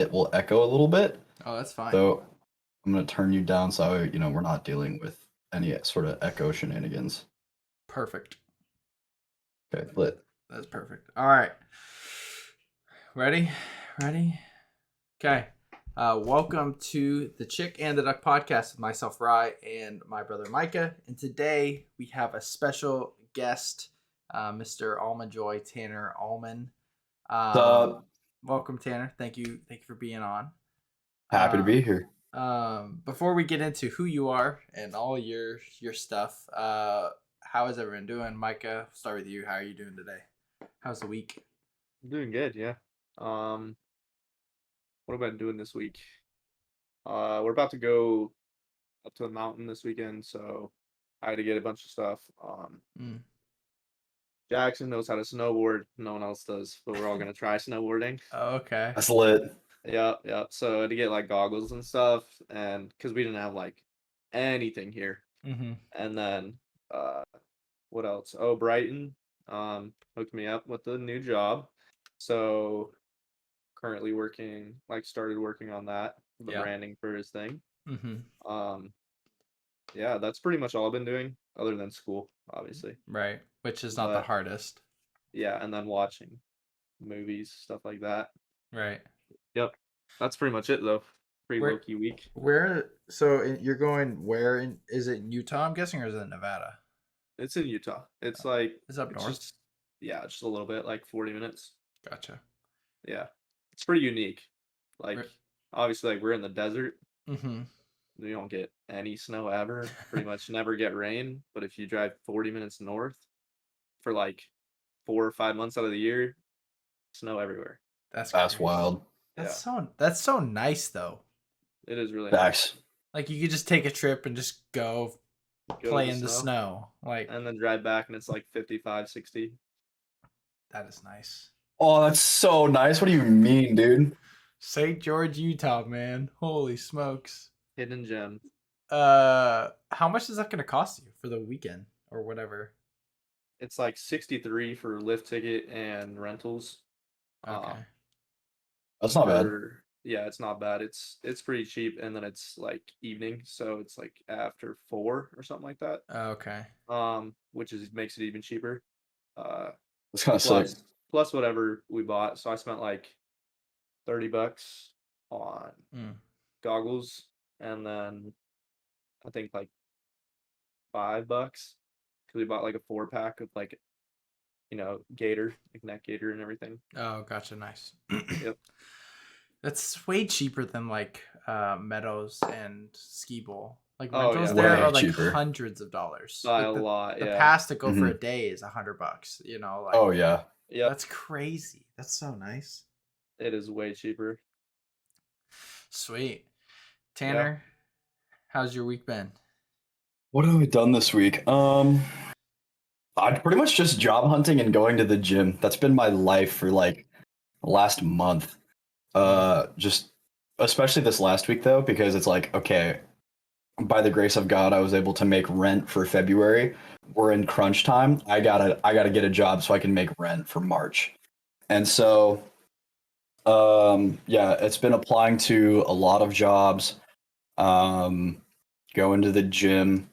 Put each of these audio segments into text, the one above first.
it will echo a little bit. Oh, that's fine. So I'm going to turn you down so we're not dealing with any sort of echo shenanigans. Perfect. Okay, lit. That's perfect. All right. Ready? Ready? Okay. Welcome to the Chick and the Duck podcast with myself, Rye, and my brother Micah. And today we have a special guest, Mr. Almond Joy, Tanner Allman. Welcome, Tanner. Thank you for being on. Happy to be here. Before we get into who you are and all your stuff, how is everyone doing? Micah, start with you. How are you doing today? How's the week? I'm doing good, yeah. What have I been doing this week? We're about to go up to the mountain this weekend, so I had to get a bunch of stuff. Jackson knows how to snowboard. No one else does, but we're all gonna try snowboarding. Oh, okay. That's lit. Yeah. So I had to get like goggles and stuff, and because we didn't have like anything here. Mm-hmm. And then what else? Oh, Brighton hooked me up with a new job. So currently started working on that, the branding for his thing. Mm-hmm. Yeah, that's pretty much all I've been doing other than school, obviously. Right, which is not the hardest. Yeah, and then watching movies, stuff like that. Right. Yep. That's pretty much it though. Pretty low-key week. You're going where is it in Utah, I'm guessing, or is it in Nevada? It's in Utah. It's up north. Just a little bit, like 40 minutes. Gotcha. Yeah. It's pretty unique. Obviously, we're in the desert. Mm-hmm. We don't get any snow ever. Pretty much never get rain. But if you drive 40 minutes north for like 4 or 5 months out of the year, snow everywhere. That's wild. That's so nice though. It is really nice. Like you could just take a trip and just go play in the snow. And then drive back and it's like 55, 60. That is nice. Oh, that's so nice. What do you mean, dude? St. George, Utah, man. Holy smokes. Hidden gem. How much is that going to cost you for the weekend or whatever? It's like 63 for lift ticket and rentals. Okay. That's not bad. Yeah, it's not bad. It's pretty cheap, and then it's like evening, so it's like after 4 or something like that. Okay. Which makes it even cheaper. It's kind of sick. Plus whatever we bought, so I spent like $30 on goggles, and then I think like $5 because we bought like a 4-pack of like gator, like neck gator and everything. Oh, gotcha. Nice. Yep. That's way cheaper than like Meadows and Ski Bowl. Like Oh, rentals yeah. there Way are like cheaper. hundreds of dollars. By Like a lot, the yeah. pass to go for a day is $100. You know, like Oh yeah. Yeah. that's crazy. That's so nice. It is way cheaper. Sweet. Tanner, how's your week been? What have I done this week? I'd pretty much just job hunting and going to the gym. That's been my life for like the last month. Just especially this last week though, because it's like, okay, by the grace of God, I was able to make rent for February. We're in crunch time. I gotta get a job so I can make rent for March. And so it's been applying to a lot of jobs, going to the gym,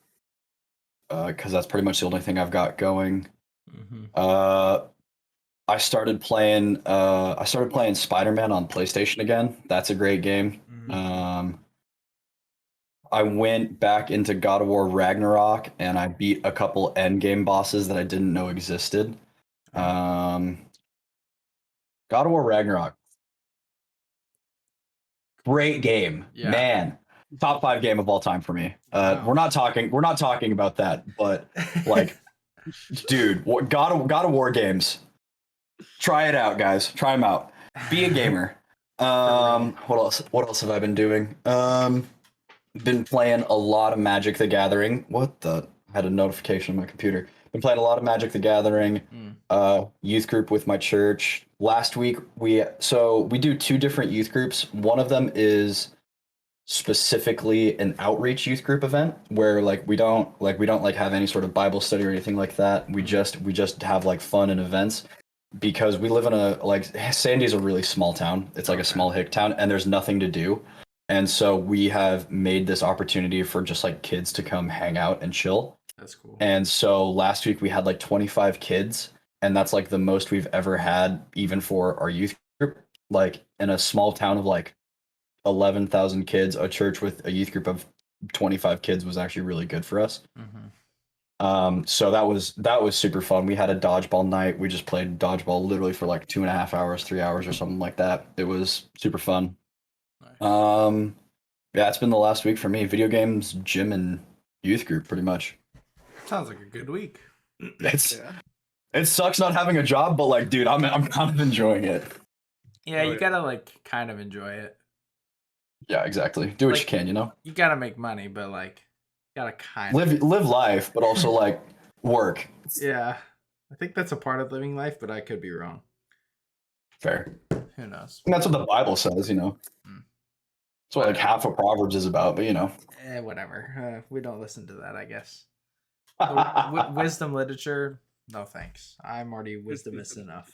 because that's pretty much the only thing I've got going. I started playing Spider-Man on PlayStation again. That's a great game. I went back into God of War Ragnarok and I beat a couple endgame bosses that I didn't know existed. God of War Ragnarok. Great game. Yeah. Man. Top 5 game of all time for me. Wow. We're not talking about that, but like dude, God of War games. Try it out, guys. Try them out. Be a gamer. What else have I been doing? Been playing a lot of Magic the Gathering. I had a notification on my computer. Been playing a lot of Magic the Gathering. Youth group with my church. Last week we do 2 different youth groups. One of them is specifically an outreach youth group event where we don't have any sort of Bible study or anything like that. We just have like fun and events. because we live in a like Sandy's a really small town. It's like a small hick town, and there's nothing to do. And so we have made this opportunity for just like kids to come hang out and chill. That's cool. And so last week we had like 25 kids, and that's like the most we've ever had, even for our youth group. Like in a small town of like 11,000 kids, a church with a youth group of 25 kids was actually really good for us. So that was super fun. We had a dodgeball night. We just played dodgeball literally for like 2.5 hours, 3 hours or something like that. It was super fun. Nice. Yeah, it's been the last week for me. Video games, gym, and youth group, pretty much. Sounds like a good week. It sucks not having a job, but like, dude, I'm kind of enjoying it. Yeah, you gotta like kind of enjoy it. Yeah, exactly. Do what you can, you know. You gotta make money, but like, you gotta kind of live life, but also like work. Yeah, I think that's a part of living life, but I could be wrong. Fair. Who knows? And that's what the Bible says, you know. That's what like half of Proverbs is about, but you know. Whatever. We don't listen to that, I guess. Wisdom literature, no thanks. I'm already wisdomous enough.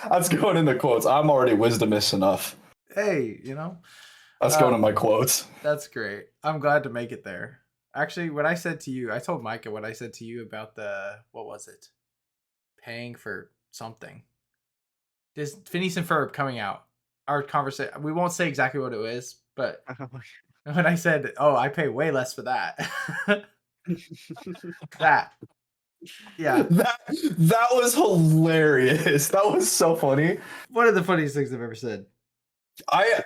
That's going in the quotes. I'm already wisdomous enough. Hey, you know. That's going in my quotes. That's great. I'm glad to make it there. Actually, what I said to you, I told Micah what I said to you about what was it? Paying for something. This Phineas and Ferb coming out. Our conversation. We won't say exactly what it was, but when I said, "Oh, I pay way less for that," yeah, that was hilarious. That was so funny. One of the funniest things I've ever said. I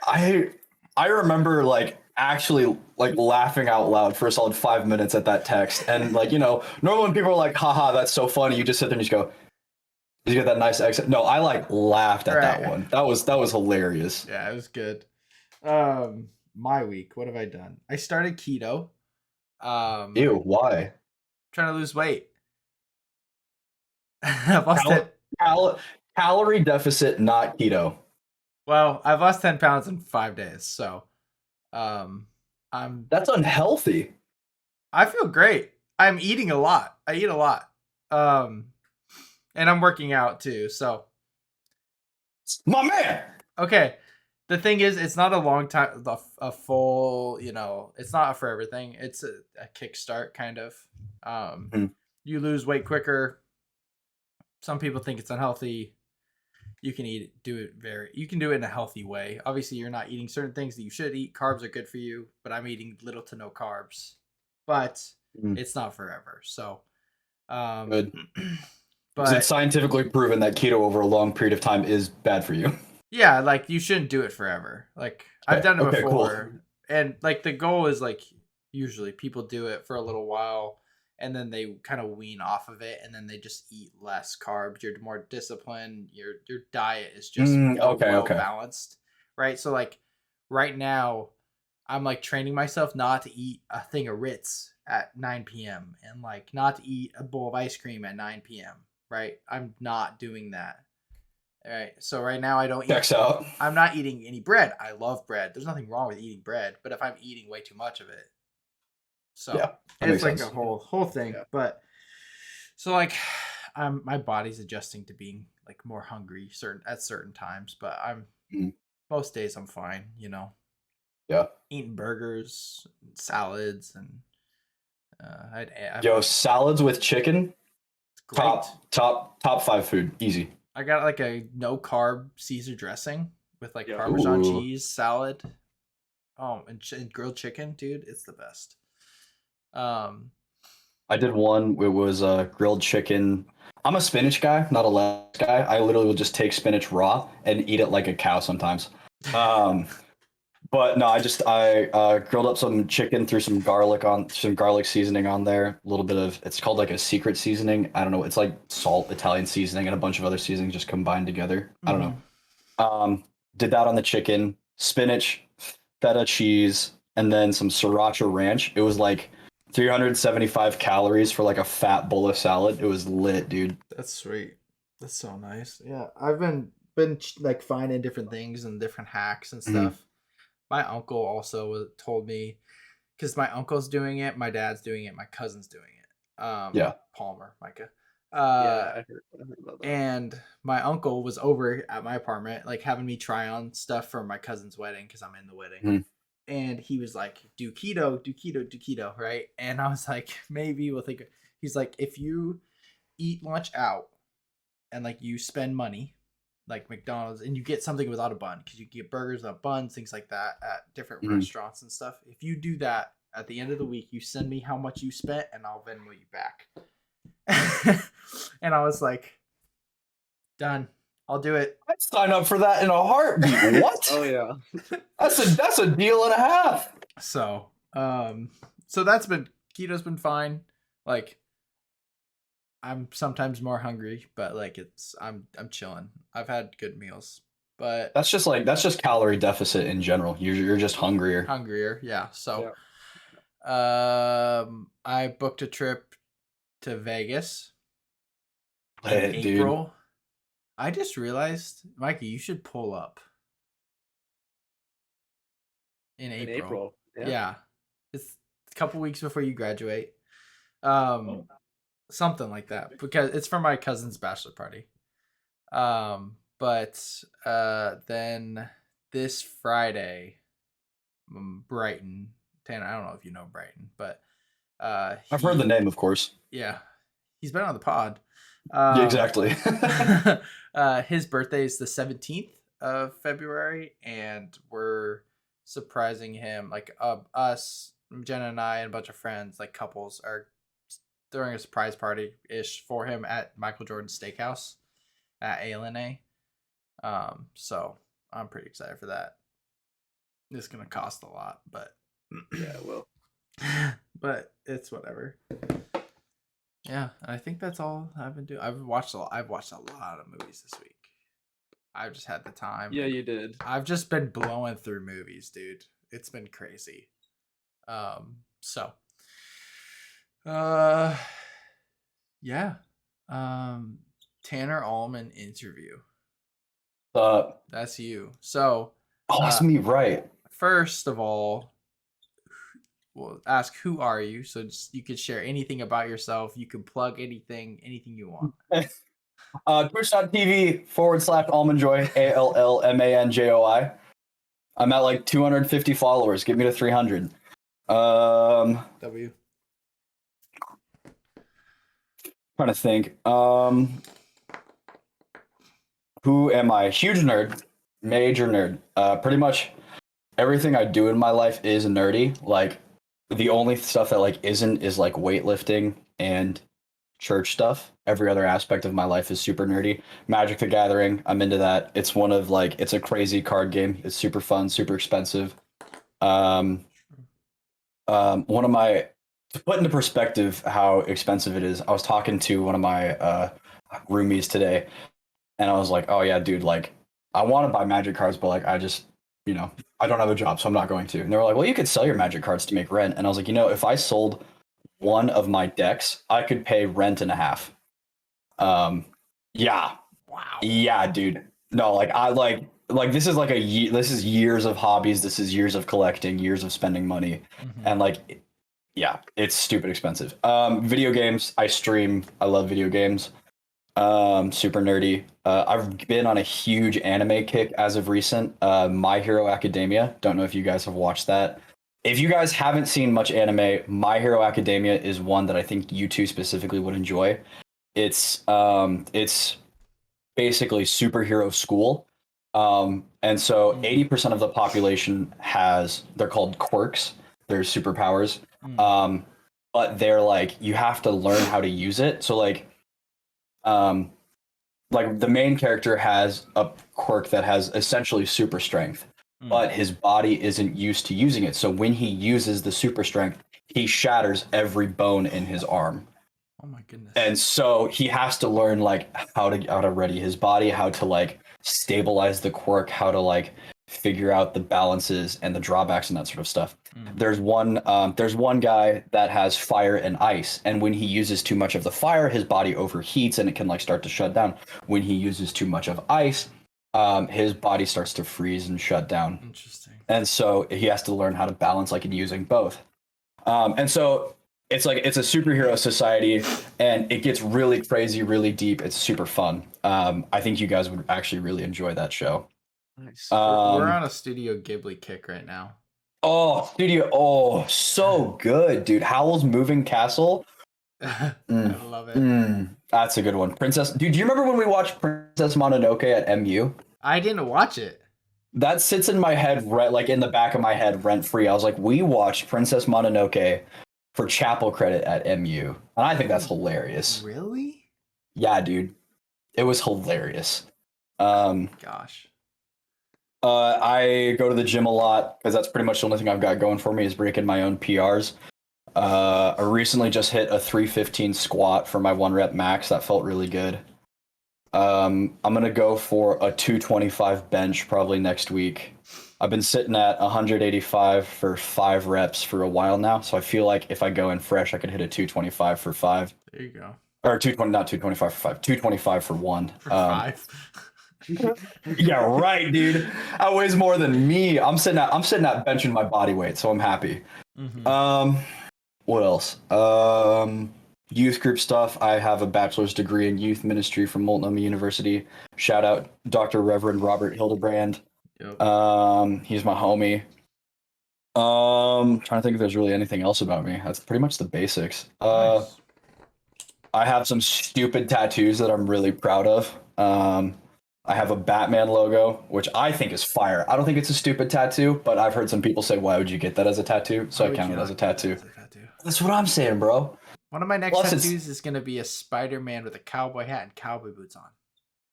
remember like actually like laughing out loud for a solid 5 minutes at that text, and like, you know, normally when people are like, haha, that's so funny, you just sit there and just go, did you get that nice exit? No, I like laughed at that one. That was hilarious. Yeah, it was good. My week, what have I done? I started keto. Ew, why? I'm trying to lose weight. I've lost calorie deficit, not keto. Well, I've lost 10 pounds in 5 days, so that's unhealthy. I feel great. I'm eating a lot. I eat a lot. And I'm working out too, so my man. Okay. The thing is, it's not a long time, a full, you know, it's not for everything. It's a kickstart kind of. You lose weight quicker. Some people think it's unhealthy. You can you can do it in a healthy way. Obviously, you're not eating certain things that you should eat. Carbs are good for you, but I'm eating little to no carbs. But it's not forever. So, good. But it's scientifically proven that keto over a long period of time is bad for you. Yeah, like you shouldn't do it forever. Like I've done it before, cool. And like the goal is like usually people do it for a little while, and then they kind of wean off of it, and then they just eat less carbs. You're more disciplined. Your diet is just balanced, right? So like right now, I'm like training myself not to eat a thing of Ritz at 9 p.m. and like not to eat a bowl of ice cream at 9 p.m. Right? I'm not doing that. All right. So right now I don't eat. Checks out. I'm not eating any bread. I love bread. There's nothing wrong with eating bread, but if I'm eating way too much of it, so yeah, it's like sense. A whole thing. Yeah. But so like, my body's adjusting to being like more hungry at certain times, but most days I'm fine. You know. Yeah. Eating burgers, salads, and salads with chicken. Great. Top 5 food, easy. I got like a no carb Caesar dressing with like Parmesan cheese, salad, and grilled chicken, dude. It's the best. I did one. It was grilled chicken. I'm a spinach guy, not a lettuce guy. I literally will just take spinach raw and eat it like a cow sometimes. But no, I grilled up some chicken, threw some garlic seasoning on there, a little bit of, it's called like a secret seasoning. I don't know. It's like salt, Italian seasoning, and a bunch of other seasonings just combined together. I don't know. Did that on the chicken, spinach, feta cheese, and then some sriracha ranch. It was like 375 calories for like a fat bowl of salad. It was lit, dude. That's sweet. That's so nice. Yeah. I've been like finding different things and different hacks and stuff. My uncle also told me, because my uncle's doing it, my dad's doing it, my cousin's doing it. Palmer, Micah. I heard about that. And my uncle was over at my apartment, like having me try on stuff for my cousin's wedding because I'm in the wedding. Mhm. And he was like, do keto, do keto, do keto, right? And I was like, maybe we'll think. He's like, if you eat lunch out and like you spend money, like McDonald's, and you get something without a bun, because you get burgers without buns, things like that at different Mhm. restaurants and stuff. If you do that at the end of the week, you send me how much you spent and I'll Venmo you back. And I was like, done. I'll do it. I'd sign up for that in a heartbeat. What? Oh yeah. That's a deal and a half. So that's been, keto's been fine. Like, I'm sometimes more hungry, but like I'm chilling. I've had good meals, but That's just calorie deficit in general. You're just hungrier. yeah. So Yeah. I booked a trip to Vegas in Hey, dude. April. I just realized, Mikey, you should pull up in In April. April. Yeah. It's a couple weeks before you graduate. Something like that, because it's for my cousin's bachelor party. But then this Friday, Brighton, Tanner, I don't know if you know Brighton, but I've heard the name, of course. Yeah, he's been on the pod. Yeah, exactly. His birthday is the 17th of February, and we're surprising him. Like us, Jenna and I, and a bunch of friends, like couples, are throwing a surprise party ish for him at Michael Jordan's Steakhouse at ALNA. So I'm pretty excited for that. It's gonna cost a lot, but Yeah, it will. but it's whatever. Yeah, I think that's all I've been doing. I've watched a lot of movies this week. I've just had the time. Yeah, you did. I've just been blowing through movies, dude. It's been crazy. So yeah. Tanner Allman interview. That's you. So that's me, right? First of all, we'll ask, who are you? So just, you could share anything about yourself. You can plug anything you want. Twitch.tv/AlmanJoy, ALLMANJOI. I'm at like 250 followers. Get me to 300. W. Trying to think. Who am I? Huge nerd. Major nerd. Pretty much everything I do in my life is nerdy. Like, the only stuff that like isn't is like weightlifting and church stuff. Every other aspect of my life is super nerdy. Magic the Gathering, I'm into that. It's it's a crazy card game. It's super fun, super expensive. One of my, to put into perspective how expensive it is, I was talking to one of my roomies today, and I was like, oh yeah, dude, like, I want to buy Magic cards, but like, I just, I don't have a job, so I'm not going to. And they were like, well, you could sell your Magic cards to make rent. And I was like, if I sold one of my decks, I could pay rent and a half. Yeah. Wow. Yeah, dude. No, like, this is like this is years of hobbies. This is years of collecting, years of spending money. Mm-hmm. And like, yeah, it's stupid expensive. Video games, I stream. I love video games. Super nerdy. I've been on a huge anime kick as of recent. My Hero Academia. Don't know if you guys have watched that. If you guys haven't seen much anime, My Hero Academia is one that I think you two specifically would enjoy. It's basically superhero school. And so 80% of the population they're called quirks. They're superpowers. But they're like, you have to learn how to use it. So like the main character has a quirk that has essentially super strength, but his body isn't used to using it. So when he uses the super strength, he shatters every bone in his arm. Oh my goodness. And so he has to learn like how to ready his body, how to like stabilize the quirk, how to like figure out the balances and the drawbacks and that sort of stuff. There's one guy that has fire and ice, and when he uses too much of the fire, his body overheats and it can like start to shut down. When he uses too much of ice, his body starts to freeze and shut down. Interesting. And so he has to learn how to balance like in using both. And so it's a superhero society, and it gets really crazy, really deep. It's super fun. I think you guys would actually really enjoy that show. Nice. We're on a Studio Ghibli kick right now. So good, dude. Howl's Moving Castle. I love it. That's a good one. Princess, dude, do you remember when we watched Princess Mononoke at MU? I didn't watch it. That sits in my head, right, like in the back of my head, rent free. I was like, we watched Princess Mononoke for chapel credit at MU, and I think that's hilarious. Really? Yeah, dude, it was hilarious. Gosh. I go to the gym a lot because that's pretty much the only thing I've got going for me is breaking my own PRs. I recently just hit a 315 squat for my 1 rep max. That felt really good. I'm gonna go for a 225 bench probably next week. I've been sitting at 185 for 5 reps for a while now, so I feel like if I go in fresh, I could hit a 225 for 5. There you go. Or 220, not 225 for 5, 225 for 1. For 5. Yeah, right, dude. That weighs more than me. I'm sitting at benching my body weight, so I'm happy. Mm-hmm. What else? Youth group stuff. I have a bachelor's degree in youth ministry from Multnomah University. Shout out Dr. Reverend Robert Hildebrand. Yep. He's my homie. Trying to think if there's really anything else about me. That's pretty much the basics. Nice. I have some stupid tattoos that I'm really proud of. I have a Batman logo, which I think is fire. I don't think it's a stupid tattoo, but I've heard some people say, why would you get that as a tattoo? So I count it as a tattoo. That's what I'm saying, bro. One of my next tattoos is going to be a Spider-Man with a cowboy hat and cowboy boots on.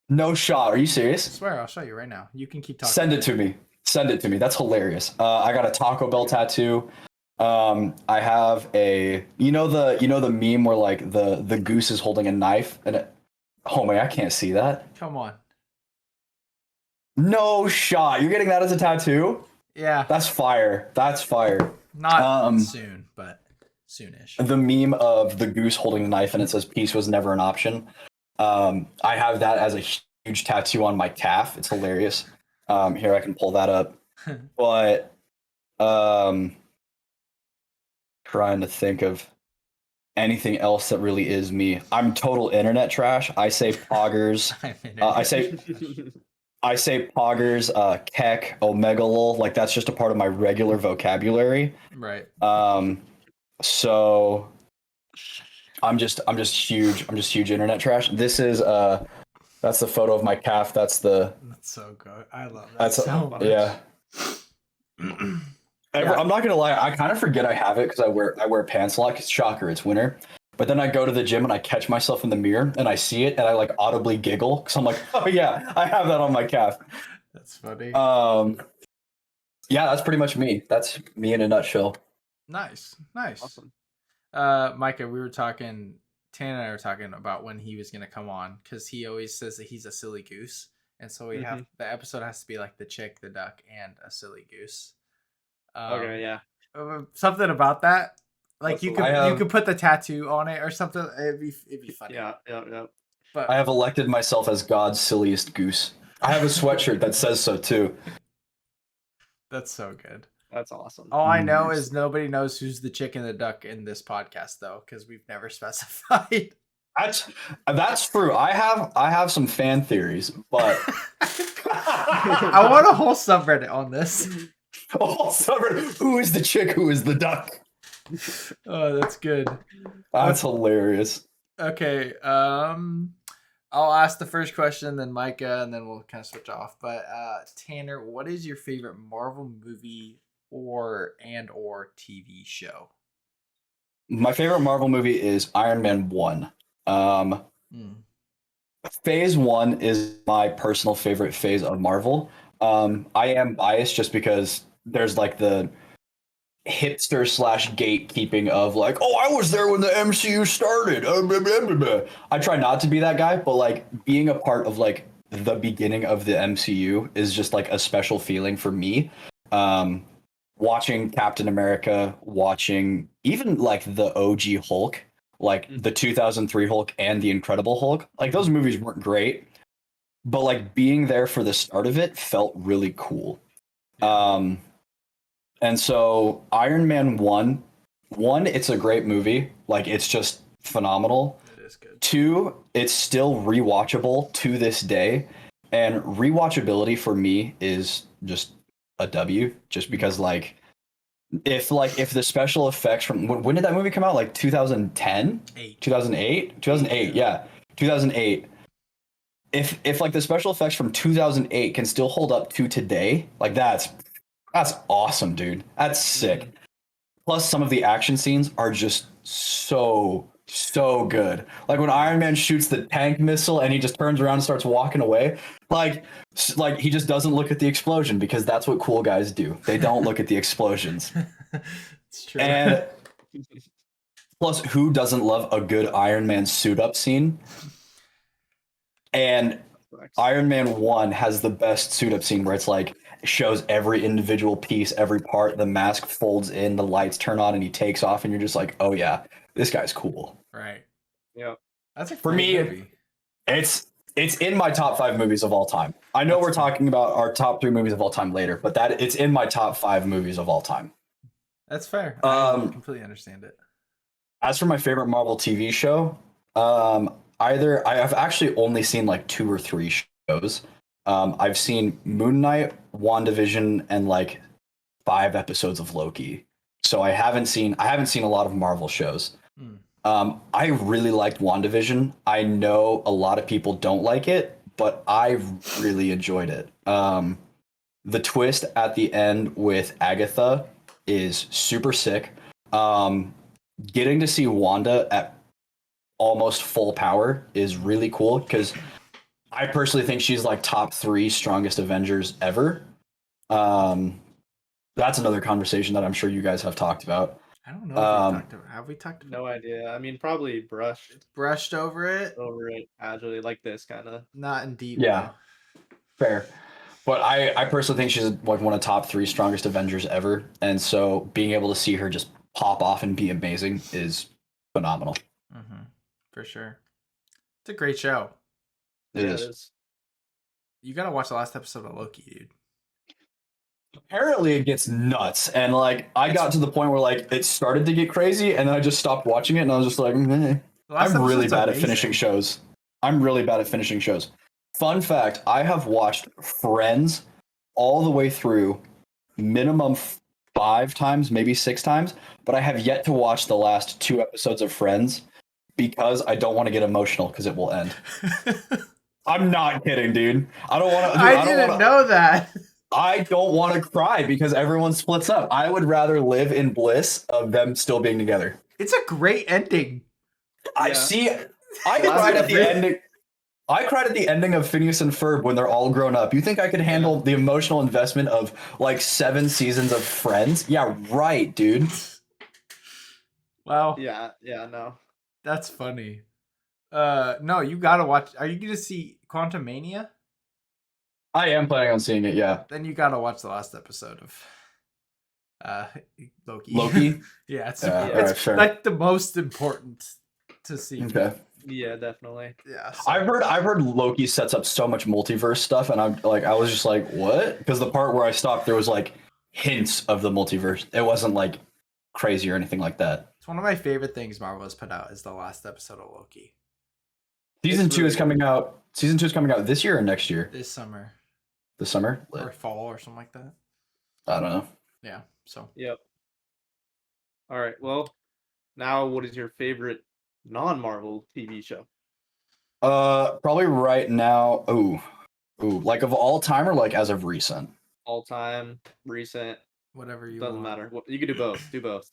No shot. Are you serious? I swear, I'll show you right now. You can keep talking. Send it to me. That's hilarious. I got a Taco Bell tattoo. I have a you know the meme where like the goose is holding a knife and oh man, I can't see that. Come on. No shot. You're getting that as a tattoo? Yeah. That's fire. Not soon, but soonish. The meme of the goose holding a knife and it says peace was never an option. I have that as a huge tattoo on my calf. It's hilarious. Here I can pull that up. But trying to think of anything else that really is me. I'm total internet trash. I say poggers. I say poggers, kek, omegalol, like that's just a part of my regular vocabulary. Right. So I'm just huge internet trash. This is that's the photo of my calf. That's so good. I love that so much. Yeah. I'm not gonna lie, I kind of forget I have it because I wear pants a lot. Cause shocker, it's winter. But then I go to the gym and I catch myself in the mirror and I see it and I like audibly giggle because I'm like, oh yeah, I have that on my calf. That's funny. Yeah, that's pretty much me. That's me in a nutshell. Nice. Awesome. Micah, Tanner and I were talking about when he was gonna come on because he always says that he's a silly goose, and so we have the episode has to be like the chick, the duck, and a silly goose. Okay, yeah. Something about that. Like you could put the tattoo on it or something. It'd be funny. Yeah. But I have elected myself as God's silliest goose. I have a sweatshirt that says so too. That's so good. That's awesome. All I know is nobody knows who's the chick and the duck in this podcast though, because we've never specified. That's true. I have some fan theories, but I want a whole subreddit on this. A whole subreddit. Who is the chick? Who is the duck? Oh, that's good. That's hilarious. Okay. I'll ask the first question, then Micah, and then we'll kind of switch off. But Tanner, what is your favorite Marvel movie or TV show? My favorite Marvel movie is Iron Man 1. Phase 1 is my personal favorite phase of Marvel. I am biased just because there's like the hipster / gatekeeping of like, oh, I was there when the MCU started. I try not to be that guy, but like being a part of like the beginning of the MCU is just like a special feeling for me. Watching Captain America, watching even like the OG Hulk, like the 2003 Hulk and the Incredible Hulk, like those movies weren't great, but like being there for the start of it felt really cool. And so Iron Man 1, one, it's a great movie. Like, it's just phenomenal. It is good. Two, it's still rewatchable to this day. And rewatchability for me is just a W, just because if the special effects from when did that movie come out? Like 2010? 2008? 2008, yeah. 2008. If like the special effects from 2008 can still hold up to today, like that's awesome, dude. That's sick. Plus, some of the action scenes are just so good. Like when Iron Man shoots the tank missile and he just turns around and starts walking away. Like he just doesn't look at the explosion, because that's what cool guys do. They don't look at the explosions. It's true. And plus, who doesn't love a good Iron Man suit up scene? And Iron Man 1 has the best suit up scene where it's like shows every individual piece, every part, the mask folds in, the lights turn on, and he takes off, and you're just like, oh yeah, this guy's cool. Right. Yeah. That's a For great me, movie. it's in my top 5 movies of all time. I know we're talking about our top 3 movies of all time later, but it's in my top 5 movies of all time. That's fair. I completely understand it. As for my favorite Marvel TV show, I've actually only seen like 2 or 3 shows. I've seen Moon Knight, WandaVision, and like 5 episodes of Loki. So I haven't seen a lot of Marvel shows. I really liked WandaVision. I know a lot of people don't like it, but I really enjoyed it. The twist at the end with Agatha is super sick. Getting to see Wanda at almost full power is really cool, because I personally think she's like top 3 strongest Avengers ever. That's another conversation that I'm sure you guys have talked about. I don't know if have we talked about No idea. I mean, probably brushed over it casually, like this kind of. not in deep. Yeah, fair. But I personally think she's like one of the top 3 strongest Avengers ever. And so being able to see her just pop off and be amazing is phenomenal. For sure. It's a great show. It is. You gotta watch the last episode of Loki, dude. Apparently it gets nuts. And like I got to the point where like it started to get crazy, and then I just stopped watching it, and I was just like, I'm really bad at finishing shows. Fun fact, I have watched Friends all the way through minimum 5 times, maybe 6 times, but I have yet to watch the last 2 episodes of Friends because I don't want to get emotional because it will end. I'm not kidding, dude. I don't want to. I didn't know that. I don't want to cry because everyone splits up. I would rather live in bliss of them still being together. It's a great ending. I cried at the ending. I cried at the ending of Phineas and Ferb when they're all grown up. You think I could handle the emotional investment of like 7 seasons of Friends? Yeah, right, dude. Wow. Yeah, no. That's funny. No, you gotta watch. Are you gonna see Quantum Mania? I am planning on seeing it, yeah. Then you gotta watch the last episode of Loki. Loki? Yeah, it's right, like the most important to see. Okay. Yeah, definitely. Yeah. So. I've heard Loki sets up so much multiverse stuff, and I was just like, what? Because the part where I stopped, there was like hints of the multiverse. It wasn't like crazy or anything like that. It's one of my favorite things Marvel has put out is the last episode of Loki. Season 2 is coming out. Season 2 is coming out this year or next year? This summer. This summer? Or fall or something like that. I don't know. Yeah. So. Yep. All right. Well, now what is your favorite non-Marvel TV show? Probably right now. Ooh, like of all time or like as of recent? All time, recent, whatever you doesn't want. matter. You can do both. Do both.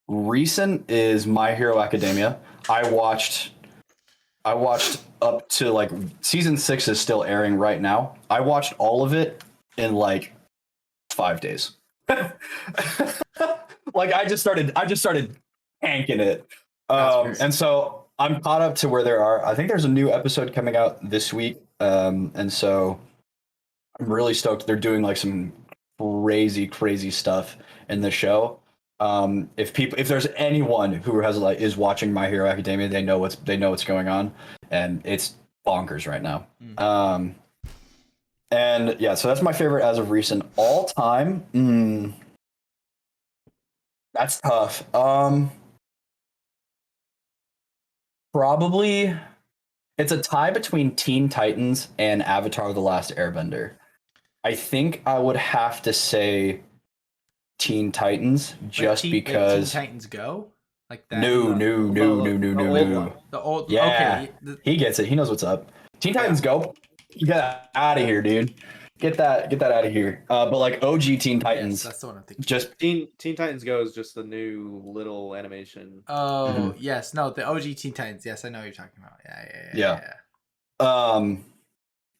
Recent is My Hero Academia. I watched up to like season 6 is still airing right now. I watched all of it in like 5 days. Like I just started tanking it. And so I'm caught up to where I think there's a new episode coming out this week. And so I'm really stoked. They're doing like some crazy stuff in the show. If there's anyone who is watching My Hero Academia, they know what's going on, and it's bonkers right now. And yeah, so that's my favorite as of recent. All time, That's tough. Probably it's a tie between Teen Titans and Avatar: The Last Airbender. I think I would have to say Teen Titans just Teen because Titans Go? Like that? no, The old one. The old Yeah, okay. he gets it. He knows what's up. Teen Titans Go. Get out of here, dude. Get that out of here. But like OG Teen Titans, yes, that's the one I'm thinking. just Teen Titans Go is just the new little animation. Oh yes, no, the OG Teen Titans. Yes, I know what you're talking about. Yeah.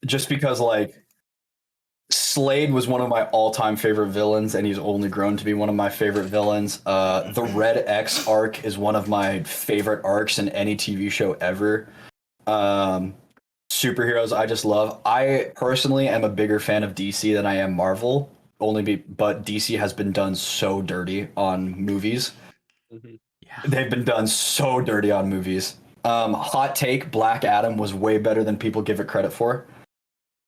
Just because like Slade was one of my all-time favorite villains, and he's only grown to be one of my favorite villains. The Red X arc is one of my favorite arcs in any TV show ever. Superheroes I just love. I personally am a bigger fan of DC than I am Marvel, but DC has been done so dirty on movies. Mm-hmm. Yeah. They've been done so dirty on movies. Hot take, Black Adam was way better than people give it credit for.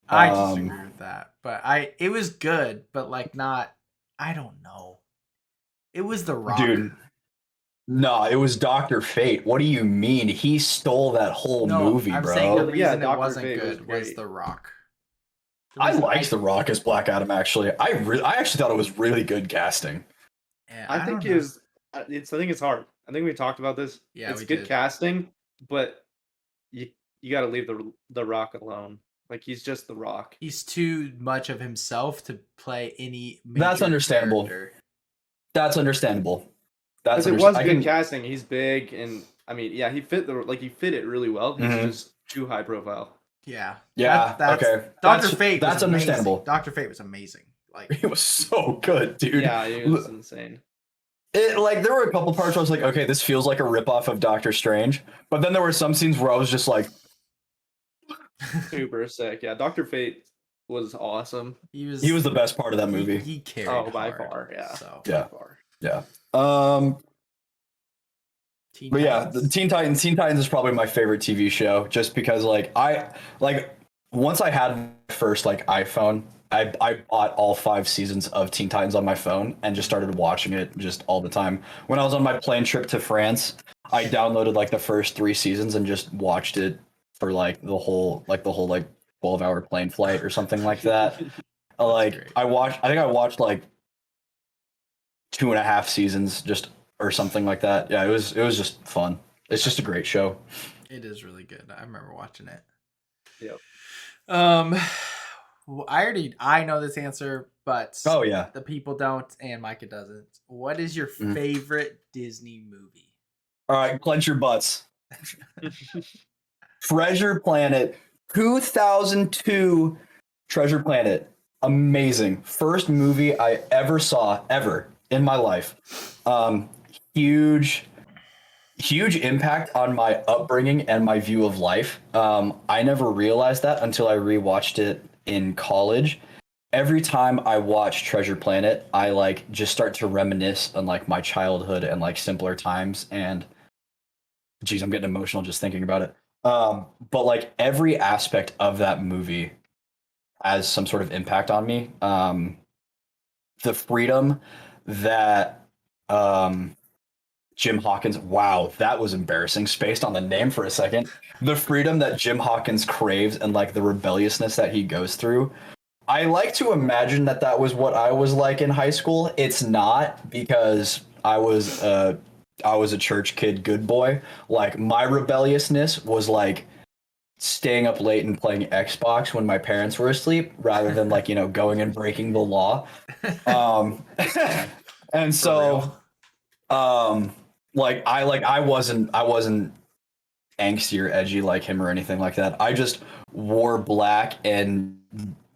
I disagree with that, but it was good, but like not. I don't know. It was The Rock, dude. No, it was Dr. Fate. What do you mean? He stole that whole movie, I'm bro. saying the reason it Dr. wasn't Fate good was was The Rock. I liked The Rock as Black Adam. Actually, I actually thought it was really good casting. Yeah, I think it's hard. I think we talked about this. Yeah, it's we good did. casting, but you got to leave the Rock alone. Like he's just The Rock. He's too much of himself to play any. That's understandable. Character. That's understandable. Because it was good casting. He's big, and I mean, yeah, he fit it really well. He's just too high profile. Yeah. Yeah. That's, okay. Dr. Fate. That's understandable. Dr. Fate was amazing. Like he was so good, dude. Yeah, he was insane. There were a couple parts where I was like, okay, this feels like a ripoff of Doctor Strange, but then there were some scenes where I was just like, super sick. Yeah, Dr. Fate was awesome. He was the best part of that movie. He carried by hard, far. Yeah. So yeah. By far. Yeah. Teen Titans is probably my favorite TV show, just because once I had first iPhone, I bought all 5 seasons of Teen Titans on my phone and just started watching it just all the time. When I was on my plane trip to France, I downloaded the first 3 seasons and just watched it for the whole 12-hour plane flight or something like that. I think I watched 2.5 seasons or something like that. Yeah, it was just fun. It's just a great show. It is really good. I remember watching it. Yep. I know this answer, but oh yeah, the people don't, and Micah doesn't. What is your favorite Disney movie? All right, clench your butts. Treasure Planet, 2002. Treasure Planet, amazing. First movie I ever saw in my life. Huge impact on my upbringing and my view of life. I never realized that until I rewatched it in college. Every time I watch Treasure Planet, I just start to reminisce on my childhood and simpler times. And geez, I'm getting emotional just thinking about it. But every aspect of that movie has some sort of impact on me. The freedom that Jim Hawkins, wow, that was embarrassing. Spaced on the name for a second. The freedom that Jim Hawkins craves and the rebelliousness that he goes through. I like to imagine that was what I was like in high school. It's not, because I was a church kid, good boy. My rebelliousness was staying up late and playing Xbox when my parents were asleep, rather than going and breaking the law. And so I wasn't angsty or edgy like him or anything like that. I just wore black and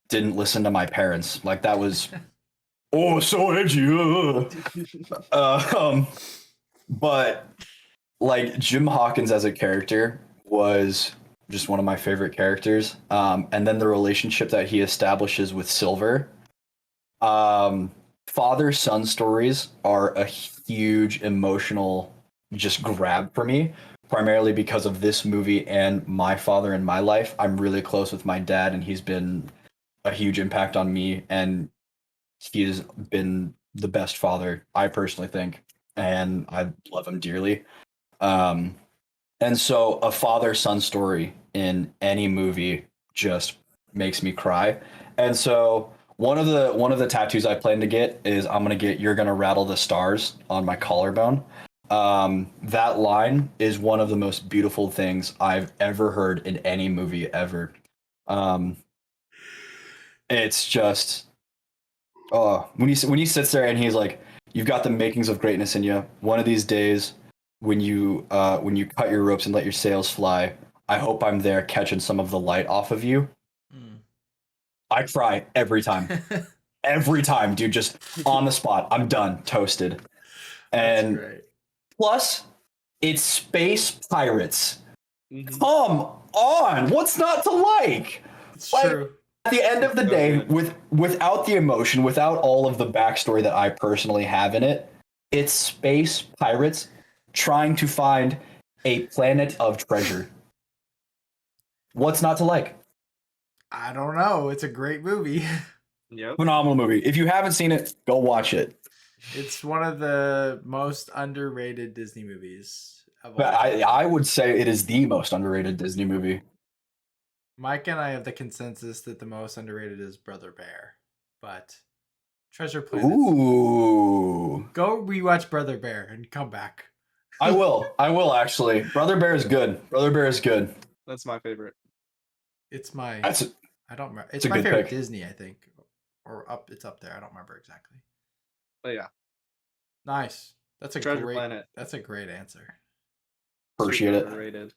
didn't listen to my parents. That was so edgy. But Jim Hawkins as a character was just one of my favorite characters. And then the relationship that he establishes with Silver. Father-son stories are a huge emotional just grab for me, primarily because of this movie and my father in my life. I'm really close with my dad, and he's been a huge impact on me, and he has been the best father, I personally think, and I love him dearly. And so a father-son story in any movie just makes me cry. And so one of the tattoos I plan to get is I'm gonna get "You're gonna rattle the stars" on my collarbone. That line is one of the most beautiful things I've ever heard in any movie ever. Um, it's just when he sits there and he's like, "You've got the makings of greatness in you. One of these days, when you cut your ropes and let your sails fly, I hope I'm there catching some of the light off of you." Mm. I cry every time. Every time, dude, just on the spot. I'm done, toasted. And That's great. plus, it's space pirates. Mhm. Come on, what's not to like? It's Like, true. at the end of the So day, good. without the emotion, without all of the backstory that I personally have in it, it's space pirates trying to find a planet of treasure. What's not to like? I don't know. It's a great movie. Yep. Phenomenal movie. If you haven't seen it, go watch it. It's one of the most underrated Disney movies of all But time. I would say it is the most underrated Disney movie. Mike and I have the consensus that the most underrated is Brother Bear, but Treasure Planet. Ooh. Go rewatch Brother Bear and come back. I will. I will actually. Brother Bear is good. Brother Bear is good. That's my favorite. It's my. That's I don't remember. it's It's a my good favorite pick. Disney, I think, or up. It's up there. I don't remember exactly. But yeah, Nice. That's a Treasure great. Planet. That's a great answer. Appreciate Super it. underrated.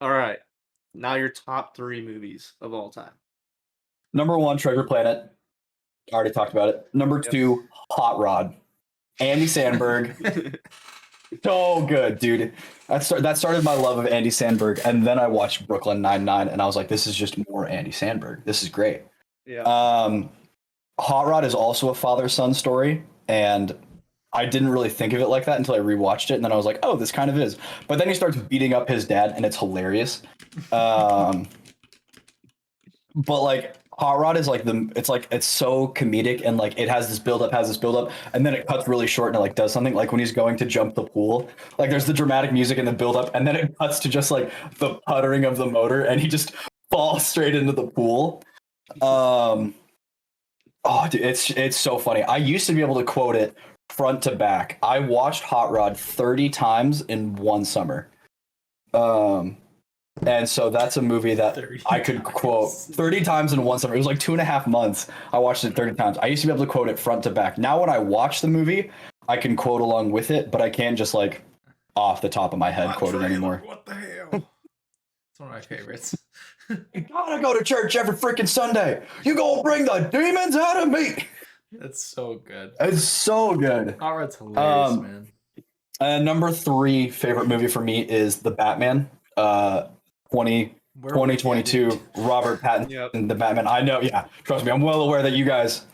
All right. Now your top 3 movies of all time. Number 1, Treasure Planet. Already talked about it. Number Yep. 2, Hot Rod. Andy Samberg. So good, dude. That started my love of Andy Samberg, and then I watched Brooklyn Nine-Nine, and I was like, this is just more Andy Samberg. This is great. Yeah. Hot Rod is also a father-son story, and I didn't really think of it like that until I rewatched it, and then I was like, oh, this kind of is. But then he starts beating up his dad, and it's hilarious. But like Hot Rod is like it's so comedic, and like it has this build up, and then it cuts really short and it like does something like when he's going to jump the pool. Like there's the dramatic music and the build up, and then it cuts to just like the puttering of the motor, and he just falls straight into the pool. Oh, dude, it's so funny. I used to be able to quote it front to back. I watched Hot Rod 30 times in one summer. And so that's a movie that I could quote 30 times in one summer. It was like 2.5 months. I watched it 30 times. I used to be able to quote it front to back. Now when I watch the movie, I can quote along with it, but I can't just like off the top of my head quote it anymore. What the hell? It's one of my favorites. You gotta go to church every freaking Sunday. You gonna bring the demons out of me. That's so good. It's so good. Hot Rod's hilarious, man. And number 3 favorite movie for me is The Batman. 2022, Robert Pattinson, Yep. The Batman. I know, yeah. Trust me, I'm well aware that you guys.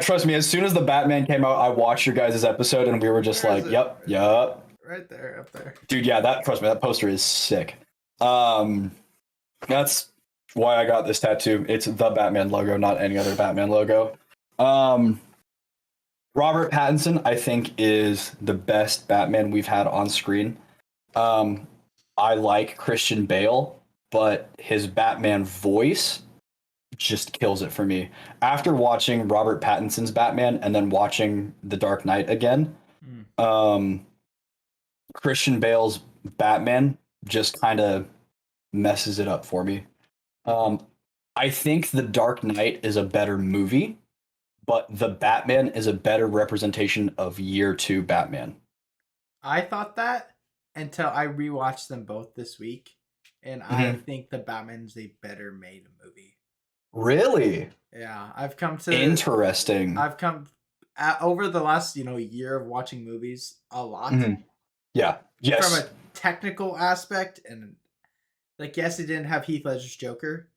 Trust me. As soon as The Batman came out, I watched your guys' episode, and we were just like, "Yep." Right there, up there, dude. Yeah, trust me, that poster is sick. That's why I got this tattoo. It's the Batman logo, not any other Batman logo. Robert Pattinson, I think, is the best Batman we've had on screen. I like Christian Bale, but his Batman voice just kills it for me. After watching Robert Pattinson's Batman and then watching The Dark Knight again, Christian Bale's Batman just kind of messes it up for me. I think The Dark Knight is a better movie, but The Batman is a better representation of year 2 Batman. I thought that until I rewatched them both this week, and I think The Batman's a better made movie. Really? Yeah, I've come to interesting. I've come over the last year of watching movies a lot. Yeah. Yes. From a technical aspect, and like yes, it didn't have Heath Ledger's Joker,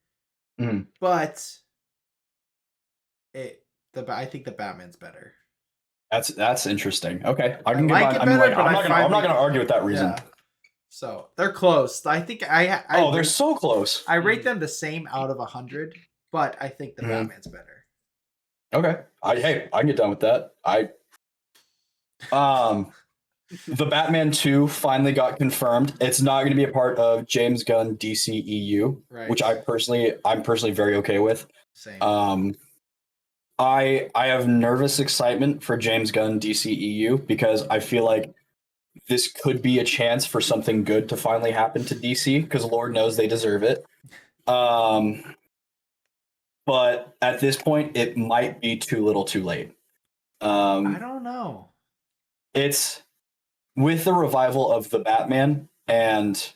but I think the Batman's better. That's interesting. Okay, I I'm not gonna argue with that reason. Yeah. So they're close. I think they're so close. I rate them the same out of 100, but I think the Batman's better. Okay, I can get done with that. The Batman 2 finally got confirmed. It's not going to be a part of James Gunn DCEU, Right. which I'm personally very okay with. Same. I have nervous excitement for James Gunn DCEU because I feel like this could be a chance for something good to finally happen to DC because Lord knows they deserve it. But at this point, it might be too little, too late. I don't know. It's with the revival of the Batman and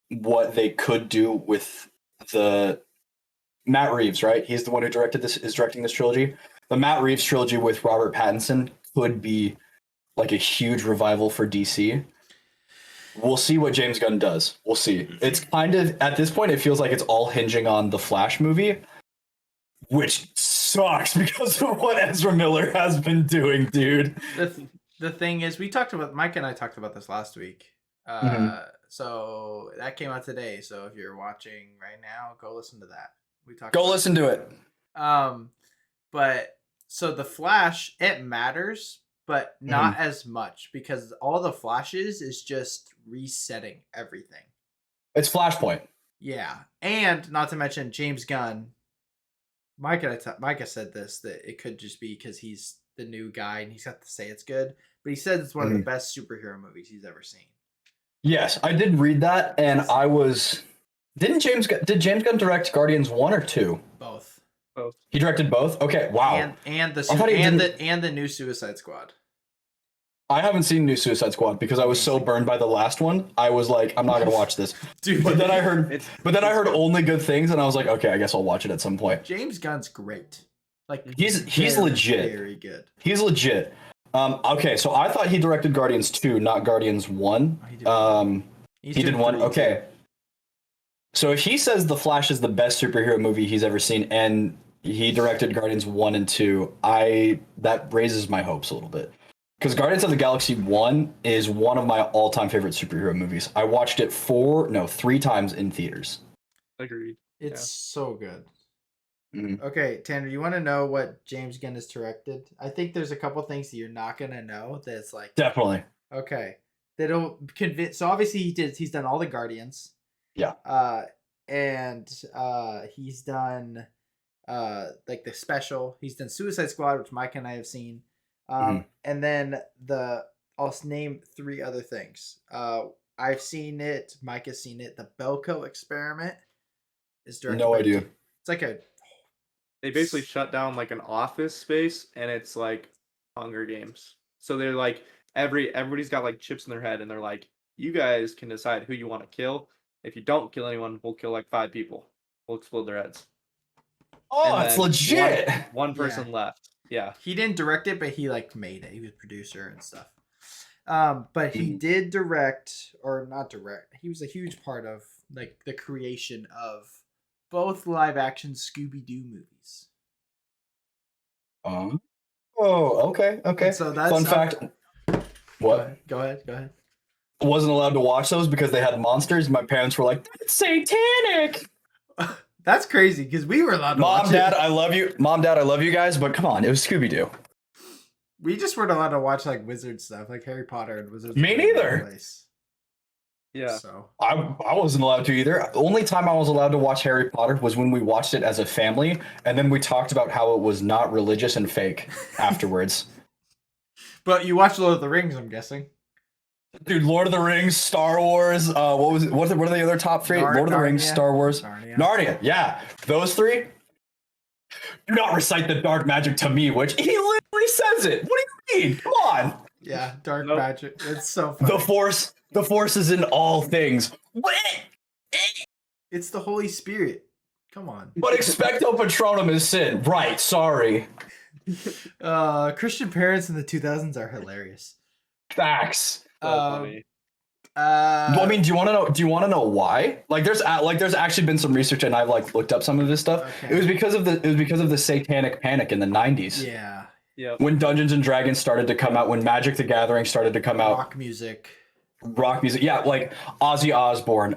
what they could do with the Matt Reeves, right? He's the one who is directing this trilogy. The Matt Reeves trilogy with Robert Pattinson could be like a huge revival for DC. We'll see what James Gunn does. We'll see. It's kind of, at this point, it feels like it's all hinging on the Flash movie, which sucks because of what Ezra Miller has been doing, dude. The thing is, Mike and I talked about this last week. So that came out today. So if you're watching right now, go listen to that. Listen to it. But so the Flash, it matters, but not as much because all the Flashes is just resetting everything. It's Flashpoint. Yeah, and not to mention James Gunn. Micah said this, that it could just be because he's the new guy and he's got to say it's good, but he said it's one of the best superhero movies he's ever seen. Yes, I did read that, and did James Gunn direct Guardians 1 or 2? Both. He directed both? Okay, wow. And the new Suicide Squad. I haven't seen New Suicide Squad because I was so burned by the last one. I was like, I'm not gonna watch this. Dude. But then I heard only good things, and I was like, okay, I guess I'll watch it at some point. James Gunn's great. Like he's legit. Very good. He's legit. Okay, so I thought he directed Guardians 2, not Guardians 1. He did 1. Okay. So if he says The Flash is the best superhero movie he's ever seen, and he directed Guardians 1 and 2, that raises my hopes a little bit. Because Guardians of the Galaxy 1 is one of my all-time favorite superhero movies. I watched it 3 times in theaters. Agreed. It's so good. Mm-hmm. Okay, Tanner, you want to know what James Gunn has directed? I think there's a couple things that you're not going to know that's like... Definitely. Okay. That'll convince... So obviously he's done all the Guardians. Yeah. And he's done like the special. He's done Suicide Squad, which Mike and I have seen. And then I'll name 3 other things. I've seen it. Mike has seen it. The Belko Experiment is directed. No idea. It's like they basically shut down like an office space, and it's like Hunger Games. So they're like everybody's got like chips in their head, and they're like, you guys can decide who you want to kill. If you don't kill anyone, we'll kill like 5 people. We'll explode their heads. Oh, it's legit. One person left. Yeah. He didn't direct it, but he like made it. He was producer and stuff. But he did direct, or not direct. He was a huge part of like the creation of both live action Scooby-Doo movies. Oh, okay. And so that's fun fact. What? Go ahead. Wasn't allowed to watch those because they had monsters. My parents were like, "That's satanic." That's crazy because we were allowed to watch Dad, it. I love you. Mom, Dad, I love you guys, but come on, it was Scooby-Doo. We just weren't allowed to watch like wizard stuff, like Harry Potter and Wizards. Me neither. Yeah. So I wasn't allowed to either. Only time I was allowed to watch Harry Potter was when we watched it as a family, and then we talked about how it was not religious and fake afterwards. But you watched Lord of the Rings, I'm guessing. Dude, Lord of the Rings, Star Wars, what was it? What are the other top 3? Lord of the Rings, Star Wars, Narnia. Yeah, those 3. Do not recite the dark magic to me, which he literally says it. What do you mean? Come on. Yeah, dark magic. It's so funny. The force is in all things. It's the Holy Spirit. Come on. But expecto patronum is sin. Right, sorry. Christian parents in the 2000s are hilarious. Facts. Funny. I mean, do you want to know why? Like, there's actually been some research, and I've like looked up some of this stuff. Okay. It was because of the satanic panic in the 90s. Yeah. Yeah. When Dungeons and Dragons started to come out, when Magic the Gathering started to come out. Rock music. Yeah, like Ozzy Osbourne,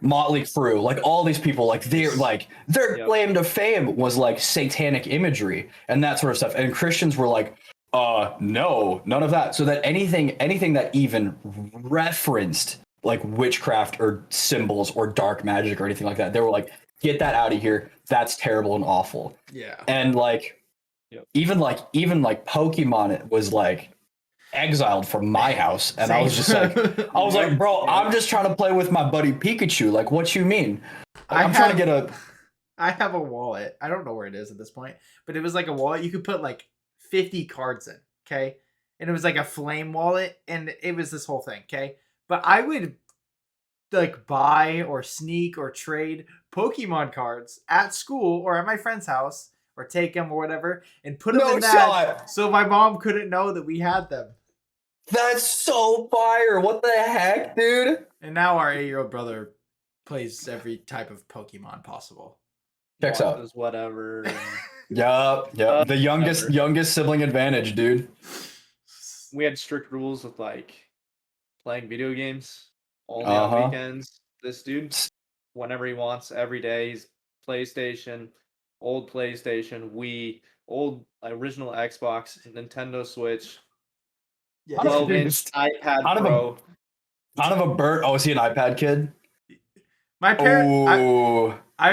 Motley Crue, like all these people, like their claim to fame was like satanic imagery and that sort of stuff. And Christians were like, No, none of that. So that anything that even referenced like witchcraft or symbols or dark magic or anything like that, they were like, get that out of here. That's terrible and awful. Yeah. And like, Yep. even like Pokemon was like exiled from my house, and I was just like, bro, I'm just trying to play with my buddy Pikachu. Like, what you mean? Like, I'm trying to get a. I have a wallet. I don't know where it is at this point, but it was like a wallet you could put like 50 cards in, okay? And it was like a flame wallet, and it was this whole thing, okay? But I would like buy or sneak or trade Pokemon cards at school or at my friend's house or take them or whatever and put them in that so my mom couldn't know that we had them. That's so fire. What the heck, dude? And now our 8-year-old brother plays every type of Pokemon possible. Checks out. Whatever. Yep. The youngest sibling advantage, dude. We had strict rules with like playing video games only on weekends. This dude, whenever he wants, every day, he's PlayStation, old PlayStation, Wii, old original Xbox, Nintendo Switch, 12-inch iPad Pro. Out of a bird. Oh, is he an iPad kid? My parents. I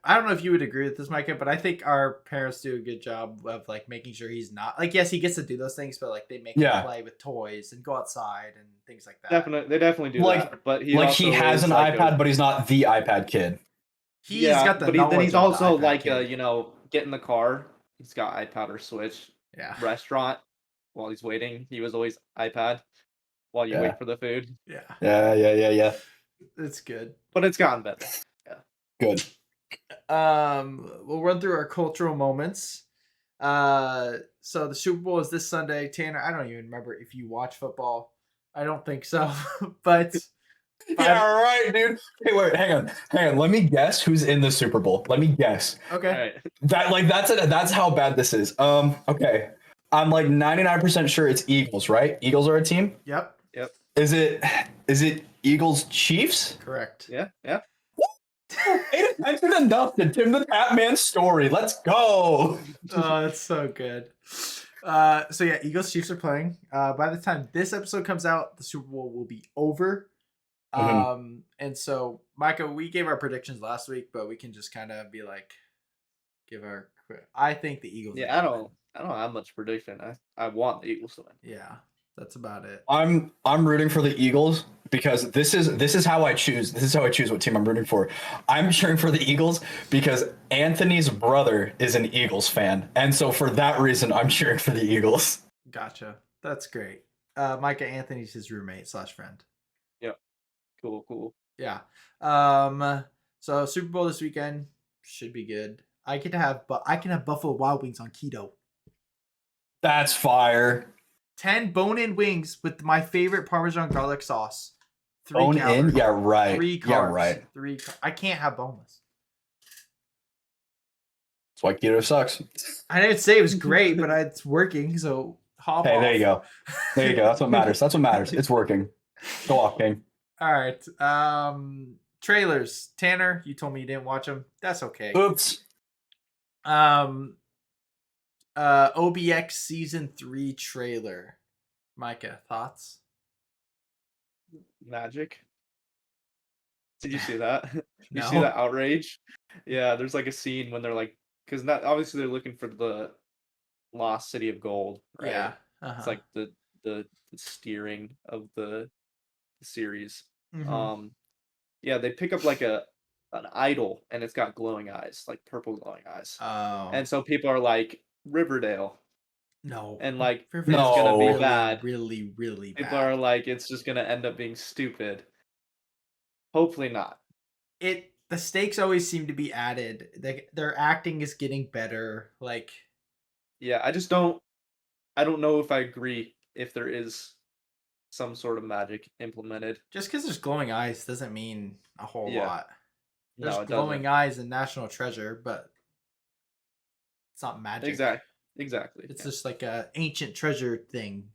don't know if you would agree with this, Micah, but I think our parents do a good job of like making sure he's not like, yes, he gets to do those things, but like they make him play with toys and go outside and things like that. They definitely do that. But he has an iPad, but he's not the iPad kid. He's got the but he's also like kid. Get in the car. He's got iPad or Switch. Yeah. Restaurant while he's waiting, he was always iPad while you wait for the food. Yeah. It's good. But it's gotten better. Yeah. Good. We'll run through our cultural moments. So the Super Bowl is this Sunday. Tanner, I don't even remember if you watch football. I don't think so. But yeah, right, dude. Hey, wait, hang on. Let me guess who's in the Super Bowl. Let me guess. Okay. Right. That's how bad this is. Okay. I'm like 99% sure it's Eagles, right? Eagles are a team? Yep. Is it Eagles Chiefs? Correct. Yeah. Pay attention enough to Tim the Tatman's story. Let's go. Oh, that's so good. So yeah, Eagles Chiefs are playing. By the time this episode comes out, the Super Bowl will be over. And so Micah, we gave our predictions last week, but we can just kind of be like, I think the Eagles. Yeah, I don't have much prediction. I want the Eagles to win. Yeah, that's about it. I'm rooting for the Eagles because this is how I choose. This is how I choose what team I'm rooting for. I'm cheering for the Eagles because Anthony's brother is an Eagles fan, and so for that reason, I'm cheering for the Eagles. Gotcha. That's great. Micah, Anthony's his roommate / friend. Yep. Cool. Yeah. So Super Bowl this weekend should be good. I can have Buffalo Wild Wings on keto. That's fire. 10 bone-in wings with my favorite Parmesan garlic sauce. 3 Bone calories. in? Yeah, right. 3 carbs. Yeah, right. 3. I can't have boneless. That's why keto sucks. I didn't say it was great, but it's working. So hop off. There you go. That's what matters. It's working. Go off, King. All right. Trailers. Tanner, you told me you didn't watch them. That's okay. Oops. OBX season 3 trailer. Micah, thoughts? Magic. Did you see that? No. You see that outrage? Yeah, there's like a scene when they're like, because obviously they're looking for the lost city of gold, right? Yeah. It's like the steering of the series. Mm-hmm. Yeah, they pick up like an idol and it's got glowing eyes, like purple glowing eyes. Oh. And so people are like, Riverdale. No. And like, it's Riverdale's gonna be really, bad. Really, really bad. People are like, it's just gonna end up being stupid. Hopefully not. The stakes always seem to be added. Their acting is getting better. Like, yeah, I don't know if I agree if there is some sort of magic implemented. Just because there's glowing eyes doesn't mean a whole lot. There's No, glowing eyes in National Treasure, but it's not magic. Exactly. It's just like a ancient treasure thing.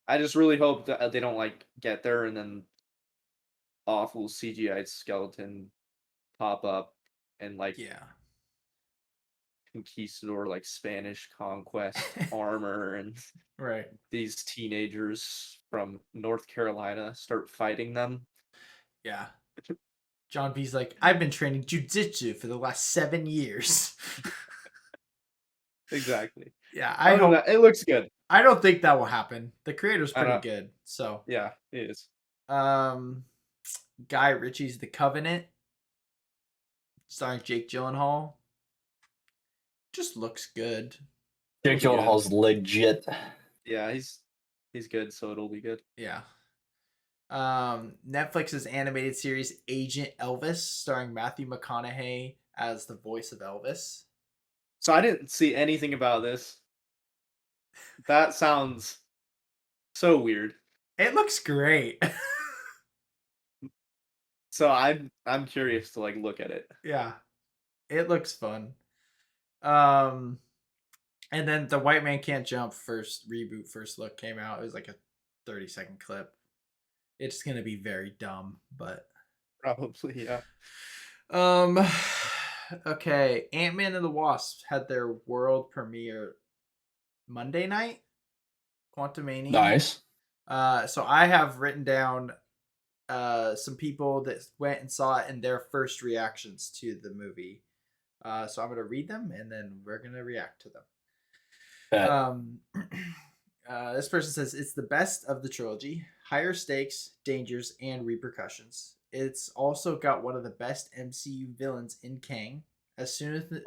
I just really hope that they don't like get there and then awful CGI skeleton pop up and like conquistador, like Spanish conquest armor, and Right. these teenagers from North Carolina start fighting them. Yeah. John B's like, I've been training jujitsu for the last 7 years. Exactly. Yeah, I don't know, it looks good. I don't think that will happen. The creator's I pretty don't- good. So Yeah, it is. Guy Ritchie's The Covenant, starring Jake Gyllenhaal. Just looks good. Jake It'll be good. Gyllenhaal's legit. Yeah, he's good, so it'll be good. Yeah. Netflix's animated series Agent Elvis, starring Matthew McConaughey as the voice of Elvis. So I didn't see anything about this. That sounds so weird. It looks great. So I'm curious to like look at it. Yeah. It looks fun. And then The White Man Can't Jump first look came out. It was like a 30-second clip. It's gonna be very dumb, but Probably, yeah. okay. Ant-Man and the Wasp had their world premiere Monday night. Quantumania. Nice. So I have written down some people that went and saw it and their first reactions to the movie. So I'm gonna read them and then we're gonna react to them. This person says it's the best of the trilogy, higher stakes, dangers, and repercussions. It's also got one of the best MCU villains in Kang. As soon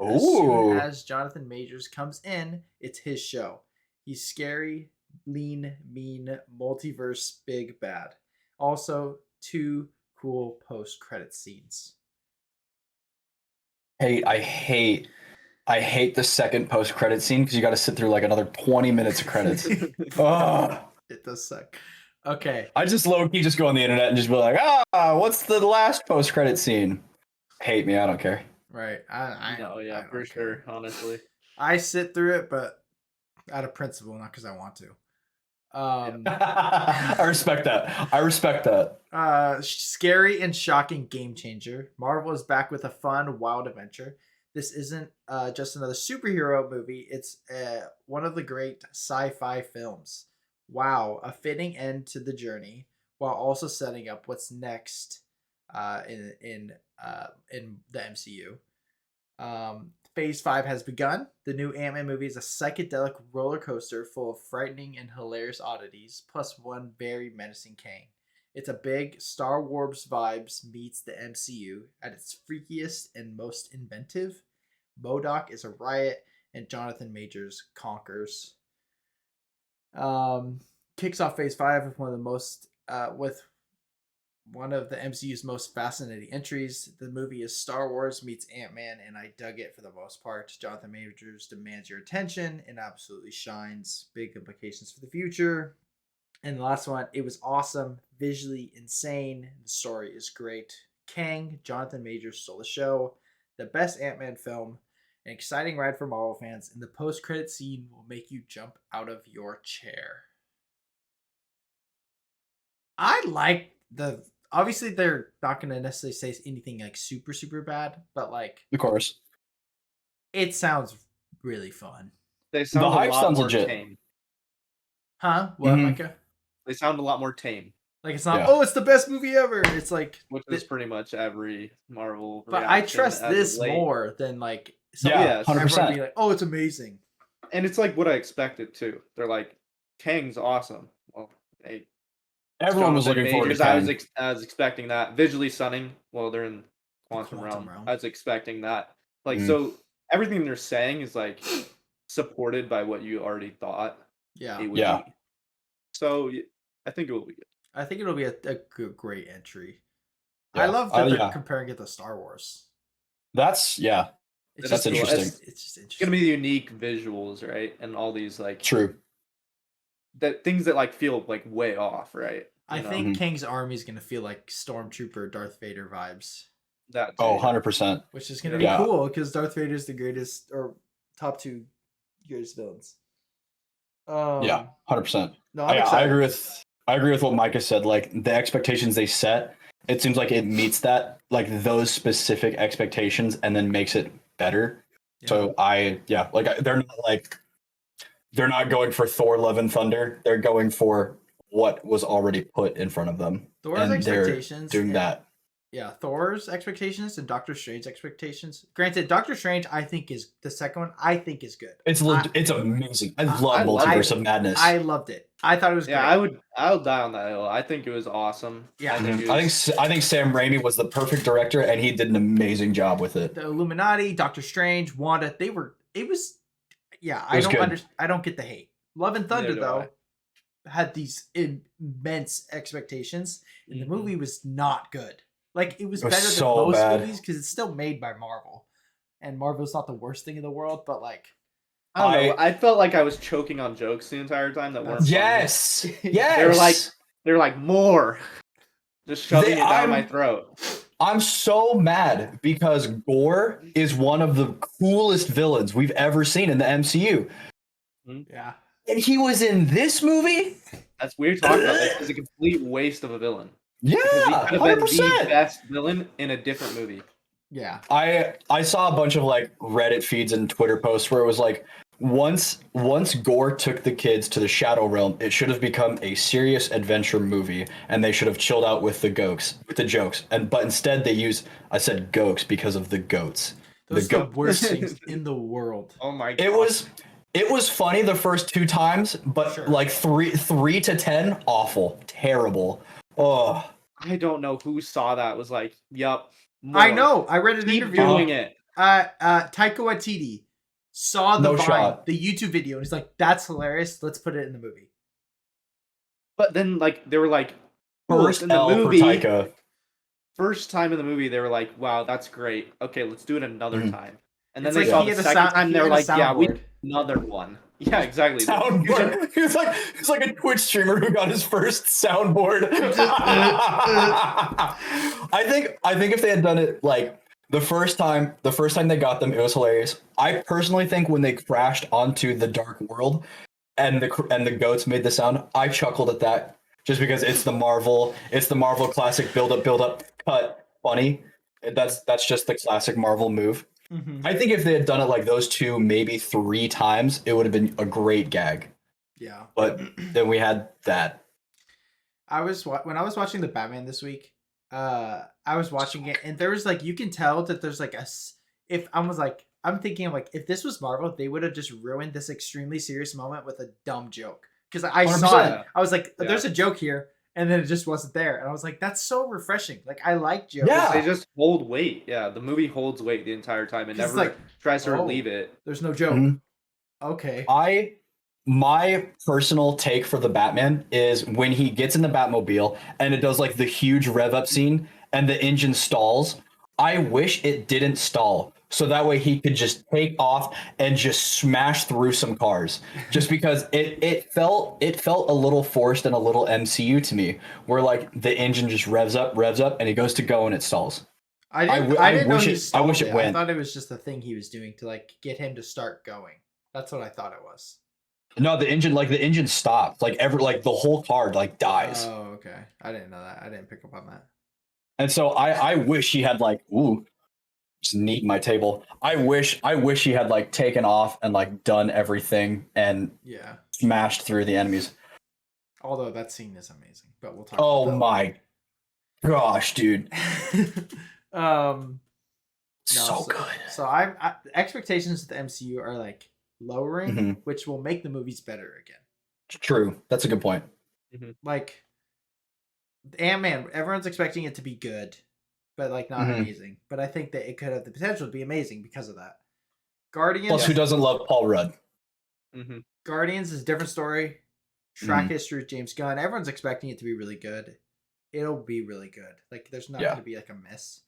as Jonathan Majors comes in, it's his show. He's scary, lean, mean, multiverse, big bad. Also, 2 cool post-credit scenes. I hate the second post-credit scene because you got to sit through like another 20 minutes of credits. Ugh. It does suck. Okay. I just low-key just go on the internet and just be like, what's the last post-credit scene? Hate me, I don't care. Right. I No, yeah, I for don't sure, care. honestly. I sit through it, but out of principle, not because I want to. I respect that. Scary and shocking game changer. Marvel is back with a fun, wild adventure. This isn't just another superhero movie. It's one of the great sci-fi films. Wow, a fitting end to the journey, while also setting up what's next in the MCU. Phase 5 has begun. The new Ant-Man movie is a psychedelic roller coaster full of frightening and hilarious oddities, plus one very menacing Kang. It's a big Star Wars vibes meets the MCU at its freakiest and most inventive. MODOK is a riot, and Jonathan Majors conquers. Kicks off Phase 5 with one of the MCU's most fascinating entries. The movie is Star Wars meets Ant-Man, and I dug it for the most part. Jonathan Majors demands your attention and absolutely shines. Big implications for the future. And the last one, it was awesome, visually insane. The story is great. Kang, Jonathan Majors stole the show. The best Ant-Man film. An exciting ride for Marvel fans, and the post-credit scene will make you jump out of your chair. I like obviously they're not going to necessarily say anything like super, super bad, but like, Of course. it sounds really fun. They sound The a hype lot sounds more legit. tame. Huh? What, Mhm. Micah? They sound a lot more tame, Like, it's not, Yeah. oh, it's the best movie ever. It's like, which is pretty much every Marvel but I reaction trust as of this late. more than like, Yeah, Yes. 100%. everyone being like, oh, it's amazing. And it's like what I expected too. They're like, Kang's awesome. Well, hey, Everyone was Jonathan looking forward to Majors, Kang. I was expecting that. Visually stunning. Well, they're in Quantum Quantum Realm. Realm. I was expecting that. Like, Mm. so everything they're saying is like supported by what you already thought Yeah. it would Yeah. be. So I think it will be good. I think it'll be a good, great entry. Yeah. I love that they're yeah. comparing it to Star Wars. That's It's That's just interesting. It's just It's interesting. gonna be unique visuals, right? And all these like true. that things that like feel like way off, right? I You know? think Kang's army is going to feel like Stormtrooper Darth Vader vibes, that too. Oh, 100%. which is going to Yeah. be cool because Darth Vader is the greatest or top 2 greatest villains. Yeah, 100%. No, I'm I excited. agree with what Micah said. Like the expectations they set, it seems like it meets that, like those specific expectations, and then makes it better. So they're not going for Thor: Love and Thunder. They're going for what was already put in front of them, Thor's and they're expectations doing and- that. Yeah, Thor's expectations and Doctor Strange's expectations. Granted, Doctor Strange, I think is the second one. I think is good. It's amazing. I love love Multiverse it. of Madness. I loved it. I thought it was Yeah, great. I would die on that hill. I think it was awesome. Yeah. I think Sam Raimi was the perfect director, and he did an amazing job with it. The Illuminati, Doctor Strange, Wanda, they were. It was. Yeah, I was don't good. understand. I don't get the hate. Love and Thunder Neither do though had these immense expectations, and the Mhm. movie was not good. Like it was It was better than so most bad. movies because it's still made by Marvel, and Marvel's not the worst thing in the world, but like. I don't know. I felt like I was choking on jokes the entire time that weren't funny. Yes, They're like more, just shoving it down my throat. I'm so mad because Gore is one of the coolest villains we've ever seen in the MCU, Yeah. and he was in this movie. That's weird talking about this. It's a complete waste of a villain. Yeah, Because he could have been 100%. the best villain in a different movie. Yeah. I saw a bunch of like Reddit feeds and Twitter posts where it was like once Gore took the kids to the Shadow Realm, it should have become a serious adventure movie, and they should have chilled out with the jokes. But instead I said goats because of the goats. Those are the worst things in the world. Oh my god. It was funny the first 2 times, but Sure. like 3 to 10, awful, terrible. Oh, I don't know who saw that was like, yup. I know. I read an Keep interview. doing it. Taika Waititi saw the No Vine, shot. the YouTube video, and he's like, "That's hilarious. Let's put it in the movie." But then like they were like first in the L movie. for Taika. First time in the movie, they were like, "Wow, that's great. Okay, let's do it another Mhm. time." And then It's they like saw he the had a second sound- time, he they were had a like, "Yeah, we soundboard. need another one." Yeah, exactly. Soundboard. He's like a Twitch streamer who got his first soundboard. I think if they had done it like the first time they got them, it was hilarious. I personally think when they crashed onto the dark world and the goats made the sound, I chuckled at that just because it's the Marvel classic build up, cut, funny. That's just the classic Marvel move. Mm-hmm. I think if they had done it like those 2, maybe 3 times, it would have been a great gag. Yeah. But then we had that. When I was watching the Batman this week, I was watching it, and there was like you can tell that there's like I'm thinking like if this was Marvel, they would have just ruined this extremely serious moment with a dumb joke. Because I saw 100%. it, I was like, Yeah. "There's a joke here," and then it just wasn't there, and I was like, "That's so refreshing." Like I like jokes. Yeah. They just hold weight. Yeah, the movie holds weight the entire time and It's never like, tries to oh. relieve it. There's no joke. Mhm. Okay. My personal take for the Batman is when he gets in the Batmobile and it does like the huge rev up scene and the engine stalls. I wish it didn't stall, so that way he could just take off and just smash through some cars. Just because it felt a little forced and a little MCU to me, where like the engine just revs up, and he goes to go and it stalls. I didn't know he stalled it. I thought it was just a thing he was doing to like get him to start going. That's what I thought it was. No, the engine stops. Like the whole car like dies. Oh, okay. I didn't know that. I didn't pick up on that. And so I wish he had like just neat my table. I wish he had like taken off and like done everything and Yeah. smashed through the enemies. Although that scene is amazing, but we'll talk. Oh about my gosh, dude. that. So good. So I expectations of the MCU are like lowering, Mhm. which will make the movies better again. True. That's a good point. Like Ant-Man, everyone's expecting it to be good, but like not Mhm. amazing. But I think that it could have the potential to be amazing because of that. Guardians. Plus, who doesn't love Paul Rudd? Guardians is a different story. Track history with James Gunn. Everyone's expecting it to be really good. It'll be really good. Like there's not going to be like a miss.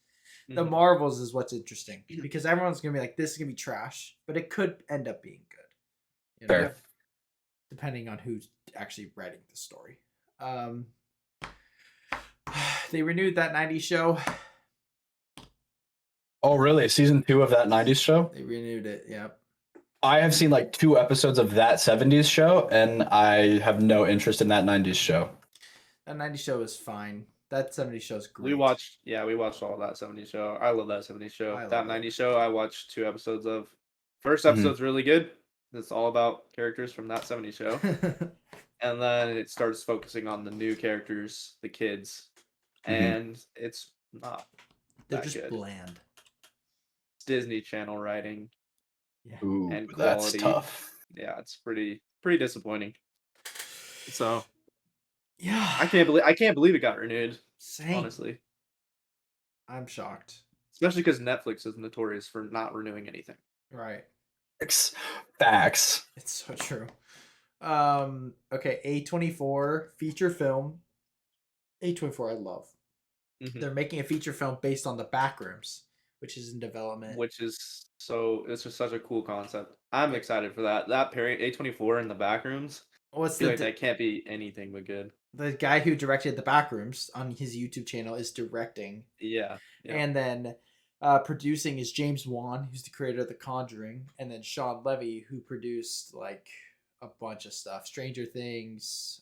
The Marvels is what's interesting because everyone's going to be like, this is going to be trash, but it could end up being good. You know? Fair. Depending on who's actually writing the story. They renewed that 90s show. Oh, really? Season 2 of that 90s show? They renewed it. Yep. I have seen like 2 episodes of that 70s show, and I have no interest in that 90s show. That 90s show is fine. That 70s show is great. We watched all that 70s show. I love that 70s show. That 90s show, I watched 2 episodes of. First episode's really good. It's all about characters from that 70s show. And then it starts focusing on the new characters, the kids. And it's not They're that just good. bland. It's Disney Channel writing. Yeah. Ooh, And that's quality. tough. Yeah, it's pretty disappointing. So Yeah. I can't believe it got renewed. Same. Honestly. I'm shocked. Especially because Netflix is notorious for not renewing anything. Right. Facts. It's so true. Okay, A24 feature film. A24 I love. They're making a feature film based on the Backrooms, which is in development. It's just such a cool concept. I'm excited for that. That pairing A24 in the Backrooms. What's I feel like that can't be anything but good. The guy who directed the Backrooms on his YouTube channel is directing. Yeah. And then producing is James Wan, who's the creator of The Conjuring, and then Sean Levy, who produced like a bunch of stuff, Stranger Things,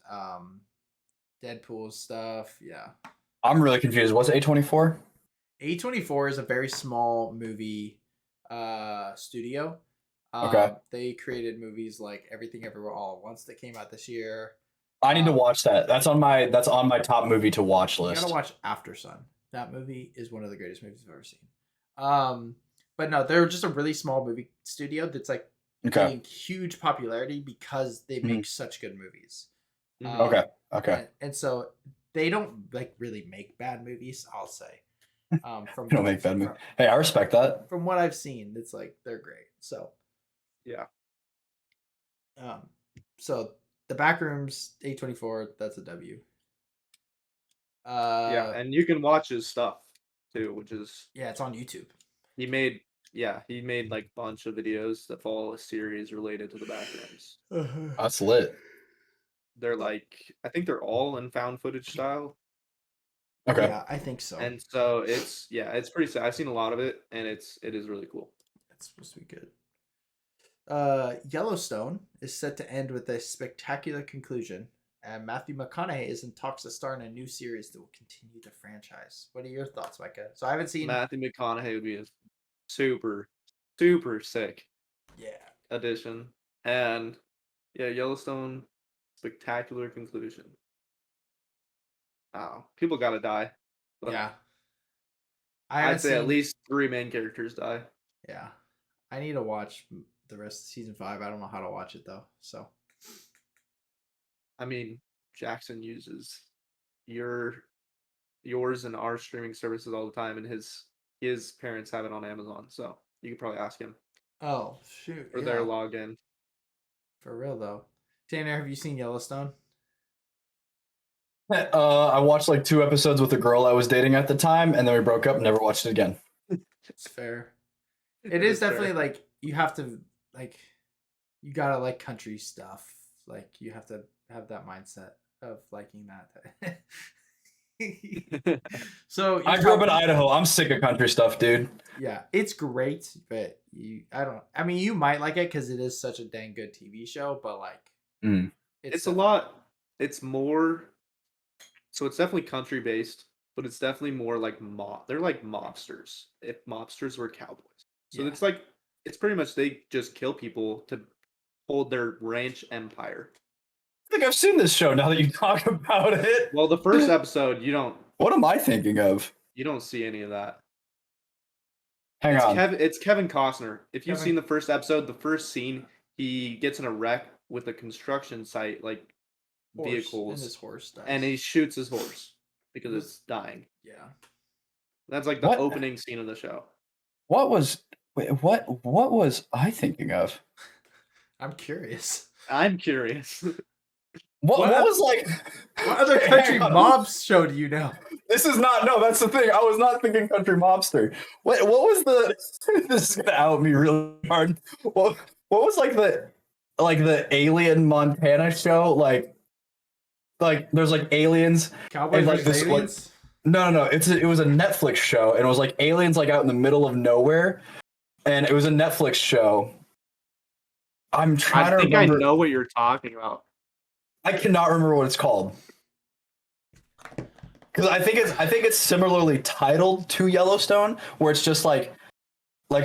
Deadpool stuff. Yeah. I'm really confused. What's A24? A24 is a very small movie studio. Okay. They created movies like Everything Everywhere All at Once that came out this year. I need to watch that. That's on my top movie to watch list. You gotta watch After Sun. That movie is one of the greatest movies I've ever seen. But no, they're just a really small movie studio that's like getting huge popularity because they make such good movies. Okay. And so they don't like really make bad movies, I'll say. From don't make bad movies. Hey, I respect that. From what I've seen, it's like they're great. So yeah. So the Backrooms A24, that's a W. Yeah, and you can watch his stuff too, which is it's on YouTube. He made like a bunch of videos that follow a series related to the Backrooms. That's lit. They're like, I think they're all in found footage style. Okay. Yeah, I think so. And so it's pretty sad. I've seen a lot of it, and it is really cool. It's supposed to be good. Yellowstone is set to end with a spectacular conclusion, and Matthew McConaughey is in talks to star in a new series that will continue the franchise. What are your thoughts, Micah? So I haven't seen Matthew McConaughey would be a super, super sick addition. And yeah, Yellowstone spectacular conclusion. Oh, people gotta die. Yeah. I'd say at least 3 main characters die. Yeah. I need to watch the rest of season 5. I don't know how to watch it though. So I mean, Jackson uses yours and our streaming services all the time, and his parents have it on Amazon, so you could probably ask him. Oh shoot! For their login. For real though, Tanner, have you seen Yellowstone? I watched like 2 episodes with a girl I was dating at the time, and then we broke up. Never watched it again. It's fair. It is definitely fair. Like you have to like, you gotta like country stuff. Like you have to have that mindset of liking that. So I grew up in Idaho. I'm sick of country stuff, dude. Yeah, it's great, but I mean, you might like it because it is such a dang good TV show. But like, it's a lot. It's more. So it's definitely country based, but it's definitely more like they're like mobsters. If mobsters were cowboys, so it's like it's pretty much they just kill people to hold their ranch empire. I think I've seen this show now that you talk about it. Well, the first episode, you don't. What am I thinking of? You don't see any of that. Hang on. It's Kevin Costner. If you've seen the first episode, the first scene, he gets in a wreck with a construction site, like vehicles, and his horse dies. And he shoots his horse because it's dying. Yeah, that's like the opening scene of the show. What was I thinking of? I'm curious. What was like? What other country mobs show do you know? This is not. No, that's the thing. I was not thinking country mobster. What was the? This is gonna out me really hard. What was like the alien Montana show? Like there's like aliens. Cowboys like versus aliens? No. It was a Netflix show, and it was like aliens like out in the middle of nowhere, and it was a Netflix show. I'm trying to remember. I think I know what you're talking about. I cannot remember what it's called. Because I think it's similarly titled to Yellowstone, where it's just like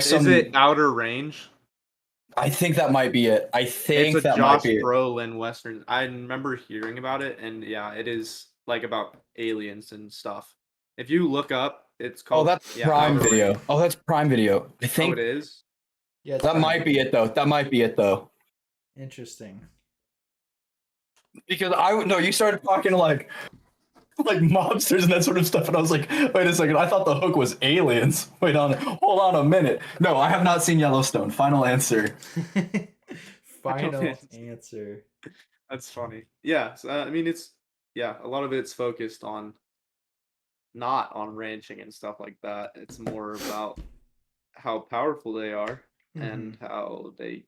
some. Is it Outer Range? I think that might be it. I think It's a that Josh might be it. Brolin Western. I remember hearing about it, and yeah, it is like about aliens and stuff. If you look up, it's Oh, called that's Prime Outer Video. Range. Oh, that's Prime Video. I Oh, think it is? Yeah, it's that fine. might be it though. That might be it though. Interesting. Because you started talking like mobsters and that sort of stuff, and I was like, wait a second, I thought the hook was aliens. Hold on a minute. No, I have not seen Yellowstone. Final answer. Final answer. That's funny. Yeah, so, I mean, a lot of it's focused on not on ranching and stuff like that. It's more about how powerful they are and how they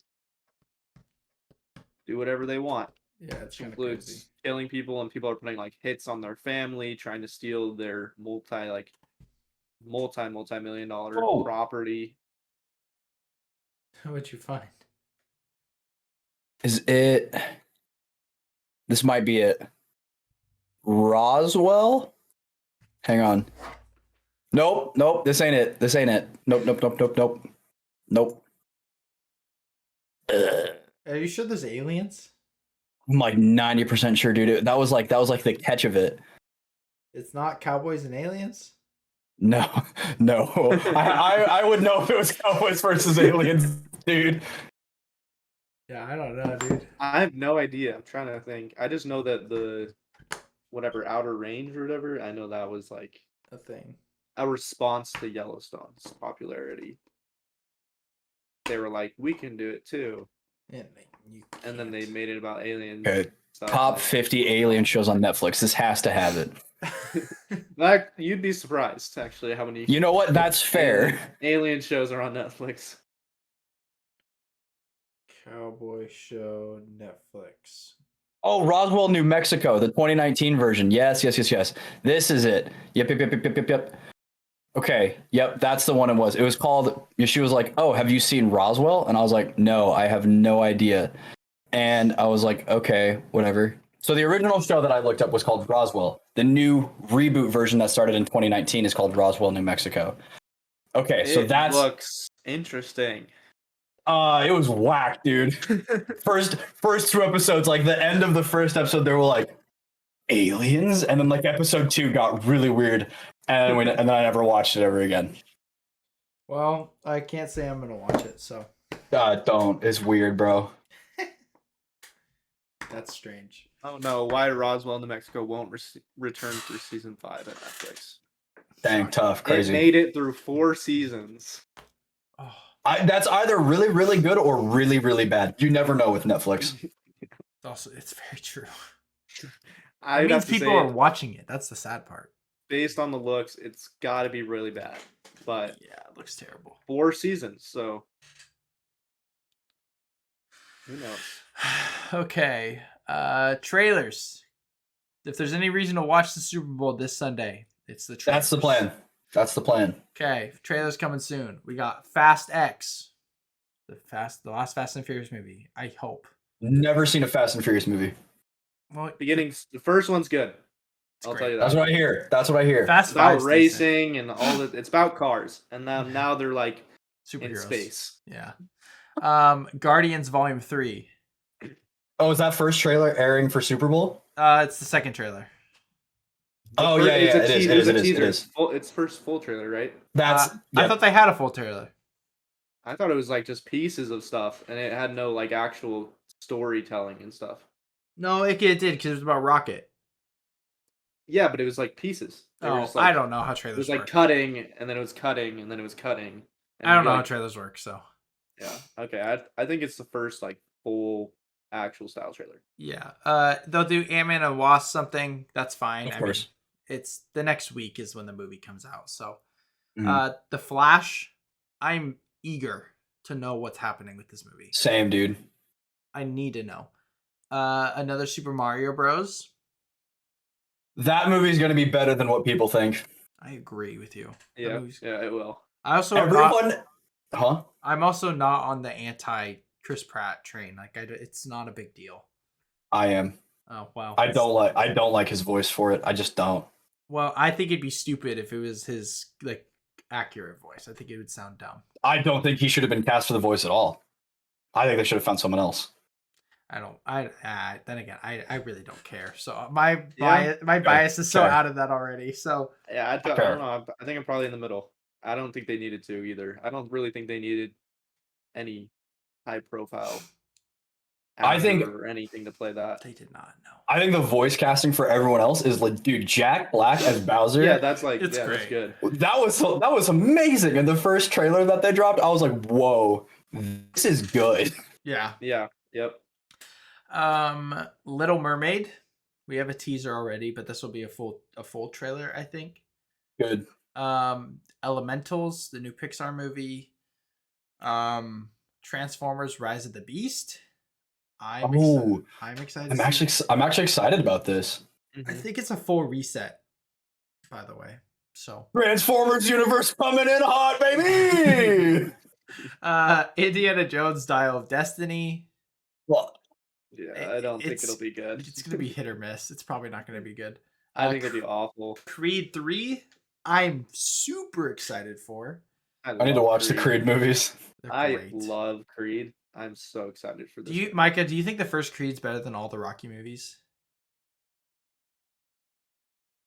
do whatever they want. Yeah, it's Which kind of crazy. includes killing people, and people are putting like hits on their family, trying to steal their multi-million dollar Oh. property. What'd you find? Is it? This might be it. Roswell? Hang on. Nope. This ain't it. Nope. Are you sure there's aliens? I'm like 90% sure, dude. That was like the catch of it. It's not cowboys and aliens? No. I would know if it was Cowboys versus aliens, dude. Yeah, I don't know, dude. I have no idea. I'm trying to think. I just know that the whatever Outer Range or whatever, I know that was like A thing. a response to Yellowstone's popularity. They were like, we can do it too. And then they made it about aliens. Okay. Stuff. Top 50 alien shows on Netflix. This has to have it. Like, you'd be surprised, actually, how many. You know what? That's fair. Alien shows are on Netflix. Cowboy show Netflix. Oh, Roswell, New Mexico, the 2019 version. Yes. This is it. Yep. Okay. Yep, that's the one it was. It was called. She was like, "Oh, have you seen Roswell?" And I was like, "No, I have no idea." And I was like, "Okay, whatever." So the original show that I looked up was called Roswell. The new reboot version that started in 2019 is called Roswell, New Mexico. Okay, so It looks interesting. It was whack, dude. First two episodes, like the end of the first episode, they were like aliens, and then like episode 2 got really weird, and then I never watched it ever again. Well, I can't say I'm gonna watch it, so. Don't. It's weird, bro. That's strange. Oh no, why Roswell, New Mexico won't return for season 5 at Netflix. Dang, tough, crazy. It made it through 4 seasons. Oh. That's either really, really good or really, really bad. You never know with Netflix. Also, it's very true. It means people are watching it. That's the sad part. Based on the looks, it's got to be really bad. But yeah, it looks terrible. 4 seasons, so who knows? Okay. Trailers. If there's any reason to watch the Super Bowl this Sunday, it's the trailers. That's the plan. Okay, trailers coming soon. We got Fast X, the last Fast and Furious movie. I hope. Never seen a Fast and Furious movie. Well, the first one's good. I'll tell you that. That's what I hear. Fast it's about racing and all that. It's about cars, and now they're like superheroes in space. Yeah. Guardians Volume 3. Oh, is that first trailer airing for Super Bowl? It's the second trailer. It is. It's first full trailer, right? I thought they had a full trailer. I thought it was like just pieces of stuff, and it had no like actual storytelling and stuff. No, it did because it was about Rocket. Yeah, but it was like pieces. I don't know how trailers work. It was like cutting, and then it was cutting, and then it was cutting. I don't know how trailers work, so. Yeah. Okay. I think it's the first like full actual style trailer. Yeah. They'll do Ant-Man and Wasp something. That's fine. Of course. It's the next week is when the movie comes out. So, The Flash. I'm eager to know what's happening with this movie. Same, dude. I need to know. Another Super Mario Bros. That movie is going to be better than what people think. I agree with you. Yeah, it will. I also I'm also not on the anti Chris Pratt train. Like it's not a big deal. I am. Oh wow. I don't like his voice for it. I just don't. Well, I think it'd be stupid if it was his like accurate voice. I think it would sound dumb. I don't think he should have been cast for the voice at all. I think they should have found someone else. Then again, I really don't care. So my Yeah. bias is so Fair. out of that already. So Yeah, I don't Fair. know. I think I'm probably in the middle. I don't think they needed to either. I don't really think they needed any high profile I think actor or anything to play that. they did not know. I think the voice casting for everyone else is like, dude, Jack Black as Bowser. Yeah, that's like It's that's great. good. That was amazing. In the first trailer that they dropped, I was like, whoa, this is good. Yeah. Yeah. Yep. Little Mermaid. We have a teaser already, but this will be a full trailer, I think. Good. Elementals, the new Pixar movie. Transformers: Rise of the Beast. I'm excited. I'm actually excited about this. I think it's a full reset, by the way. So Transformers universe coming in hot, baby. Indiana Jones: Dial of Destiny. Well, Yeah, I don't think it'll be good. It's gonna be hit or miss. It's probably not gonna be good. I think it'll be awful. Creed 3, I'm super excited for. I need to watch the Creed movies. I love Creed. I'm so excited for this. Micah, do you think the first Creed's better than all the Rocky movies?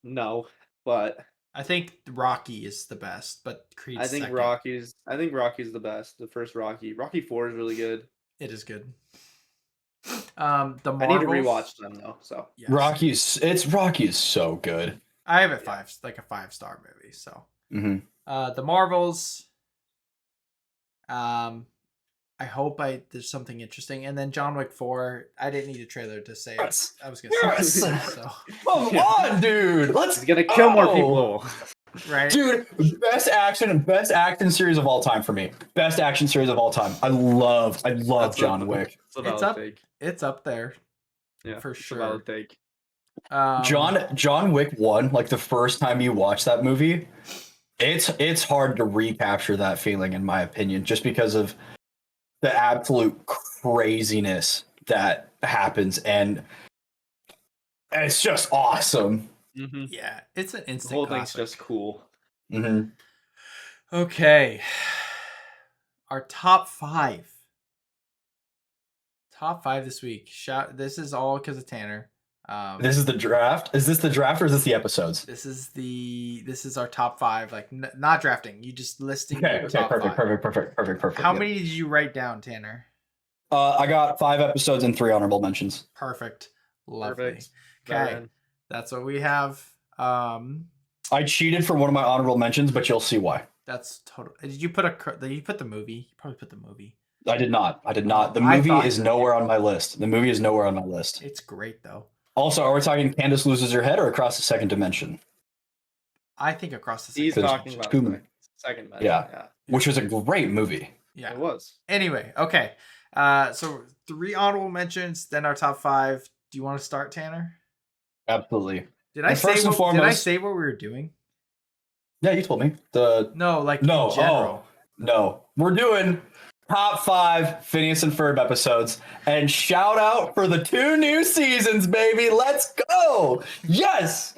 No, but I think Rocky is the best, but Creed's I think second. Rocky's the best. The first Rocky. Rocky 4 is really good. It is good. The Marvels, I need to rewatch them though. So yes. Rocky is so good. I have a 5-star movie. So the Marvels. I hope there's something interesting, and then John Wick 4. I didn't need a trailer to say it. I was gonna say it, so. Come on, dude. He's gonna kill more people. Right, dude. Best action series of all time for me. Best action series of all time. I love John Wick. It's up there. Yeah, for sure. A valid take. John Wick 1, like the first time you watch that movie, it's hard to recapture that feeling, in my opinion, just because of the absolute craziness that happens, and it's just awesome. Mm-hmm. Yeah, it's an instant. The whole classic. thing's just cool. Mm-hmm. Okay, our top 5. Top 5 this week. This is all because of Tanner. This is the draft. Is this the draft or is this the episodes? This is our top 5. Like not drafting. You just listing. Okay. Perfect. How many did you write down, Tanner? I got 5 episodes and 3 honorable mentions. Perfect. Lovely. Perfect. Okay, that's what we have. I cheated for one of my honorable mentions, but you'll see why. That's total. Did you put the movie? You probably put the movie. I did not. The movie is nowhere on my list. It's great though. Also, are we talking Candace Loses Her Head or Across the Second Dimension? I think Across the Second He's Dimension. talking about second dimension. Yeah. Which was a great movie. Yeah, it was. Anyway, okay. So 3 honorable mentions, then our top 5. Do you want to start, Tanner? Absolutely. Did I say what we were doing? Yeah, you told me. In general. No. We're doing top 5 Phineas and Ferb episodes, and shout out for the 2 new seasons, baby. Let's go. Yes.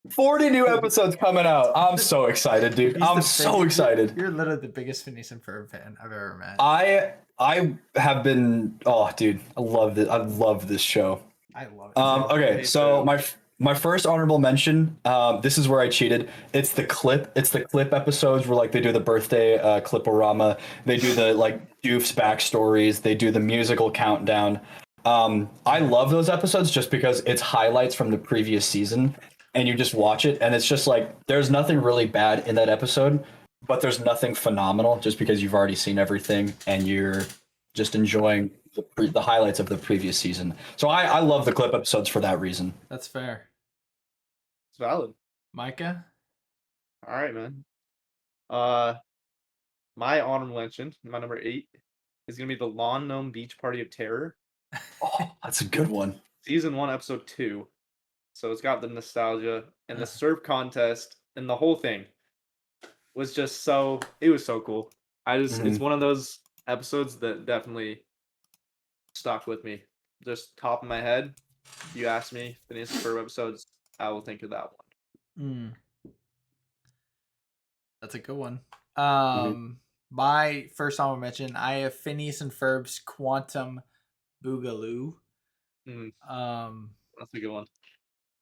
40 new episodes coming out. I'm so excited, dude. I'm so excited. You're literally the biggest Phineas and Ferb fan I've ever met. I have been. Oh, dude, I love this. I love this show. I love it. Okay, so my first honorable mention. This is where I cheated. It's the clip episodes where like they do the birthday cliporama. They do the like Doof's backstories. They do the musical countdown. I love those episodes just because it's highlights from the previous season, and you just watch it, and it's just like there's nothing really bad in that episode, but there's nothing phenomenal just because you've already seen everything and you're just enjoying the highlights of the previous season. So I love the clip episodes for that reason. That's fair. It's valid. Micah? All right, man. My honorable mention, my number 8, is gonna be the Lawn Gnome Beach Party of Terror. Oh, that's a good one. Season 1, episode 2. So it's got the nostalgia and the surf contest and the whole thing was just it was so cool. It's one of those episodes that definitely stuck with me. Just top of my head, if you ask me, Phineas and Ferb episodes, I will think of that one. That's a good one. My first honorable mention, I have Phineas and Ferb's Quantum Boogaloo. That's a good one.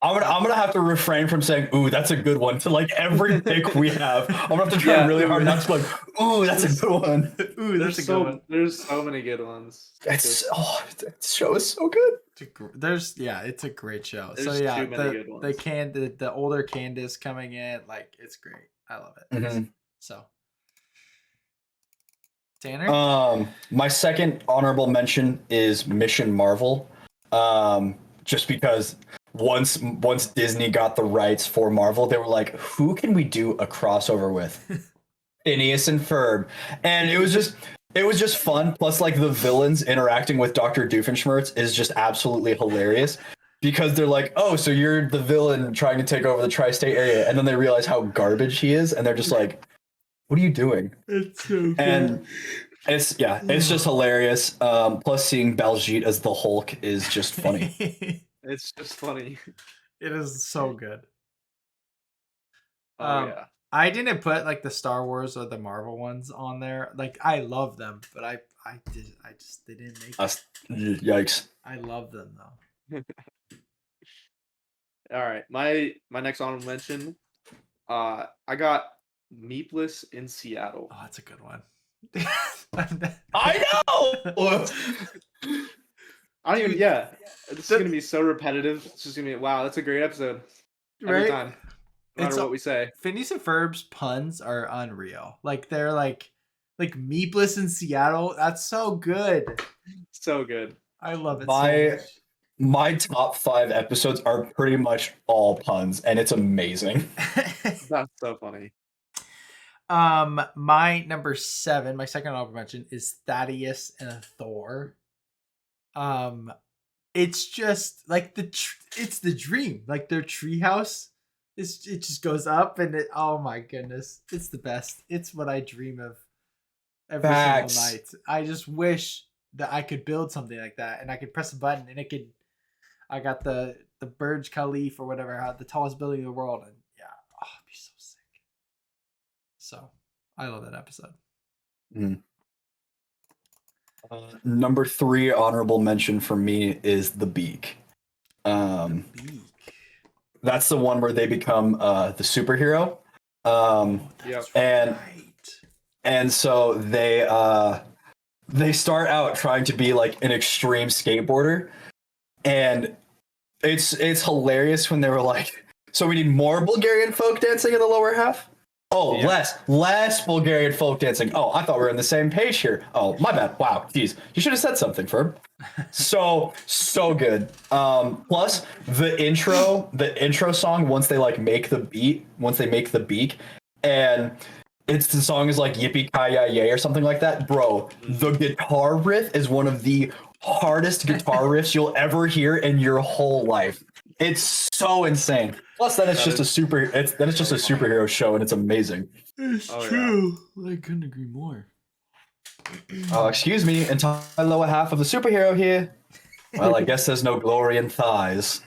I'm gonna have to refrain from saying, "Ooh, that's a good one." To like every pick we have, I'm gonna have to try really hard not to be like, "Ooh, that's a good one." Ooh, that's a good one. There's so many good ones. That show is so good. It's a great show. There's so yeah, too many good ones. the older Candace coming in, like it's great. I love it. Mm-hmm. So, Tanner. My second honorable mention is Mission Marvel. Just because once Disney got the rights for Marvel, they were like, who can we do a crossover with? Phineas and Ferb. And it was just fun. Plus, like, the villains interacting with Dr. Doofenshmirtz is just absolutely hilarious. Because they're like, oh, so you're the villain trying to take over the tri-state area. And then they realize how garbage he is. And they're just like, what are you doing? It's so good. And it's just hilarious. Plus, seeing Baljeet as the Hulk is just funny. It's just funny. It is so good. Yeah. I didn't put like the Star Wars or the Marvel ones on there. Like I love them, but they didn't make it. Yikes. I love them though. All right, my next honorable mention, I got Meepless in Seattle. Oh, that's a good one. I know. I don't even. Yeah, this is gonna be so repetitive. It's just gonna be wow. That's a great episode. Every time, no matter what we say. Phineas and Ferb's puns are unreal. Like they're like Meepless in Seattle. That's so good. So good. I love it. So much. My top 5 episodes are pretty much all puns, and it's amazing. That's so funny. My number 7, my second honorable mention is Thaddeus and Thor. It's just like it's the dream. Like their treehouse, it just goes up, and oh my goodness, it's the best. It's what I dream of every single night. I just wish that I could build something like that, and I could press a button, and it could. I got the Burj Khalifa or whatever, the tallest building in the world, and yeah, it'd be so sick. So I love that episode. Mm. Number 3 honorable mention for me is The Beak. The Beak. That's the one where they become the superhero. Yeah. And so they start out trying to be like an extreme skateboarder, and it's hilarious when they were like, so we need more Bulgarian folk dancing in the lower half. Oh, yeah. less Bulgarian folk dancing. Oh, I thought we were on the same page here. Oh, my bad. Wow, geez, you should have said something, Ferb. So good. Plus the intro song, once they make the beak, and the song is like Yippee Ki Yay or something like that, bro. The guitar riff is one of the hardest guitar riffs you'll ever hear in your whole life. It's so insane. Plus, then it's just a superhero show, and it's amazing. It's true. Yeah. I couldn't agree more. Oh, excuse me, entire lower half of the superhero here. Well, I guess there's no glory in thighs.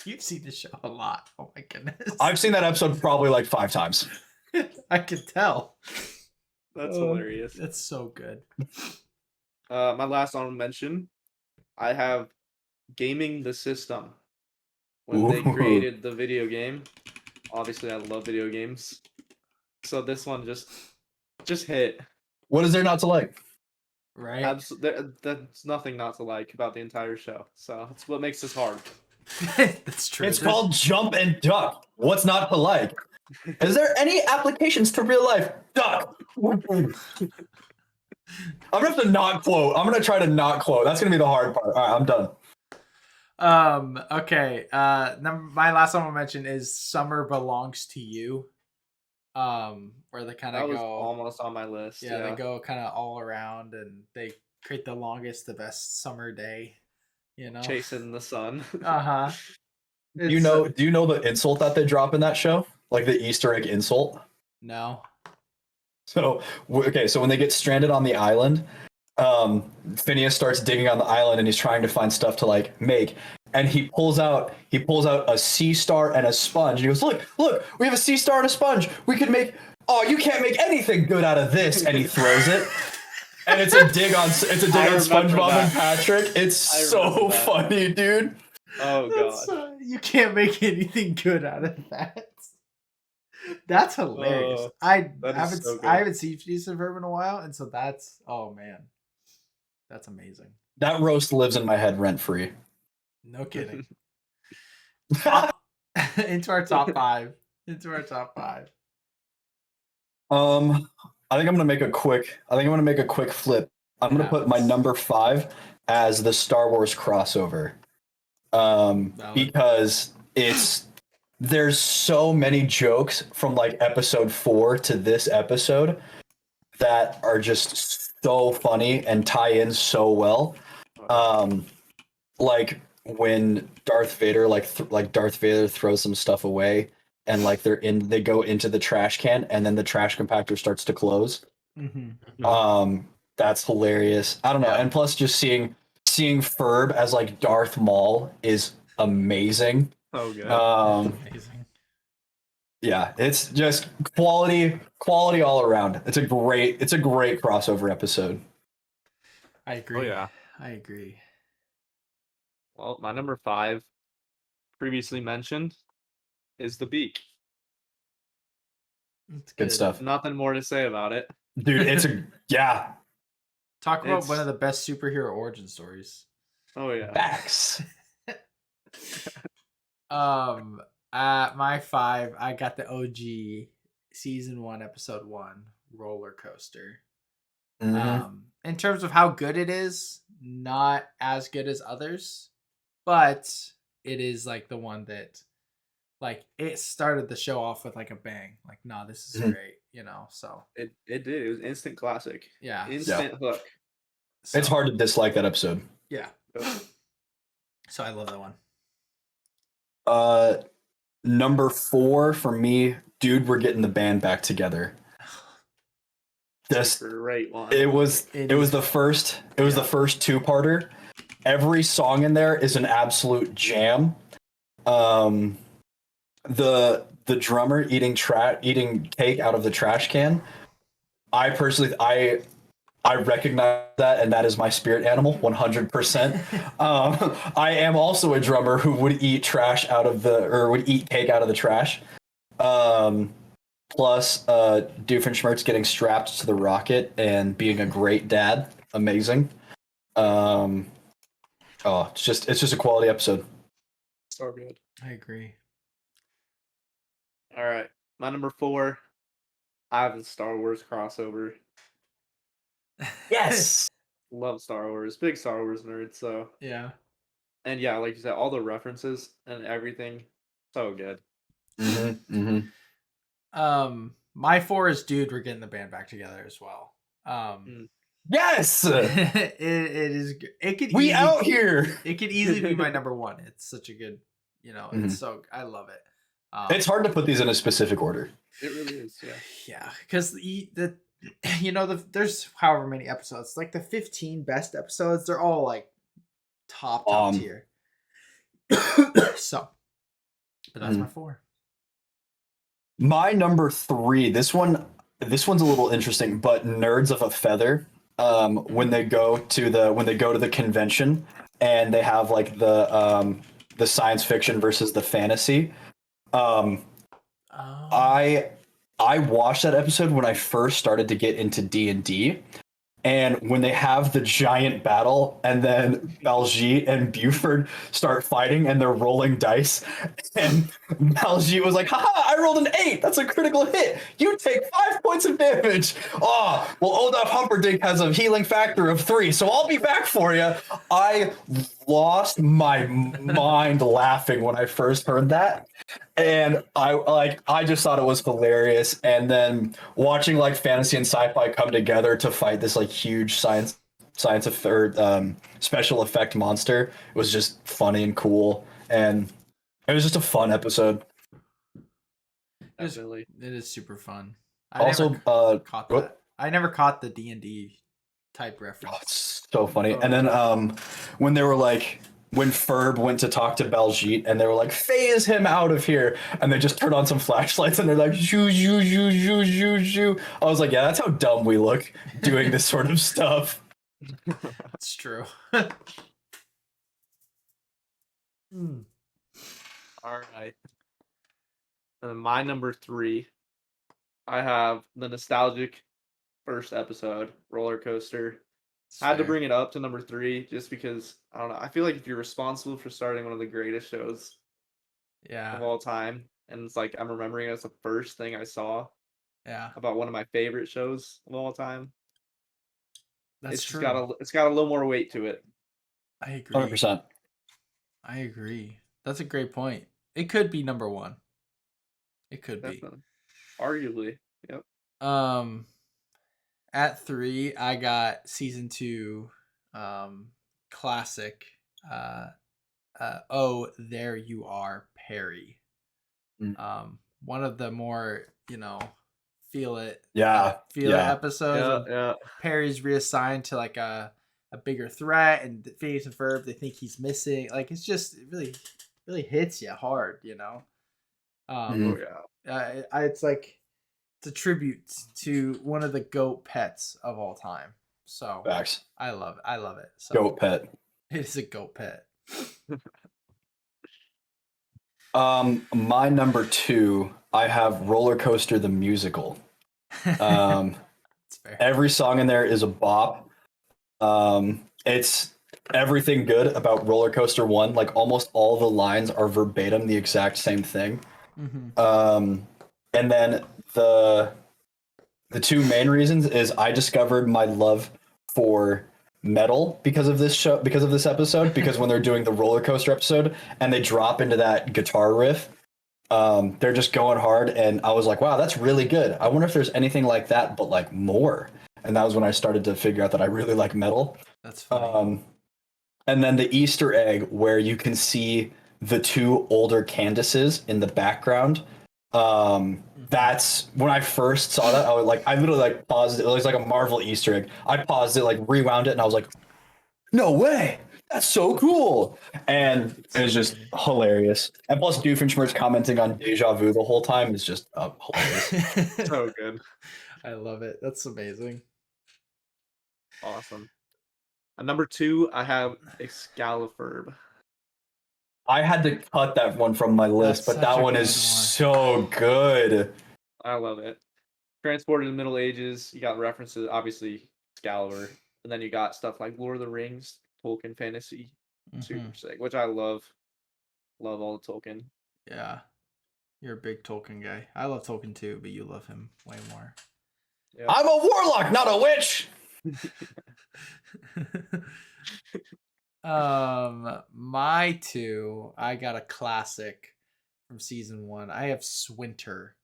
You've seen the show a lot. Oh my goodness. I've seen that episode probably like 5 times. I can tell. That's hilarious. That's so good. My last honorable mention, I have Gaming the System. When they created the video game, obviously I love video games, so this one just hit. What is there not to like? Right. That's nothing not to like about the entire show. So that's what makes this hard. That's true. It's called Jump and Duck. What's not to like? Is there any applications to real life? Duck. I'm gonna have to not quote. I'm gonna try to not quote. That's gonna be the hard part. All right, I'm done. Okay. My last one I'll mention is Summer Belongs to You. Where they kind of go almost on my list. Yeah, they go kind of all around, and they create the best summer day. You know, chasing the sun. Uh-huh. Do you know the insult that they drop in that show? Like the Easter egg insult? No. So when they get stranded on the island, Phineas starts digging on the island, and he's trying to find stuff to make, and he pulls out a sea star and a sponge. And he goes, look, we have a sea star and a sponge. We could make "Oh, you can't make anything good out of this," and he throws it. And it's a dig on SpongeBob and Patrick. It's so funny, dude. Oh god. You can't make anything good out of that. That's hilarious. Oh, I so haven't seen Phineas and Ferb in a while, and so that's man, that's amazing. That roast lives in my head rent free. No kidding. Into our top five. I think I'm gonna make a quick flip. I'm gonna put my number 5 as the Star Wars crossover. Because there's so many jokes from like episode 4 to this episode that are just so funny and tie in so well. Like when Darth Vader Darth Vader throws some stuff away and like they go into the trash can and then the trash compactor starts to close. Mm-hmm. That's hilarious. I don't know. And plus just seeing Ferb as like Darth Maul is amazing. Oh god. Amazing. Yeah, it's just quality all around. It's a great crossover episode. I agree. Oh yeah. I agree. Well, my number 5, previously mentioned, is the Beak. It's Good stuff. Nothing more to say about it. Dude, Talk about one of the best superhero origin stories. Oh yeah. Facts. At my 5, I got the OG season 1, episode 1, Roller Coaster. Mm-hmm. In terms of how good it is, not as good as others, but it is like the one that, like, it started the show off with like a bang. Like, nah, this is great, you know. So it did. It was instant classic. Yeah, instant hook. So, it's hard to dislike that episode. Yeah. So I love that one. Number 4 for me, dude, we're getting the band back together. Just great one. It was the first 2-parter. Every song in there is an absolute jam. The drummer eating cake out of the trash can. I personally I recognize that, and that is my spirit animal, 100%. I am also a drummer who would eat cake out of the trash. Plus, Doofenshmirtz getting strapped to the rocket and being a great dad, amazing. It's just a quality episode. So good. I agree. All right, my number 4, I have a Star Wars crossover. Yes. Love Star Wars. Big Star Wars nerd, so. Yeah. And yeah, like you said, all the references and everything, so good. Mm-hmm. My 4 is dude, we're getting the band back together as well. Yes. It is. It could. We out here. It could easily be my number 1. It's such a good, it's so, I love it. It's hard to put these in a specific order. It really is. Yeah. Yeah, because there's however many episodes, like the 15 best episodes, they're all like top tier. So, but that's my 4. My number 3. This one's a little interesting, but Nerds of a Feather. When they go to the convention and they have like the science fiction versus the fantasy. I watched that episode when I first started to get into D&D, and when they have the giant battle and then Baljeet and Buford start fighting and they're rolling dice, and Baljeet was like, haha, I rolled an 8, that's a critical hit, you take 5 points of damage. Oh, well, Olaf Humperdinck has a healing factor of 3, so I'll be back for you. I lost my mind laughing when I first heard that. And I just thought it was hilarious. And then watching like fantasy and sci-fi come together to fight this like huge science special effect monster was just funny and cool. And it was just a fun episode. Definitely. It is super fun. I never caught the D&D type reference. Oh, it's so funny. And then when they were like when Ferb went to talk to Baljeet and they were like, phase him out of here. And they just turned on some flashlights and they're like, shoo, shoo, shoo, shoo, shoo, shoo. I was like, yeah, that's how dumb we look doing this sort of stuff. It's true. All right. And my number 3, I have the nostalgic first episode, Roller Coaster. I had to bring it up to number 3 just because, I don't know, I feel like if you're responsible for starting one of the greatest shows of all time, and it's like I'm remembering it as the first thing I saw about one of my favorite shows of all time. That's true. It's got a little more weight to it. I agree. 100%. I agree. That's a great point. It could be number 1. It could Definitely. Arguably. Yep. At 3, I got season 2 classic Oh There You Are, Perry. One of the more, feel it episodes. Yeah. Perry's reassigned to like a bigger threat, and Phineas and Ferb, they think he's missing. Like, it's just, it really hits you hard, it's like, it's a tribute to one of the GOAT pets of all time. So Facts. I love it. So GOAT pet. It is a GOAT pet. My number 2, I have Roller Coaster the musical. Every song in there is a bop. It's everything good about Roller Coaster 1. Like, almost all the lines are verbatim the exact same thing. And then the 2 main reasons is I discovered my love for metal because of this episode, because when they're doing the roller coaster episode and they drop into that guitar riff, they're just going hard, and I was like, wow, that's really good. I wonder if there's anything like that but like more. And that was when I started to figure out that I really like metal. That's funny. And then the Easter egg where you can see the 2 older Candaces in the background. That's when I first saw that. I literally paused it. It was like a Marvel Easter egg. I paused it, rewound it, and I was like, no way, that's so cool. And it was just hilarious. And plus Doofenshmirtz commenting on deja vu the whole time is just hilarious. So good. I love it. That's amazing. Awesome. Number 2, I have Excalibur. I had to cut that one from my list, but that one is so good. I love it. Transported to the Middle Ages, you got references, obviously, Excalibur. And then you got stuff like Lord of the Rings, Tolkien fantasy, super sick, which I love. Love all the Tolkien. Yeah. You're a big Tolkien guy. I love Tolkien too, but you love him way more. Yep. I'm a warlock, not a witch! My 2, I got a classic from season 1. I have Swinter.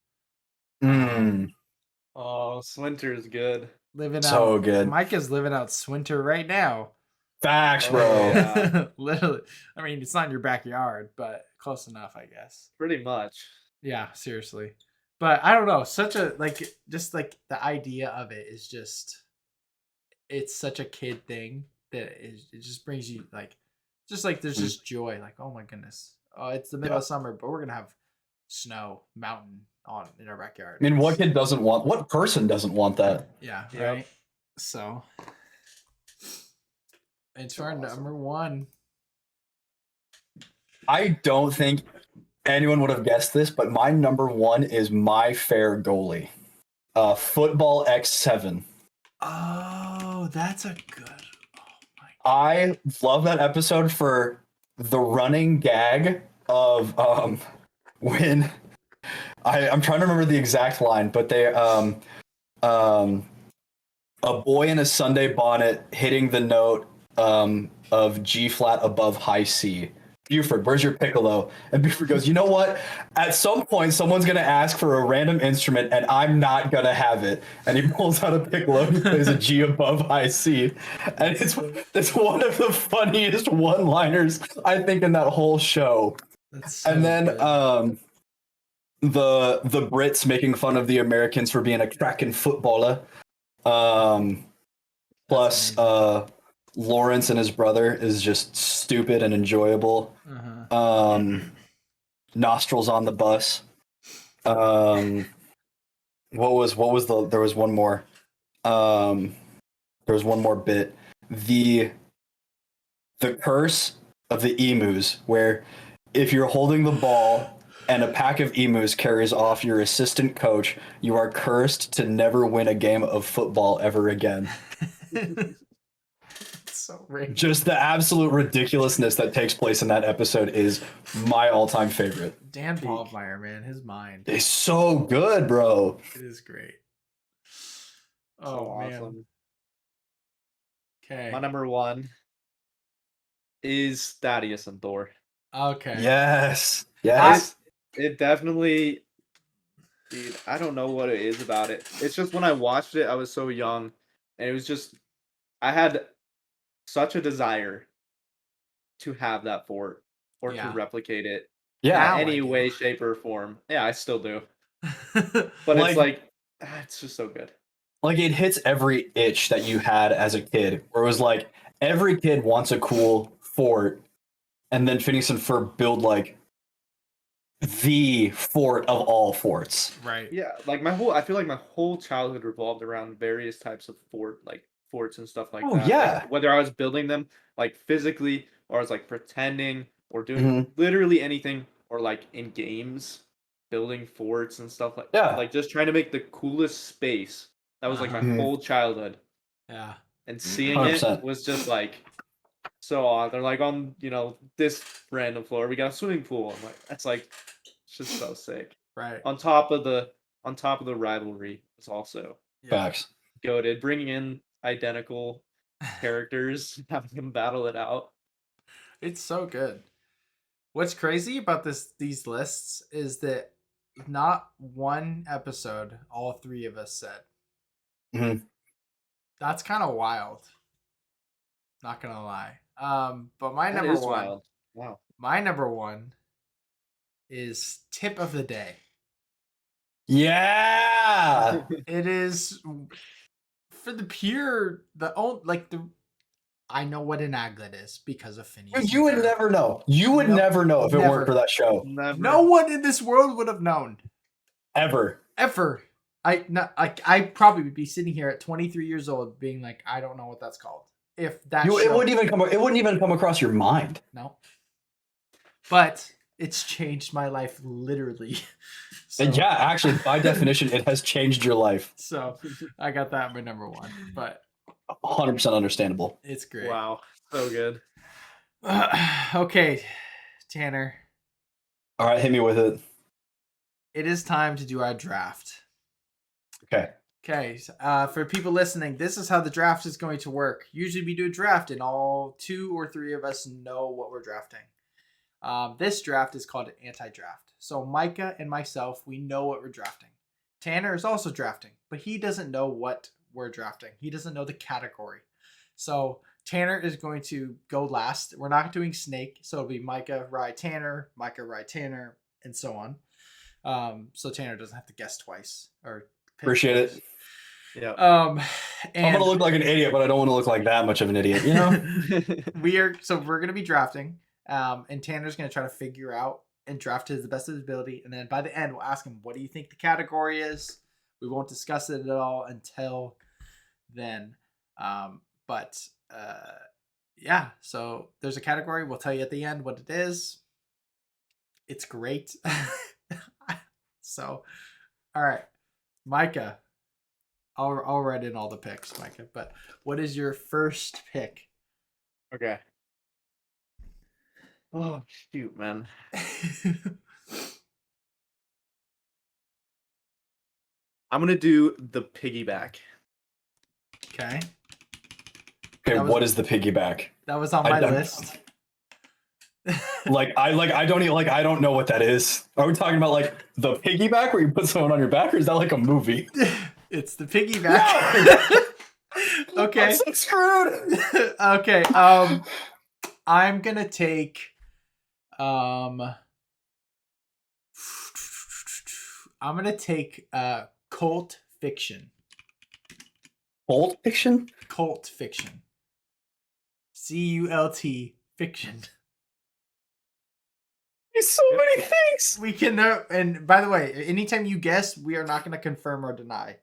Oh, Swinter is good. Good. Micah's living out Swinter right now. Facts, bro. Yeah. Literally. I mean, it's not in your backyard, but close enough, I guess. Pretty much. Yeah, seriously. But I don't know. Such a, just the idea of it is just, it's such a kid thing that it just brings you, there's just joy. Like, oh my goodness. Oh, it's the middle of summer, but we're going to have snow, mountain in our backyard. I mean, what person doesn't want that? Yeah, right? So, it's our number 1. I don't think anyone would have guessed this, but my number 1 is My Fair Goalie. Football X7. Oh, that's a good. I love that episode for the running gag of when I'm trying to remember the exact line, but they a boy in a Sunday bonnet hitting the note of G flat above high C. Buford, where's your piccolo? And Buford goes, you know what? At some point, someone's going to ask for a random instrument, and I'm not going to have it. And he pulls out a piccolo and plays a G above high C. And it's one of the funniest one-liners, I think, in that whole show. And then the Brits making fun of the Americans for being a cracking footballer. Plus Lawrence and his brother is just stupid and enjoyable. Nostrils on the bus. There was one more. There was one more bit. The curse of the emus, where if you're holding the ball and a pack of emus carries off your assistant coach, you are cursed to never win a game of football ever again. So random. Just the absolute ridiculousness that takes place in that episode is my all-time favorite. Dan Baldmeyer, man, his mind is so good, bro. It is great. So awesome. Okay. My number 1 is Thaddeus and Thor. Okay. Yes. It definitely, dude, I don't know what it is about it. It's just when I watched it, I was so young, and it was just, I had such a desire to have that fort or to replicate it in any way, shape, or form. Yeah, I still do. But it's like, it's just so good. Like, it hits every itch that you had as a kid, where it was like, every kid wants a cool fort, and then Phineas and Ferb build like the fort of all forts. Right. Yeah, like I feel like my whole childhood revolved around various types of forts and stuff like that. Yeah. Like, whether I was building them like physically, or I was like pretending, or doing literally anything, or like in games, building forts and stuff like that. Like, just trying to make the coolest space. That was like my whole childhood. Yeah. And seeing 100%. it was just like so odd. They're like, on this random floor, we got a swimming pool. I'm like, that's like, it's just so sick. Right. On top of the rivalry, it's also Facts. goated, bringing in identical characters, having them battle it out. It's so good. What's crazy about these lists is that not one episode all 3 of us said. That's kind of wild. Not gonna lie. But my number 1. Wild. Wow. My number 1 is tip of the day. Yeah. It is for the pure I know what an aglet is because of Phineas. You would never know. You would never know if it weren't for that show. Never. No one in this world would have known. Ever. I probably would be sitting here at 23 years old being like, I don't know what that's called. If that it wouldn't even come across your mind. No. But it's changed my life literally. So, and yeah, actually, by definition, it has changed your life. So I got that my number 1. But 100% understandable. It's great. Wow. So good. Okay, Tanner. All right, hit me with it. It is time to do our draft. Okay. For people listening, this is how the draft is going to work. Usually we do a draft and all 2 or 3 of us know what we're drafting. This draft is called an anti-draft. So Micah and myself, we know what we're drafting. Tanner is also drafting, but he doesn't know what we're drafting. He doesn't know the category. So Tanner is going to go last. We're not doing snake, so it'll be Micah, Rye, Tanner, Micah, Rye, Tanner, and so on. So Tanner doesn't have to guess twice or appreciate it. Yeah. And I'm gonna look like an idiot, but I don't want to look like that much of an idiot, you know? we're gonna be drafting. And Tanner's gonna try to figure out and draft to the best of his ability. And then by the end, we'll ask him, what do you think the category is? We won't discuss it at all until then. Yeah, so there's a category. We'll tell you at the end what it is. It's great. So, all right, Micah. I'll write in all the picks, Micah. But what is your first pick? Okay. Oh, shoot, man. I'm going to do the piggyback. Okay. Okay, what is the piggyback? That was on my list. I don't know what that is. Are we talking about like the piggyback where you put someone on your back, or is that like a movie? It's the piggyback. No! Okay. I'm so screwed. Okay. I'm gonna take cult fiction. Cult fiction? Cult fiction. CULT fiction. There's so many things. We can and by the way, anytime you guess, we are not going to confirm or deny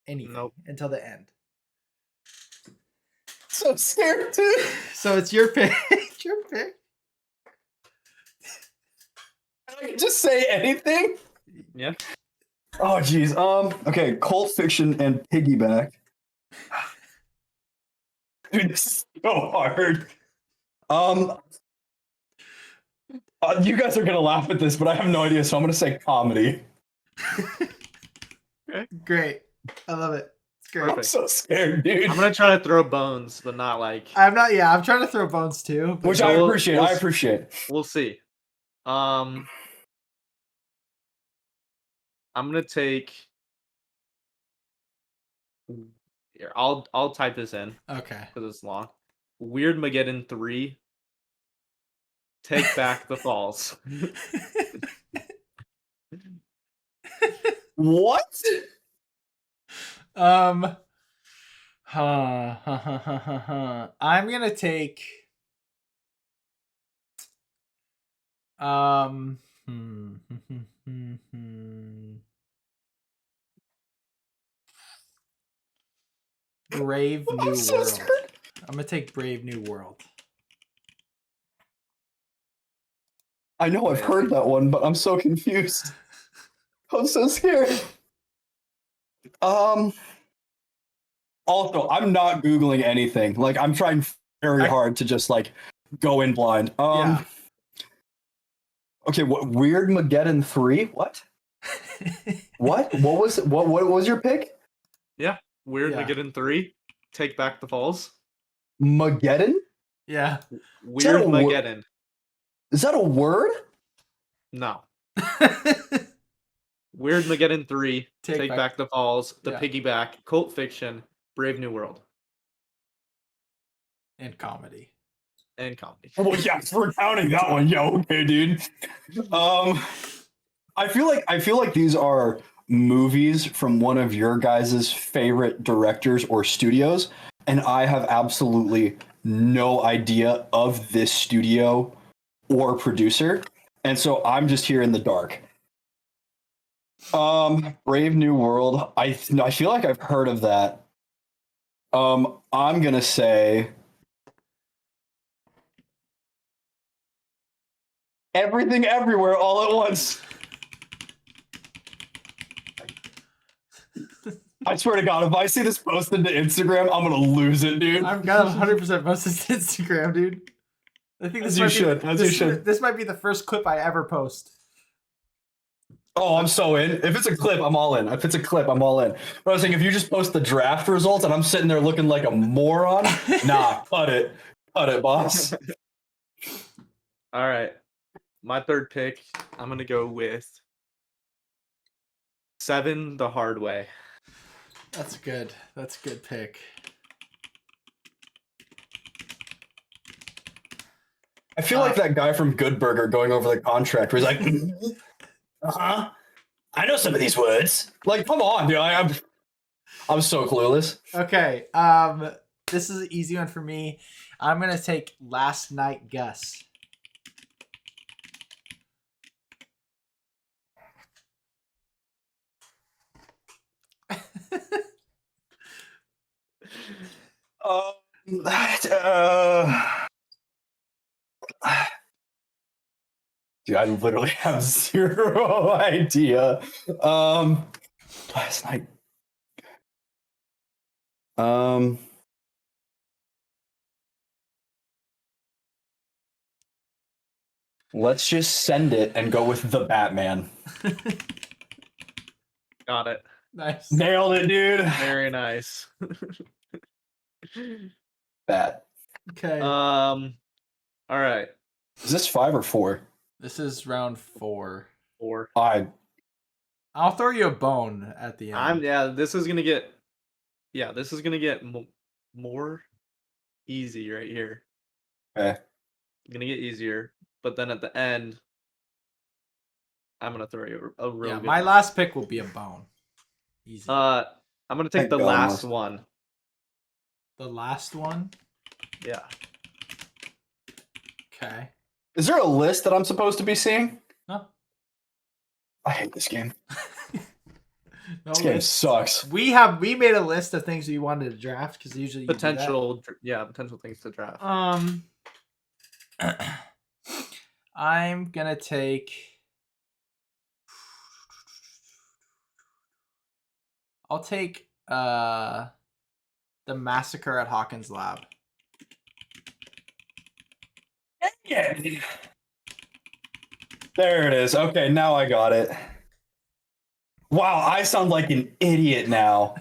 anything until the end. So scared, dude. So it's your pick. It's your pick. I can just say anything. Yeah. Oh jeez. Okay, cult fiction and piggyback. Dude, this is so hard. You guys are gonna laugh at this, but I have no idea, so I'm gonna say comedy. Okay. Great. I love it. It's great. Perfect. I'm so scared, dude. I'm gonna try to throw bones, but not like. I'm not. Yeah, I'm trying to throw bones too. Which I appreciate. I appreciate. We'll see. I'm gonna take. Here, I'll type this in Okay. because it's long. Weird Mageddon 3. Take back the falls. What? I'm gonna take. Brave New World. I'm gonna take Brave New World. I know I've heard that one, but I'm so confused. I'm so scared. Also, I'm not Googling anything. Like, I'm trying very hard to just like go in blind. Yeah. Okay, what Weird Mageddon 3? What? What was your pick? Yeah. Weird Yeah. Mageddon 3. Take back the falls. Mageddon? Yeah. Weird Mageddon. Is that a word? No. Weird Mageddon 3. Take back the falls. The piggyback. Cult fiction. Brave New World. And comedy. And comedy. Well, yeah, we're counting that one. Yeah, okay, dude. I feel like these are movies from one of your guys' favorite directors or studios, and I have absolutely no idea of this studio or producer, and so I'm just here in the dark. Brave New World. I feel like I've heard of that. I'm gonna say Everything Everywhere All at Once. I swear to God, if I see this posted to Instagram, I'm gonna lose it, dude. I've got 100% posted to Instagram, dude. I think this This might be the first clip I ever post. Oh, I'm so in. If it's a clip, I'm all in. If it's a clip, I'm all in. But I was saying, if you just post the draft results and I'm sitting there looking like a moron, nah, cut it, boss. All right. My third pick, I'm going to go with 7 The Hard Way. That's good. That's a good pick. I feel like that guy from Good Burger going over the contract where he's like, I know some of these words. Like, come on, dude. I'm so clueless. Okay. This is an easy one for me. I'm going to take Last Night Gus. Dude, I literally have zero idea. Last night. Let's just send it and go with the Batman. Got it. Nice. Nailed it, dude. Very nice. Bat. Okay. All right. Is this 5 or 4? This is round 4. 4. I'll throw you a bone at the end. This is gonna get more easy right here. Okay. Gonna get easier, but then at the end, I'm gonna throw you a real good my one. last pick will be a bone. Easy. I'm gonna take the last one. The last one? Yeah. Okay. Is there a list that I'm supposed to be seeing? No. I hate this game. No This game list. sucks. We made a list of things we wanted to draft because usually you do that. Potential things to draft. I'm gonna take. I'll take the massacre at Hawkins Lab. Yeah. There it is. Okay, now I got it. Wow, I sound like an idiot now.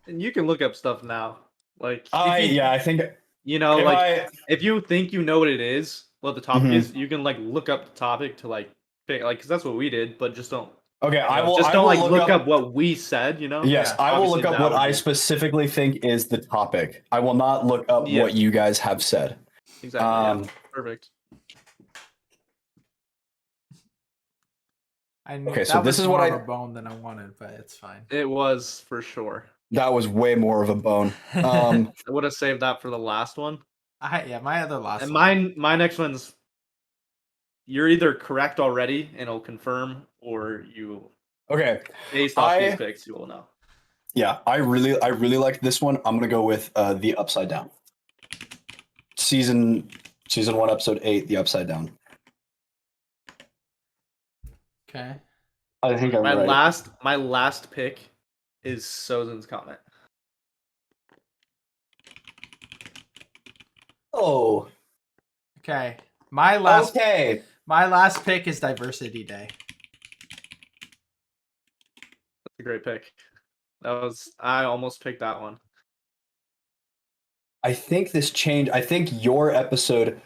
And you can look up stuff now. Like, I think if you think you know what it is, what the topic is, you can like look up the topic to like pick, like, because that's what we did, but just don't. Okay, I will. Just I don't will like look up what we said. Yes, I will look Obviously, up that what would I be- specifically think is the topic. I will not look up what you guys have said. Exactly. Perfect. I knew Okay, that so was this is more what of a bone than I wanted, but it's fine. It was for sure. That was way more of a bone. I would have saved that for the last one. My other last And one. my next one's. You're either correct already and it'll confirm, or you. Okay. Based off these picks, you will know. Yeah, I really like this one. I'm gonna go with the Upside Down. Season 1, episode 8, the Upside Down. Okay. I think I'm right. My last pick is Sozin's comment. Oh. Okay. My last pick is Diversity Day. That's a great pick. I almost picked that one. I think this changed. I think your episode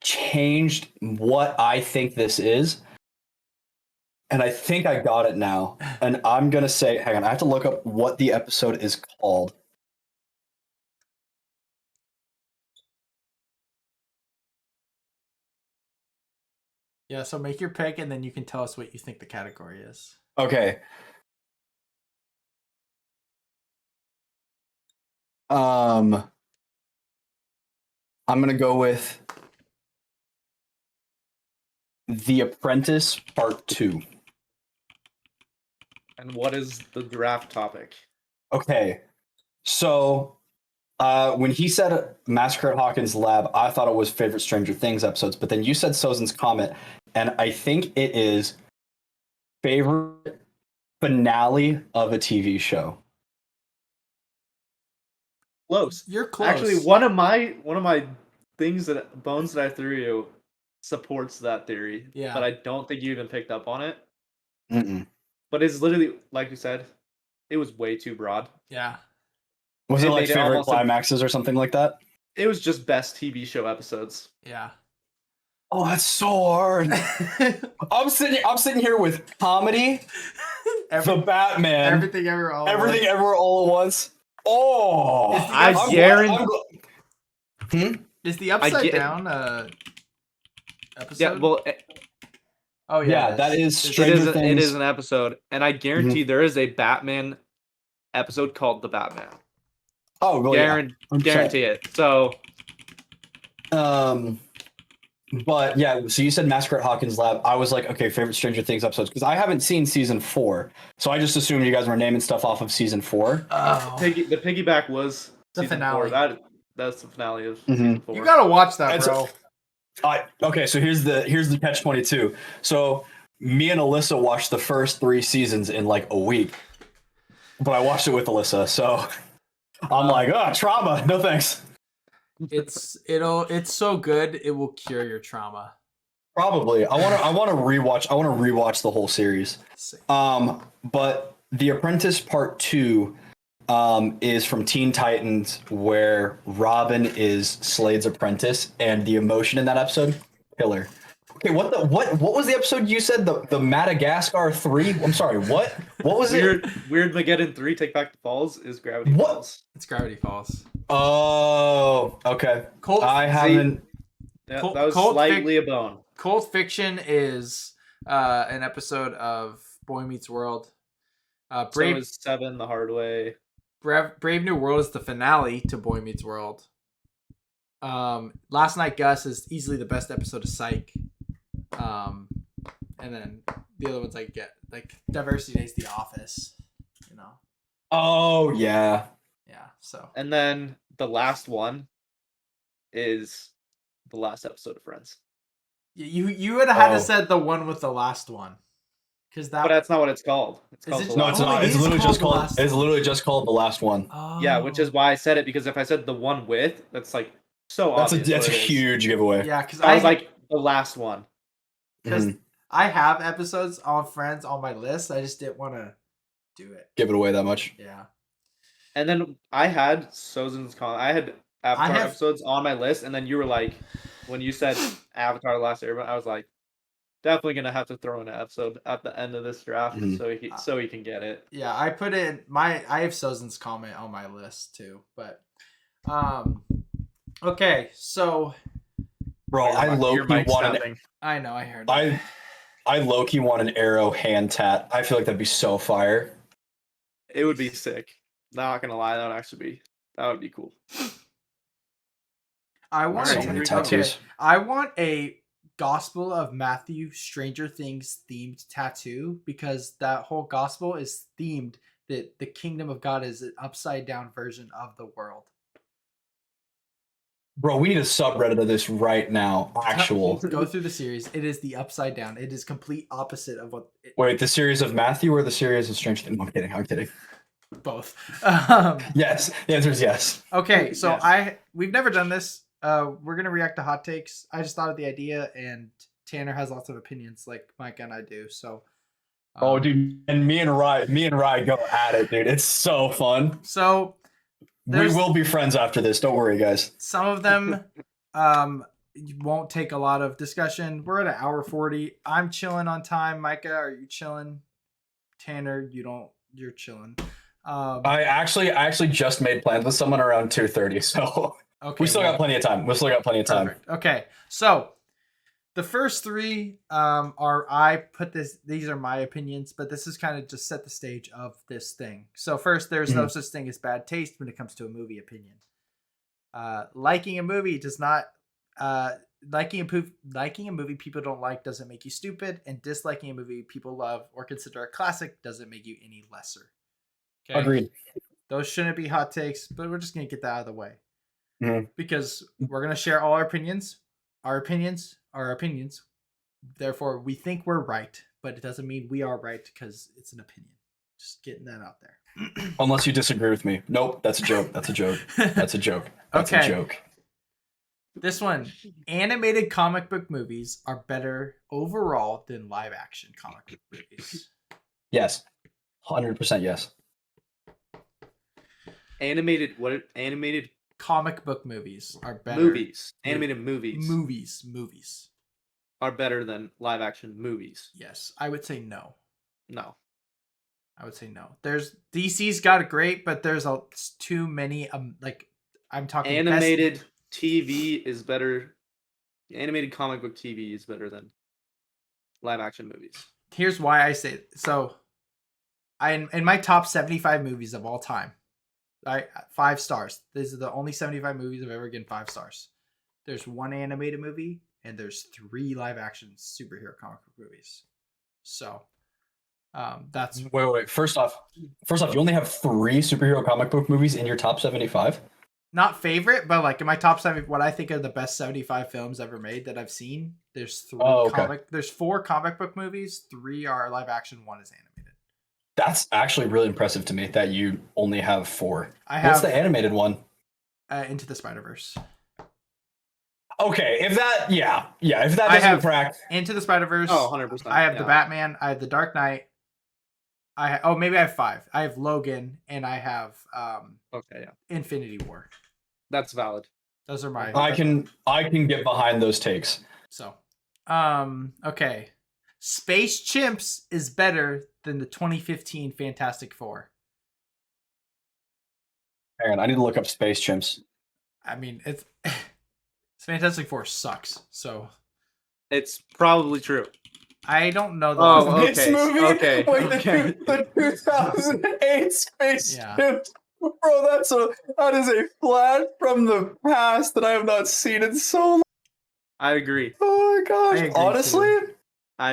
changed what I think this is. And I think I got it now. And I'm going to say, hang on, I have to look up what the episode is called. Yeah, so make your pick and then you can tell us what you think the category is. Okay. I'm going to go with The Apprentice Part 2. And what is the draft topic? Okay. So when he said Massacre at Hawkins Lab, I thought it was favorite Stranger Things episodes, but then you said Sozin's comment, and I think it is favorite finale of a TV show. Close. You're close. Actually, one of my bones that I threw you supports that theory. Yeah. But I don't think you even picked up on it. Mm-mm. But it's literally, like you said, it was way too broad. Yeah. Was it like favorite climaxes or something like that? It was just best TV show episodes. Yeah. Oh, that's so hard. I'm sitting here with comedy, the Batman, everything ever all all at once. Oh, I guarantee. Is the Upside Down episode? Yeah, well. Oh yeah, that is Stranger Things. It is an episode, and I guarantee there is a Batman episode called The Batman. Oh, really? Guarantee it. So, but yeah, so you said Massacre at Hawkins Lab. I was like, okay, favorite Stranger Things episodes, because I haven't seen season 4, so I just assumed you guys were naming stuff off of season 4. Oh, the piggyback was the finale. 4. That's the finale of season 4. You gotta watch that, bro. Okay, so here's the catch-22. So me and Alyssa watched the first 3 seasons in like a week, but I watched it with Alyssa, so I'm like, trauma, no thanks. It's so good it will cure your trauma. Probably. I want to rewatch the whole series. But The Apprentice Part 2 is from Teen Titans, where Robin is Slade's apprentice, and the emotion in that episode, killer. Okay, what was the episode you said? The Madagascar 3? I'm sorry, what was it? Weird Mageddon 3 Take Back the Falls is Gravity Falls. It's Gravity Falls. Oh, okay. Haven't. Yeah, that was slightly a bone. Cold Fiction is an episode of Boy Meets World. Brave is 7 The Hard Way. Brave New World is the finale to Boy Meets World. Last Night Gus is easily the best episode of Psych. And then the other ones I get like Diversity Days, The Office. You know. Oh yeah. Yeah. So. And then the last one is the last episode of Friends. You would have had to said the one with the last one, because But that's not what it's called. It's called No, it's not. It's literally just called. It's literally just called the last one. Oh. Yeah, which is why I said it, because if I said the one with, that's like so obvious. That's a huge giveaway. Yeah, because I was like the last one. Because I have episodes on Friends on my list. I just didn't want to do it. Give it away that much. Yeah. And then I had I had Avatar episodes on my list, and then you were like, when you said Avatar: The Last Airbender, I was like, definitely gonna have to throw in an episode at the end of this draft so he can get it. Yeah, I put in I have Sozin's comment on my list too, but okay, so bro, I low-key want an. I know, I heard. I low-key want an arrow hand tat. I feel like that'd be so fire. It would be sick. Not gonna lie, that would be cool. I want so many tattoos. I want a Gospel of Matthew Stranger Things themed tattoo, because that whole gospel is themed that the kingdom of God is an upside down version of the world. Bro, we need a subreddit of this right now. Actual. Go through the series. It is the upside down. It is complete opposite of what. Wait, the series of Matthew or the series of Stranger Things? No, I'm kidding. Both. Yes, the answer is yes. Okay, so yes. We've never done this. We're gonna react to hot takes. I just thought of the idea, and Tanner has lots of opinions, like Micah and I do. So. Oh, dude, and me and Rye go at it, dude. It's so fun. So. We will be friends after this. Don't worry, guys. Some of them won't take a lot of discussion. We're at an hour 40. I'm chilling on time. Micah, are you chilling? Tanner, you're chilling. I actually just made plans with someone around 2:30, so we still got plenty of time. Perfect. Okay, so the first three these are my opinions, but this is kind of just set the stage of this thing. So first, there's no such thing as bad taste when it comes to a movie opinion. Liking a movie does not liking a movie people don't like doesn't make you stupid, and disliking a movie people love or consider a classic doesn't make you any lesser. Okay? Agreed. Those shouldn't be hot takes, but we're just gonna get that out of the way because we're gonna share all our opinions. Our opinions. Therefore, we think we're right, but it doesn't mean we are right because it's an opinion. Just getting that out there. Unless you disagree with me. Nope, that's a joke. That's a joke. That's a joke. That's a joke. This one. Animated comic book movies are better overall than live action comic book movies. Yes. 100% yes. Animated comic book movies are better. Animated movies are better than live action movies. Yes, I would say no. No. I would say no. There's DC's got it great, but there's too many. Like I'm talking. Animated TV is better. Animated comic book TV is better than live action movies. Here's why I say it. So, in my top 75 movies of all time. 5 stars. These are the only 75 movies I've ever given 5 stars. There's 1 animated movie and there's 3 live action superhero comic book movies. So that's wait. First off, you only have 3 superhero comic book movies in your top 75? Not favorite, but like in my top 70, what I think are the best 75 films ever made that I've seen. There's 4 comic book movies, 3 are live action, 1 is animated. That's actually really impressive to me that you only have 4. What's the animated one? Into the Spider-Verse. Okay, if that doesn't crack. Into the Spider-Verse. Oh, 100%. I have the Batman. I have the Dark Knight. Maybe I have 5. I have Logan, and I have Infinity War. That's valid. Those are my. I can get behind those takes. So, okay. Space Chimps is better than the 2015 Fantastic Four. Hang on, I need to look up Space Chimps. I mean, it's Fantastic Four sucks. So it's probably true. I don't know. Okay. This movie, okay. The 2008 Space Chimps. Bro, that is a flash from the past that I have not seen in so long. I agree. Oh my gosh. I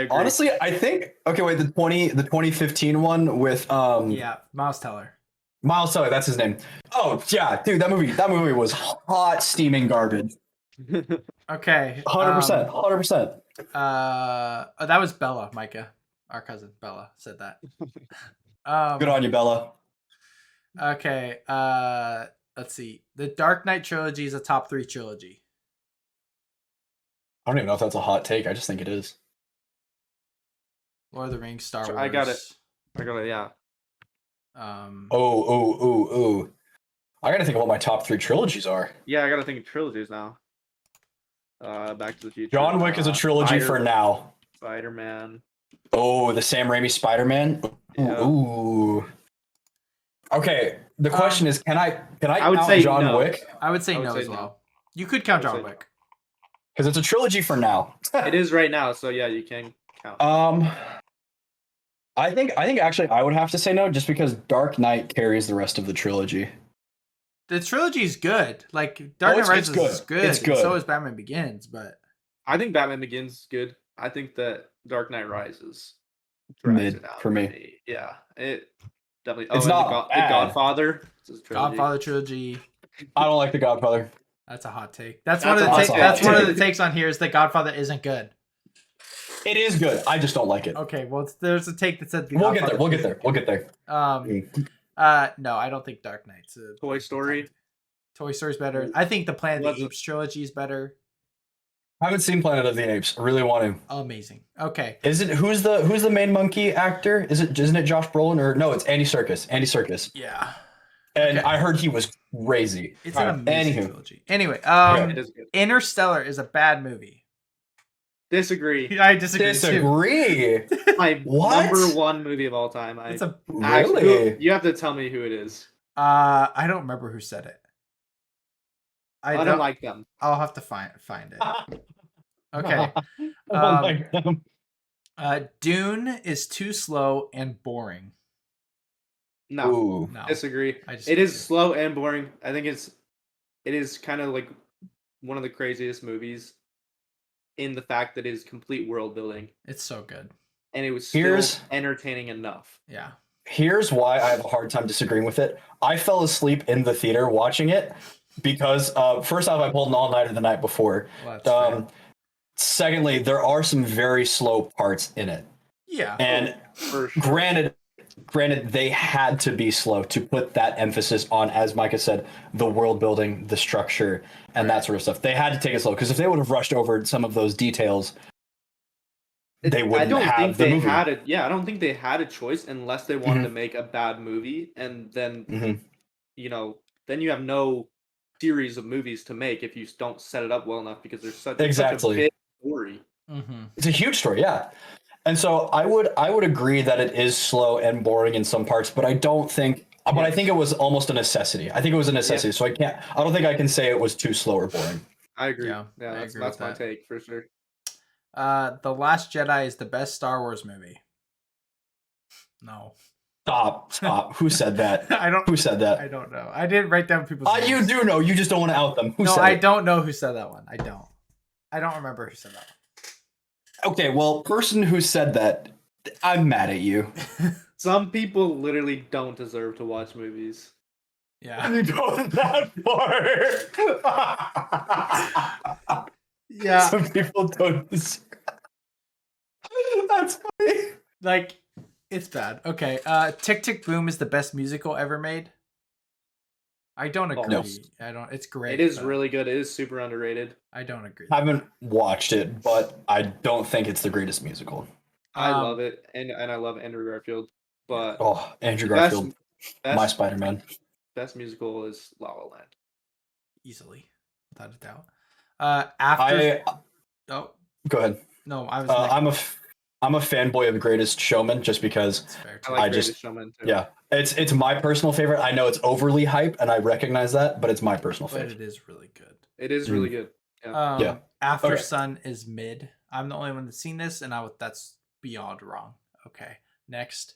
agree. Honestly, I think the 2015 one with Miles Teller. Miles Teller, that's his name. Oh yeah, dude, that movie was hot steaming garbage. Okay. 100%. 100%. That was Bella, Micah. Our cousin Bella said that. Good on you, Bella. Okay. Let's see. The Dark Knight trilogy is a top 3 trilogy. I don't even know if that's a hot take. I just think it is. Lord of the Rings, Star Wars. I got it. Yeah. Oh. I gotta think of what my top 3 trilogies are. Yeah, I gotta think of trilogies now. Back to the Future. John Wick is a trilogy for now. Spider-Man. Oh, the Sam Raimi Spider-Man. Yeah. Ooh. Okay, the question is, can I would count say John no. Wick? I would say no as well. You could count John Wick. Because it's a trilogy for now. It is right now, so yeah, you can count. I think actually I would have to say no, just because Dark Knight carries the rest of the trilogy. The trilogy is good. Like Dark Knight Rises is good. It's good. And so is Batman Begins, but I think Batman Begins is good. I think that Dark Knight Rises mid it out for me. Yeah, it definitely. It's not the Godfather. Godfather trilogy. I don't like the Godfather. That's a hot take. That's one of the takes on here is that Godfather isn't good. It is good. I just don't like it. Okay, well, there's a take that said We'll get there. No, I don't think Dark Knight's a Toy Story. Toy Story's better. I think the Planet of the Apes trilogy is better. I haven't seen Planet of the Apes. I really want to. Amazing. Okay. Is it who's the main monkey actor? Isn't it Josh Brolin or no? It's Andy Serkis. Andy Serkis. Yeah. And I heard he was crazy. It's an amazing trilogy. Anyway, it is good. Interstellar is a bad movie. Disagree. I disagree. Too. My number 1 movie of all time. Really? You have to tell me who it is. I don't remember who said it. I don't like them. I'll have to find it. Okay. I don't like them. Dune is too slow and boring. No. Disagree. It is slow and boring. I think it is kind of like one of the craziest movies in the fact that it is complete world building. It's so good. And it was still entertaining enough. Yeah. Here's why I have a hard time disagreeing with it. I fell asleep in the theater watching it because first off, I pulled an all-nighter the night before. Well, secondly, there are some very slow parts in it. Yeah. And granted, they had to be slow to put that emphasis on, as Micah said, the world building, the structure, and that sort of stuff. They had to take it slow because if they would have rushed over some of those details, they wouldn't have the movie. I don't think they had a choice unless they wanted to make a bad movie, and then then you have no series of movies to make if you don't set it up well enough because there's such a big story. It's a huge story, yeah. And so I would agree that it is slow and boring in some parts, but I don't think. But I think it was almost a necessity. I think it was a necessity. So I don't think I can say it was too slow or boring. I agree. Yeah, that's my take for sure. The Last Jedi is the best Star Wars movie. No. Stop. Who said that? Who said that? I don't know. I didn't write down people's names. You do know. You just don't want to out them. I don't know who said that one. I don't remember who said that one. Okay, well, person who said that, I'm mad at you. Some people literally don't deserve to watch movies. Yeah. You go that far. Yeah. Some people don't deserve. That's funny. Like, it's bad. Okay. Tick Tick Boom is the best musical ever made. I don't agree. No. It's great. It is really good. It is super underrated. I don't agree. I haven't watched it, but I don't think it's the greatest musical. I love it, and I love Andrew Garfield. But Andrew Garfield, my Spider-Man. Best musical is La La Land. Easily, without a doubt. Go ahead. No, I was. I'm a fanboy of The Greatest Showman just because I like Greatest Showman too. Yeah, it's my personal favorite. I know it's overly hype, and I recognize that, but it's my personal favorite. But it is really good. It is really good. Yeah. After Sun is mid. I'm the only one that's seen this, and that's beyond wrong. Okay, next.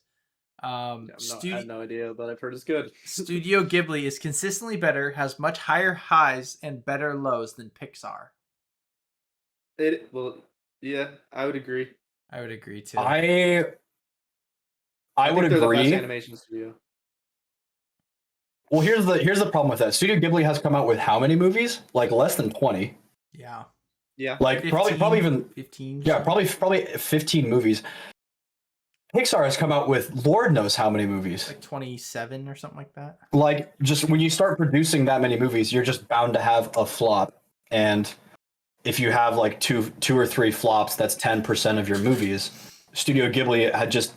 I have no idea, but I've heard it's good. Studio Ghibli is consistently better, has much higher highs and better lows than Pixar. Yeah, I would agree. I would agree too. I would think they're agree. the best animation studio. Well, here's the problem with that. Studio Ghibli has come out with how many movies? Like less than 20. Yeah. Yeah. Like 15, probably even 15. Yeah, probably 15 movies. Pixar has come out with Lord knows how many movies. Like 27 or something like that. Like, just when you start producing that many movies, you're just bound to have a flop. And if you have like two or three flops, that's 10% of your movies. Studio Ghibli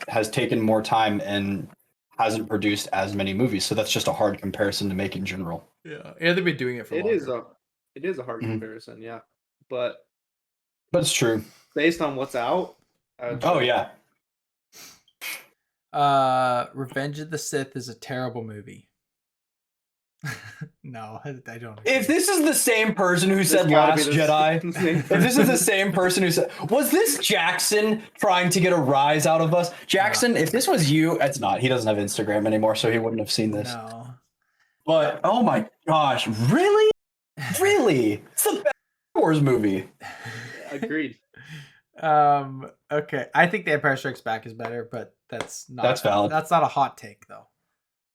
has taken more time and hasn't produced as many movies. So that's just a hard comparison to make in general. Yeah. And they've been doing it for longer. It is a hard comparison, yeah. But it's true. Based on what's out. Oh yeah. Revenge of the Sith is a terrible movie. No, I don't. Agree. If this is the same person who said Last Jedi, if this is the same person who said, was this Jackson trying to get a rise out of us? Jackson, if this was you, it's not. He doesn't have Instagram anymore, so he wouldn't have seen this. No. But oh my gosh, really? Really? It's the best Star Wars movie. Agreed. Okay. I think The Empire Strikes Back is better, but that's valid. That's not a hot take though.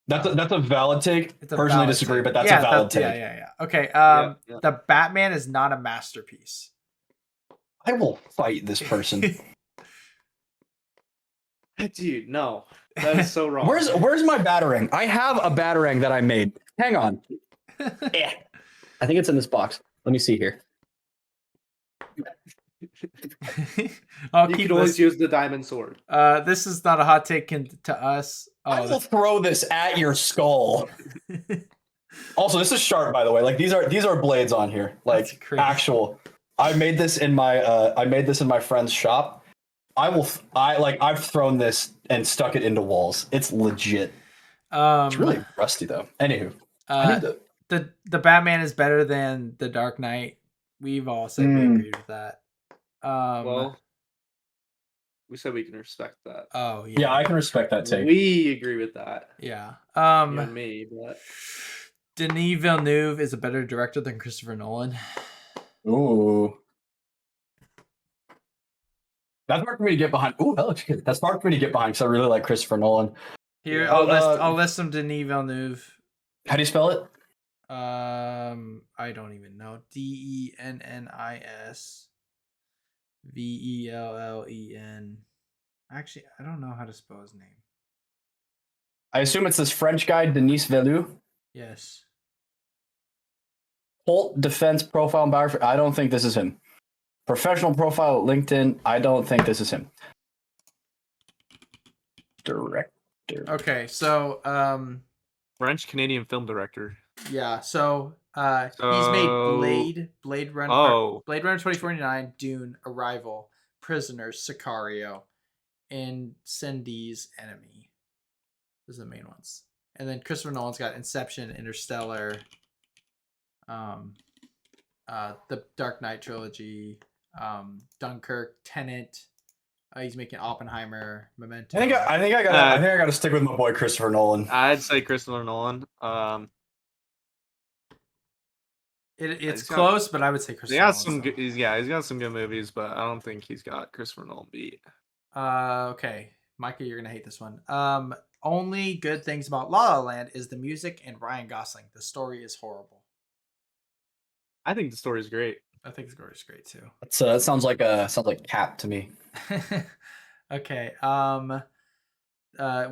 That's a valid take. Personally disagree, but that's a valid take. Yeah. Okay. The Batman is not a masterpiece. I will fight this person. Dude, no. That is so wrong. Where's my batarang? I have a batarang that I made. Hang on. Yeah. I think it's in this box. Let me see here. You can always use the diamond sword. This is not a hot take to us. I will throw this at your skull. Also, this is sharp, by the way. Like these are blades on here. Like actual. I made this in my friend's shop. I've thrown this and stuck it into walls. It's legit. It's really rusty though. Anywho, the Batman is better than the Dark Knight. We've all said we agree with that. Well, we said we can respect that. Oh yeah. Yeah, I can respect that take. We agree with that. Yeah. You and me, but Denis Villeneuve is a better director than Christopher Nolan. Ooh. That's hard for me to get behind. Ooh, that's hard for me to get behind because I really like Christopher Nolan. Here, I'll list some Denis Villeneuve. How do you spell it? I don't even know. DENNIS VELLEN. Actually, I don't know how to spell his name. I assume it's this French guy, Denis Villeneuve. Yes. Holt Defense Profile and Biography. I don't think this is him. Professional profile, LinkedIn. I don't think this is him. Director. Okay, so French Canadian film director. Yeah, so he's made Blade Runner 2049, Dune, Arrival, Prisoners, Sicario, and Incendies Enemy. Those are the main ones. And then Christopher Nolan's got Inception, Interstellar, the Dark Knight trilogy, Dunkirk, Tenet. He's making Oppenheimer, Memento. I think I got to stick with my boy Christopher Nolan. I'd say Christopher Nolan. It's close, but I would say Christopher Nolan. He's got some good movies, but I don't think he's got Christopher Nolan beat. Okay, Micah, you're gonna hate this one. Only good things about La La Land is the music and Ryan Gosling. The story is horrible. I think the story is great. I think the story is great too. That sounds like Cap to me. Okay.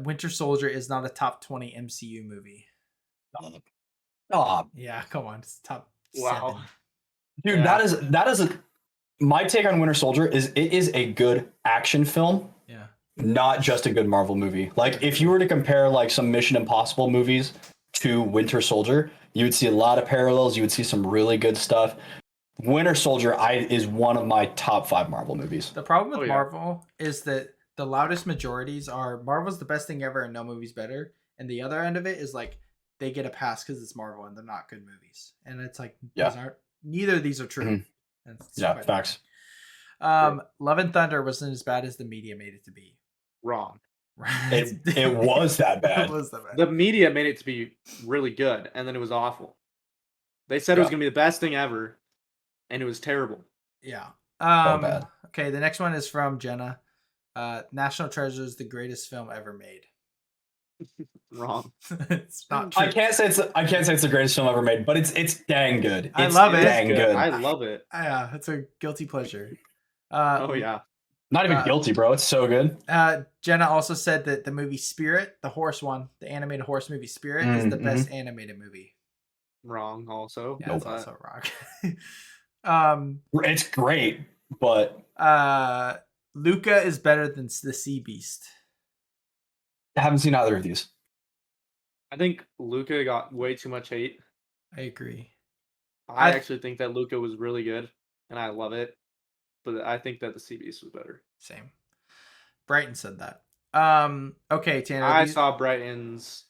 Winter Soldier is not a top 20 MCU movie. Oh. Yeah, come on, it's top. Wow. 7. Dude, yeah. that is my take on Winter Soldier is it is a good action film. Yeah. Not just a good Marvel movie. Like if you were to compare like some Mission Impossible movies to Winter Soldier, you would see a lot of parallels. You would see some really good stuff. Winter Soldier is one of my top 5 Marvel movies. The problem with Marvel is that the loudest majorities are Marvel's the best thing ever and no movie's better. And the other end of it is like they get a pass because it's Marvel and they're not good movies. And it's like neither of these are true. Mm-hmm. Yeah, facts. Love and Thunder wasn't as bad as the media made it to be. Wrong. It was that bad. It was that bad. The media made it to be really good, and then it was awful. They said it was Yeah. gonna be the best thing ever, and it was terrible. Yeah. bad. Okay, the next one is from Jenna. National Treasure is the greatest film ever made. Wrong. It's not true. I can't say it's the greatest film ever made, but it's dang good. It's I love it. Dang good. I love it. Yeah, it's a guilty pleasure. Oh yeah. Not even guilty, bro. It's so good. Jenna also said that the movie Spirit, the horse one, the animated horse movie Spirit, is the best animated movie. Wrong. Also. Yeah, that's also wrong. It's great, but Luca is better than the Sea Beast. I haven't seen either of these. I think Luca got way too much hate. I agree. I actually think that Luca was really good, and I love it. But I think that the Sea Beast was better. Same. Brighton said that. Okay, Tanner. I saw Brighton's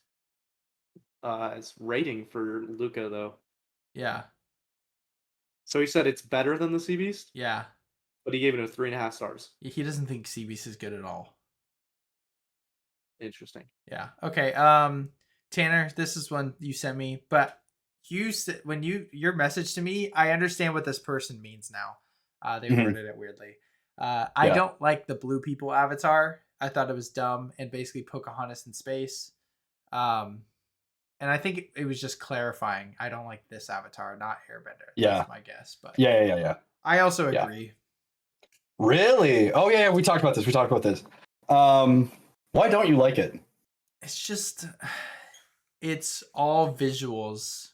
rating for Luca though. Yeah. So he said it's better than the Sea Beast, Yeah. but he gave it a 3.5 stars. He doesn't think Sea Beast is good at all. Interesting. Yeah. Okay. Tanner, this is one you sent me, but when your message to me, I understand what this person means now. They worded it weirdly. I don't like the blue people avatar. I thought it was dumb and basically Pocahontas in space. And I think it was just clarifying. I don't like this avatar, not Airbender. Yeah. That's my guess. But yeah. I also agree. Really? Oh yeah, we talked about this. Why don't you like it? It's just, it's all visuals,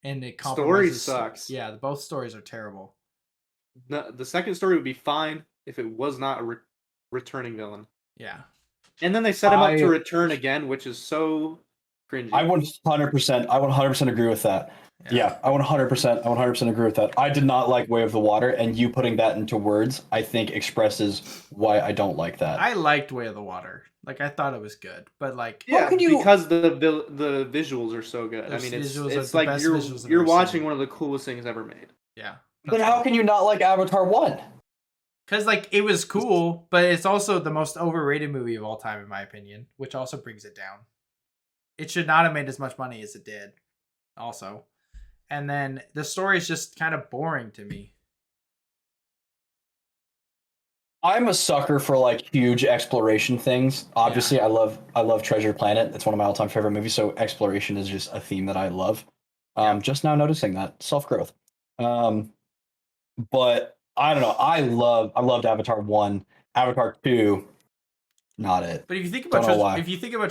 and it Story compromises. sucks. Yeah, both stories are terrible. The second story would be fine if it was not a returning villain. Yeah. And then they set him up to return again, which is so cringy. I 100% agree with that. Yeah, I 100% agree with that. I did not like Way of the Water, and you putting that into words, I think expresses why I don't like that. I liked Way of the Water. Like, I thought it was good, but like, yeah, because the visuals are so good. I mean, it's like you're watching one of the coolest things ever made. Yeah. Then how can you not like Avatar 1? Because like it was cool, but it's also the most overrated movie of all time, in my opinion, which also brings it down. It should not have made as much money as it did, also. And then the story is just kind of boring to me. I'm a sucker for like huge exploration things. Obviously, I love Treasure Planet. It's one of my all-time favorite movies. So exploration is just a theme that I love. Just now noticing that self-growth. But I don't know. I loved Avatar 1. Avatar 2, not it. But if you think about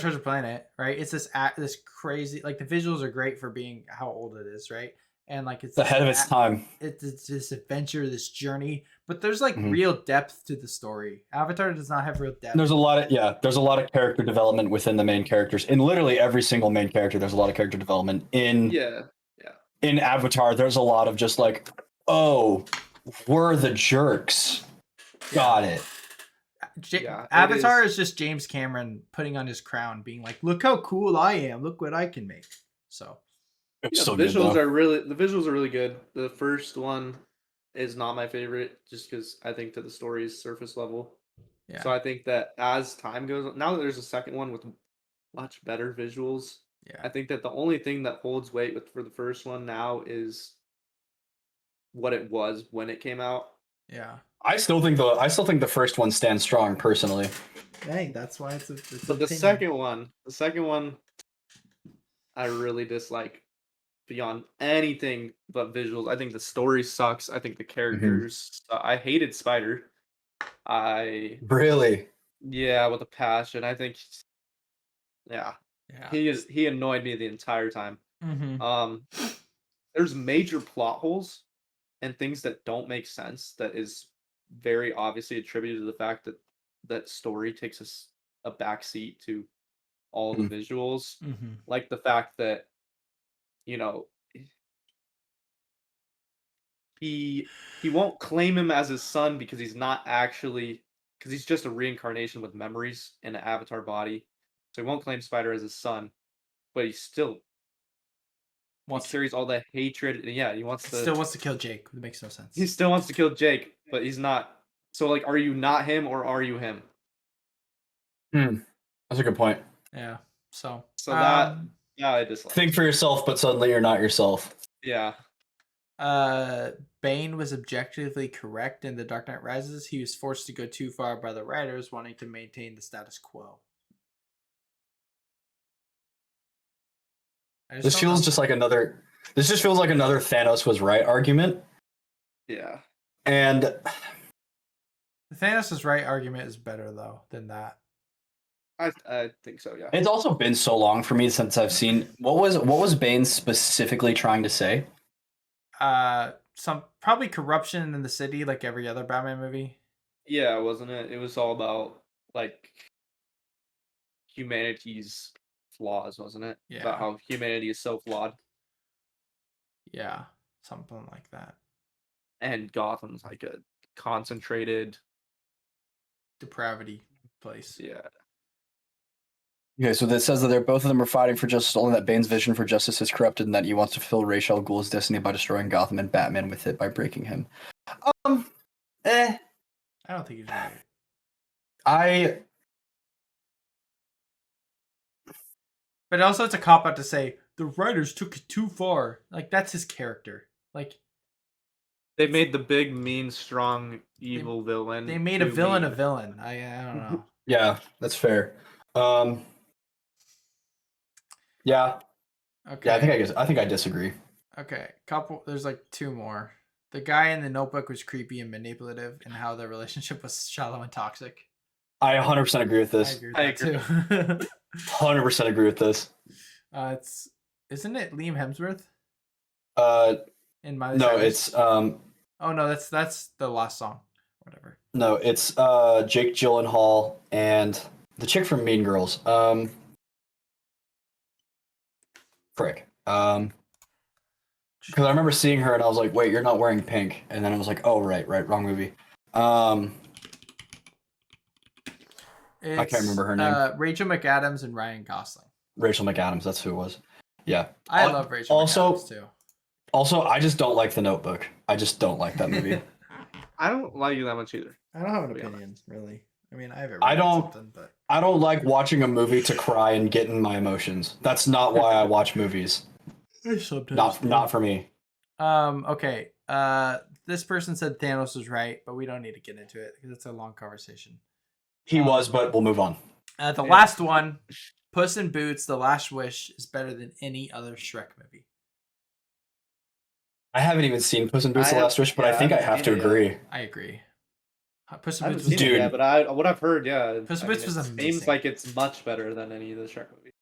Treasure Planet, right? It's this crazy, like the visuals are great for being how old it is, right? And like it's ahead of its time. It's this adventure, this journey, but there's like real depth to the story. Avatar does not have real depth. There's a lot of character development within the main characters. In literally every single main character, there's a lot of character development. In Avatar, there's a lot of just like, oh, we're the jerks. Got it. Avatar is just James Cameron putting on his crown, being like, "Look how cool I am! Look what I can make." So the visuals are really good. The first one is not my favorite, just because I think that the story is surface level. Yeah. So I think that as time goes on, now that there's a second one with much better visuals, I think that the only thing that holds weight for the first one now is what it was when it came out. Yeah. I still think the first one stands strong personally. Dang, that's why it's but the second one, I really dislike beyond anything but visuals. I think the story sucks. I think the characters. I hated Spider. Really. Yeah, with a passion. I think. Yeah. He annoyed me the entire time. There's major plot holes and things that don't make sense. That is very obviously attributed to the fact that story takes a backseat to all the visuals, like the fact that he won't claim him as his son because he's just a reincarnation with memories in an avatar body, so he won't claim Spider as his son, but he still carries all that hatred, and he still wants to kill Jake. It makes no sense. He still wants to kill Jake, but he's not. So like, are you not him or are you him? That's a good point. Yeah. So that I dislike. Think for yourself, but suddenly you're not yourself. Yeah. Bane was objectively correct in The Dark Knight Rises. He was forced to go too far by the writers wanting to maintain the status quo. This feels just like another. This just feels like another Thanos was right argument. Yeah. And the Thanos was right argument is better though than that. I think so, yeah. It's also been so long for me since I've seen what was Bane specifically trying to say? Some probably corruption in the city like every other Batman movie. Yeah, wasn't it? It was all about like humanity's flaws, wasn't it? Yeah. About how humanity is so flawed. Yeah, something like that. And Gotham's like a concentrated depravity place. Yeah. Okay, so that says that they're both of them are fighting for justice, only that Bane's vision for justice is corrupted and that he wants to fulfill Ra's al Ghul's destiny by destroying Gotham and Batman with it by breaking him. I don't think he's right. But also it's a cop-out to say, the writers took it too far. Like, that's his character. Like, they made the big, mean, strong, evil villain. They made a villain a villain. I don't know. Yeah, that's fair. Yeah. Okay. Yeah, I think I disagree. Okay. There's like two more. The guy in the Notebook was creepy and manipulative, and how their relationship was shallow and toxic. I 100% agree with this. I agree with that too. 100% agree with this. Isn't it Liam Hemsworth? In my no, it's oh no, that's the last song. Whatever. No, it's Jake Gyllenhaal and the chick from Mean Girls. Frick. Because I remember seeing her and I was like, wait, you're not wearing pink. And then I was like, oh, right, wrong movie. I can't remember her name. Rachel McAdams and Ryan Gosling. Rachel McAdams, that's who it was. Yeah. I love Rachel McAdams too. Also, I just don't like The Notebook. I just don't like that movie. I don't like you that much either. I don't have an opinion, really. I mean, I haven't I don't like watching a movie to cry and get in my emotions. That's not why I watch movies. Not for me. Okay. This person said Thanos was right, but we don't need to get into it because it's a long conversation. He was, but we'll move on. The last one, Puss in Boots: The Last Wish, is better than any other Shrek movie. I haven't even seen Puss in Boots: The Last Wish, but I think I have to agree. I agree. Puss in Boots was dude. Yeah, but what I've heard, yeah, Puss in Boots was amazing. Seems like it's much better than any of the Shrek movies.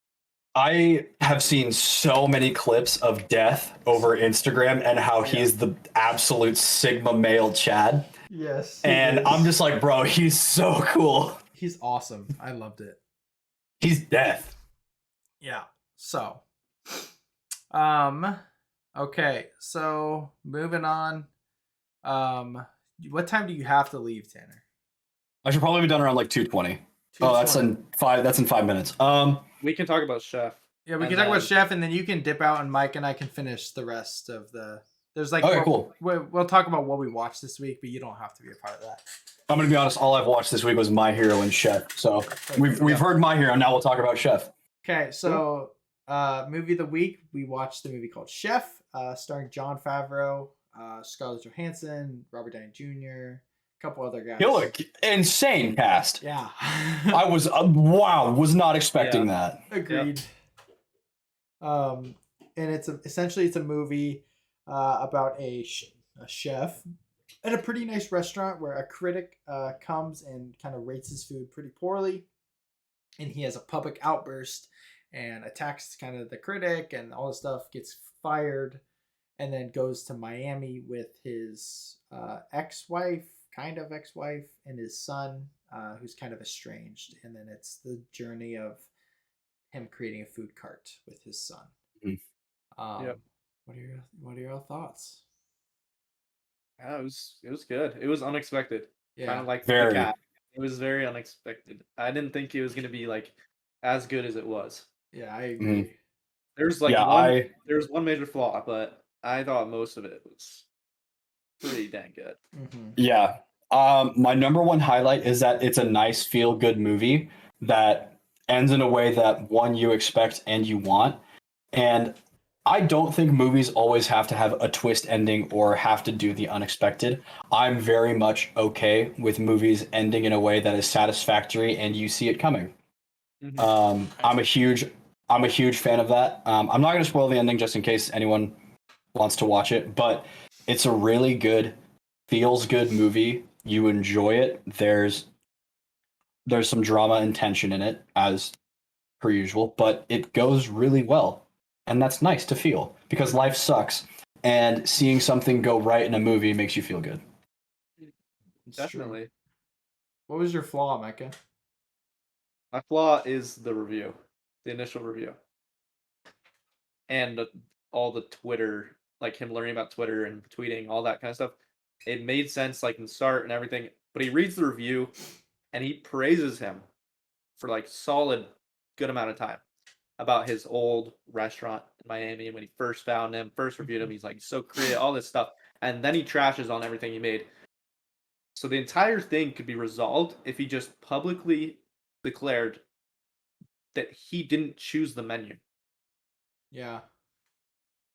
I have seen so many clips of Death over Instagram and how he's the absolute Sigma male Chad. Yes. And I'm just like, bro, he's so cool. He's awesome. I loved it. He's Death. Yeah. So, okay. So moving on. What time do you have to leave, Tanner? I should probably be done around like 2:20. Oh, that's in 5 minutes. We can talk about Chef. Yeah, we can talk about Chef, and then you can dip out, and Mike and I can finish the rest of the. There's like, okay, cool. We'll talk about what we watched this week, but you don't have to be a part of that. I'm gonna be honest. All I've watched this week was My Hero and Chef. So we've heard My Hero. Now we'll talk about Chef. Okay, so movie of the week, we watched the movie called Chef, starring Jon Favreau, Scarlett Johansson, Robert Downey Jr., couple other guys. Yo, insane cast. Yeah. I was was not expecting that. Agreed. Yep. And it's essentially a movie about a chef at a pretty nice restaurant where a critic comes and kind of rates his food pretty poorly, and he has a public outburst and attacks kind of the critic and all this stuff, gets fired, and then goes to Miami with his ex-wife, and his son, who's kind of estranged. And then it's the journey of him creating a food cart with his son. Mm-hmm. Yep. What are your thoughts? Yeah, it was good. It was unexpected. Yeah, kind of like very. The cat. It was very unexpected. I didn't think it was gonna be like as good as it was. Yeah, I agree. Mm-hmm. There's like there's one major flaw, but I thought most of it was pretty dang good. Mm-hmm. Yeah. My number one highlight is that it's a nice feel-good movie that ends in a way that one, you expect and you want. And I don't think movies always have to have a twist ending or have to do the unexpected. I'm very much okay with movies ending in a way that is satisfactory and you see it coming. I'm a huge fan of that. I'm not going to spoil the ending just in case anyone wants to watch it, but it's a really good, feels good movie. You enjoy it. There's some drama and tension in it as per usual, but it goes really well. And that's nice to feel because life sucks and seeing something go right in a movie makes you feel good. Definitely. What was your flaw, Micah? My flaw is the review, the initial review. And all the Twitter, like him learning about Twitter and tweeting, all that kind of stuff. It made sense like in the start and everything, but he reads the review and he praises him for like solid good amount of time about his old restaurant in Miami when he first found him, first reviewed him. He's like so creative, all this stuff, and then he trashes on everything he made. So the entire thing could be resolved if he just publicly declared that he didn't choose the menu. Yeah.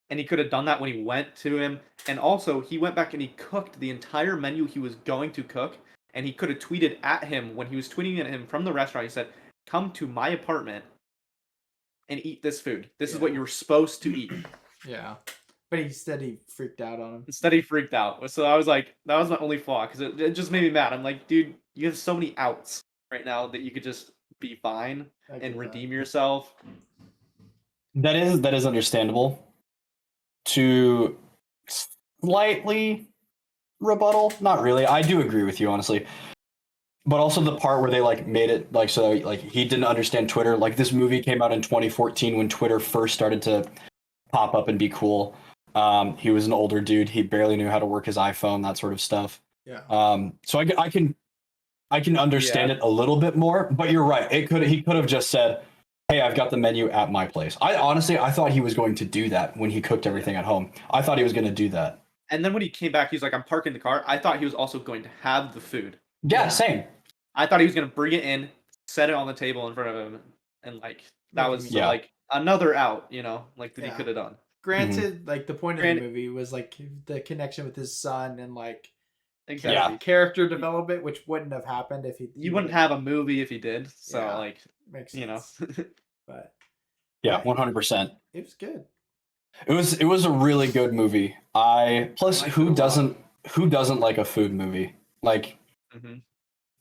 And he could have done that when he went to him. And also, he went back and he cooked the entire menu he was going to cook. And he could have tweeted at him when he was tweeting at him from the restaurant. He said, "Come to my apartment and eat this food. This is what you were supposed to eat." Yeah. But instead he freaked out on him. Instead, he freaked out. So I was like, that was my only flaw because it just made me mad. I'm like, dude, you have so many outs right now that you could just be fine and redeem yourself. That is understandable. To slightly rebuttal, not really. I do agree with you, honestly. But also the part where they like made it like so like he didn't understand Twitter. Like this movie came out in 2014 when Twitter first started to pop up and be cool. He was an older dude. He barely knew how to work his iPhone, that sort of stuff. Yeah. So I can understand it a little bit more. But you're right. He could have just said, "Hey, I've got the menu at my place." I thought he was going to do that when he cooked everything at home. I thought he was going to do that. And then when he came back, he's like, "I'm parking the car." I thought he was also going to have the food. Yeah, same. I thought he was going to bring it in, set it on the table in front of him, and like that was like another out, like that he could have done. Granted, like the point of the movie was like the connection with his son and like character development, which wouldn't have happened if he. You wouldn't have a movie if he did. So like, makes sense. But yeah, 100%. It was good. It was a really good movie. Plus who doesn't like a food movie? Like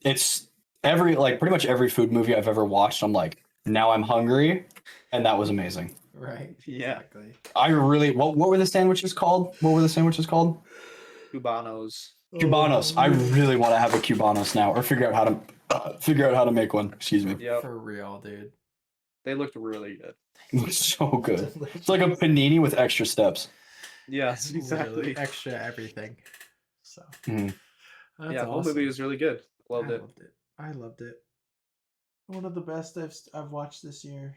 it's pretty much every food movie I've ever watched. I'm like, now I'm hungry, and that was amazing. Right. Yeah. Exactly. I really what were the sandwiches called? Cubanos. Cubanos. I really want to have a Cubanos now, or figure out how to make one. Excuse me. Yeah. For real, dude. They looked really good. It was so good. It's like a panini with extra steps. Yes, exactly. Really extra everything. So. Yeah, the whole movie was really good. Loved it. I loved it. One of the best I've watched this year.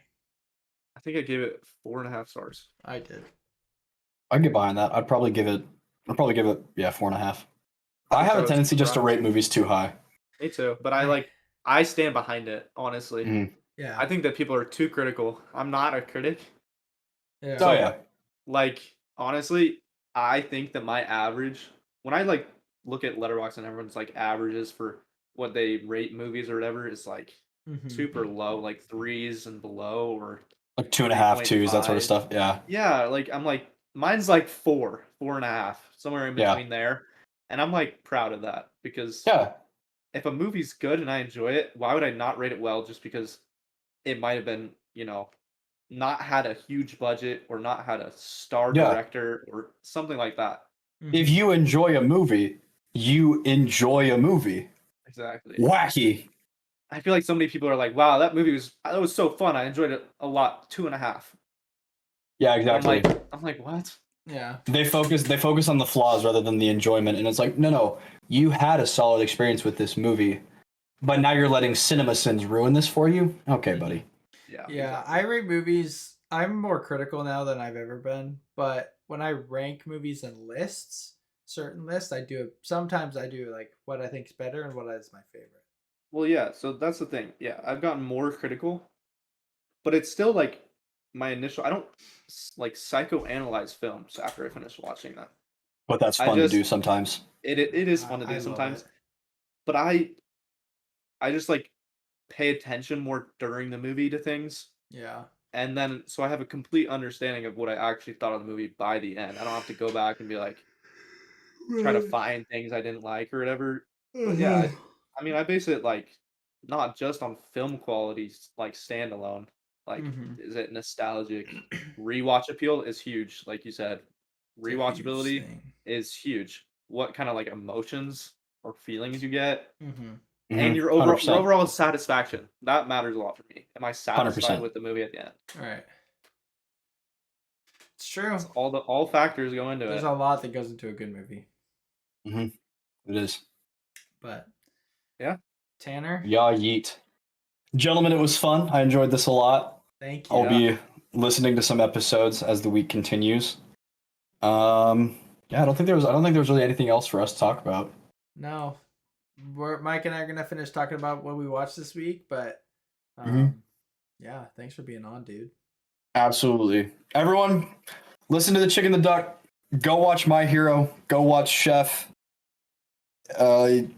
I think I gave it 4.5 stars. I did. I'd get behind that. I'd probably give it 4.5. I have a tendency just to rate movies too high. Me too, but I stand behind it, honestly. Yeah. I think that people are too critical. I'm not a critic. Yeah. So yeah. Like, honestly, I think that my average, when I like look at Letterboxd and everyone's like averages for what they rate movies or whatever, is like super low, like 3s and below, or like 2.5, 2s, that sort of stuff. Yeah. Yeah, like I'm like mine's like 4.5, somewhere in between there. And I'm like proud of that because if a movie's good and I enjoy it, why would I not rate it well just because it might have been, not had a huge budget or not had a star director or something like that. If you enjoy a movie, you enjoy a movie. Exactly. Wacky. I feel like so many people are like, "Wow, that was so fun. I enjoyed it a lot." 2.5. Yeah, exactly. I'm like, what? Yeah. They focus on the flaws rather than the enjoyment, and it's like, no, you had a solid experience with this movie, but now you're letting CinemaSins ruin this for you. Okay, buddy. Yeah. Yeah, exactly. I rate movies. I'm more critical now than I've ever been, but when I rank movies in certain lists, sometimes I do like what I think is better and what is my favorite. Well, yeah, so that's the thing. Yeah, I've gotten more critical, but it's still like my initial. I don't like psychoanalyze films after I finish watching them. But that's I fun to do just sometimes. it is fun to I do love sometimes, it. but I just like pay attention more during the movie to things, Yeah. and then so I have a complete understanding of what I actually thought of the movie by the end. I don't have to go back and be like try to find things I didn't like or whatever. But yeah, I mean, I base it like not just on film qualities, like standalone. Like, Mm-hmm. is it nostalgic? Rewatch appeal is huge, like you said. It's a huge Rewatchability thing. is huge. What kind of like emotions or feelings you get, Mm-hmm. and your 100%. overall satisfaction. That matters a lot for me. Am I satisfied 100%. with the movie at the end? All right. It's true. It's all factors go into There's it. a lot that goes into a good movie. It is. But Yeah. Tanner, Yeah, yeet. Gentlemen, it was fun. I enjoyed this a lot. thank you. I'll be listening to some episodes as the week continues. Yeah, I don't think there was really anything else for us to talk about. No, Mike and I are gonna finish talking about what we watched this week, but yeah, thanks for being on, dude. Absolutely. Everyone, listen to the Chicken the Duck. Go watch My Hero. Go watch Chef. I'm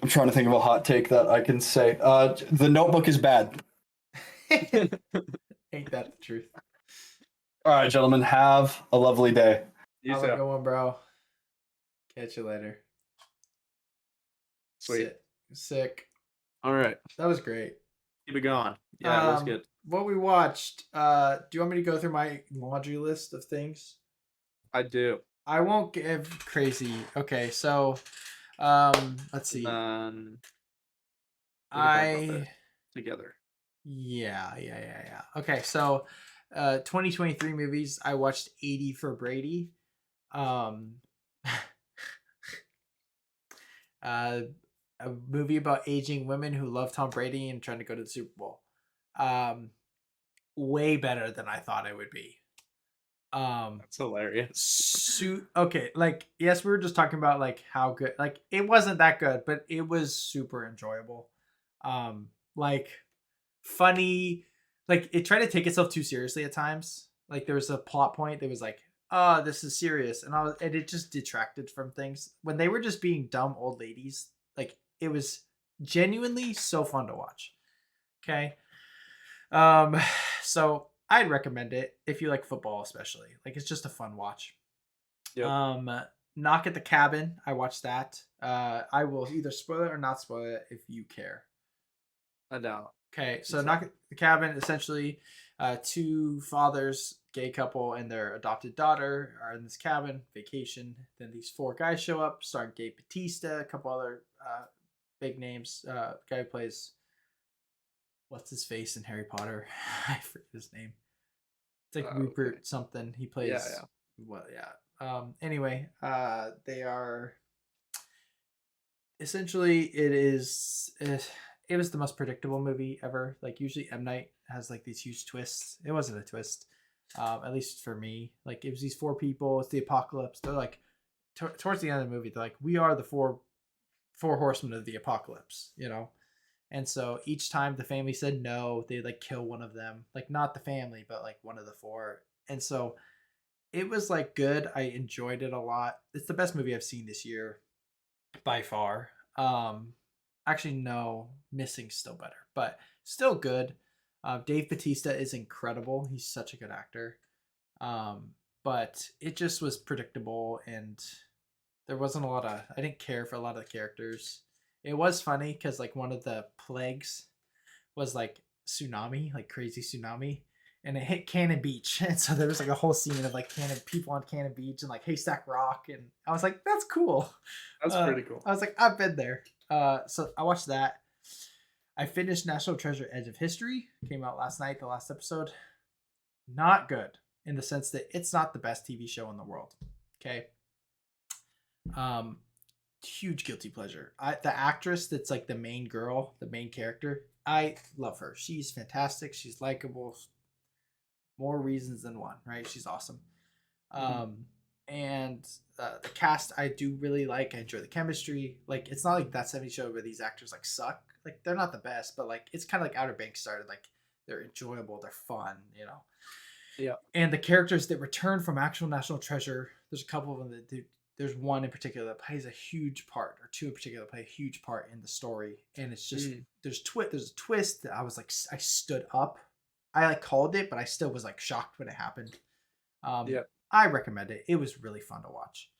trying to think of a hot take that I can say. The Notebook is bad. Ain't that the truth? All right, gentlemen, have a lovely day. You Have a too. good one, bro. Catch you later. Sweet. Sick. All right. That was great. Keep it going. Yeah, it was good. What we watched. Do you want me to go through my laundry list of things? I do. I won't give crazy. Okay, so let's see. We can talk about this together. Yeah. Okay, so 2023 movies. I watched 80 for Brady. A movie about aging women who love Tom Brady and trying to go to the Super Bowl. Way better than I thought it would be. That's hilarious. Okay, like yes, we were just talking about like how good, like it wasn't that good, but it was super enjoyable. Like funny, like it tried to take itself too seriously at times. Like there was a plot point that was like, oh, this is serious, and it just detracted from things when they were just being dumb old ladies. Like it was genuinely so fun to watch. Okay. So I'd recommend it if you like football, especially. Like it's just a fun watch. Yep. Knock at the Cabin. I watched that. I will either spoil it or not spoil it if you care. I doubt. Okay, so Knock at the Cabin, essentially, two fathers, gay couple, and their adopted daughter are in this cabin, vacation. Then these four guys show up, starring Gabe Batista, a couple other big names. Guy who plays what's his face in Harry Potter? I forget his name. It's like Rupert something. He plays. Yeah. Well, yeah. Anyway, they are essentially. It was the most predictable movie ever. Like usually M. Night has like these huge twists. It wasn't a twist, at least for me. Like it was these four people. It's the apocalypse. They're like towards the end of the movie. They're like, we are the four horsemen of the apocalypse. You know. And so each time the family said no, they'd like kill one of them. Like not the family, but like one of the four. And so it was like good. I enjoyed it a lot. It's the best movie I've seen this year by far. Actually, no, Missing's still better, but still good. Dave Batista is incredible. He's such a good actor. But it just was predictable and there wasn't a lot of, I didn't care for a lot of the characters. It was funny because like one of the plagues was like tsunami, like crazy tsunami, and it hit Cannon Beach, and so there was like a whole scene of like people on Cannon Beach and like Haystack Rock, and I was like, that's cool. That's pretty cool. I was like, I've been there. So I watched that. I finished National Treasure: Edge of History. Came out last night, the last episode. Not good in the sense that it's not the best TV show in the world. Okay. Huge guilty pleasure. The actress that's like the main girl, the main character, I love her. She's fantastic. She's likable. More reasons than one, right? She's awesome. And the cast I do really like. I enjoy the chemistry. Like it's not like That 70s Show where these actors like suck. Like they're not the best, but like it's kind of like Outer Banks started. Like they're enjoyable, they're fun, Yeah. And the characters that return from actual National Treasure, there's a couple of them that do. There's one in particular that plays a huge part, or two in particular that play a huge part in the story, and it's just there's a twist that I was like, I stood up, I like called it, but I still was like shocked when it happened. I recommend it. It was really fun to watch.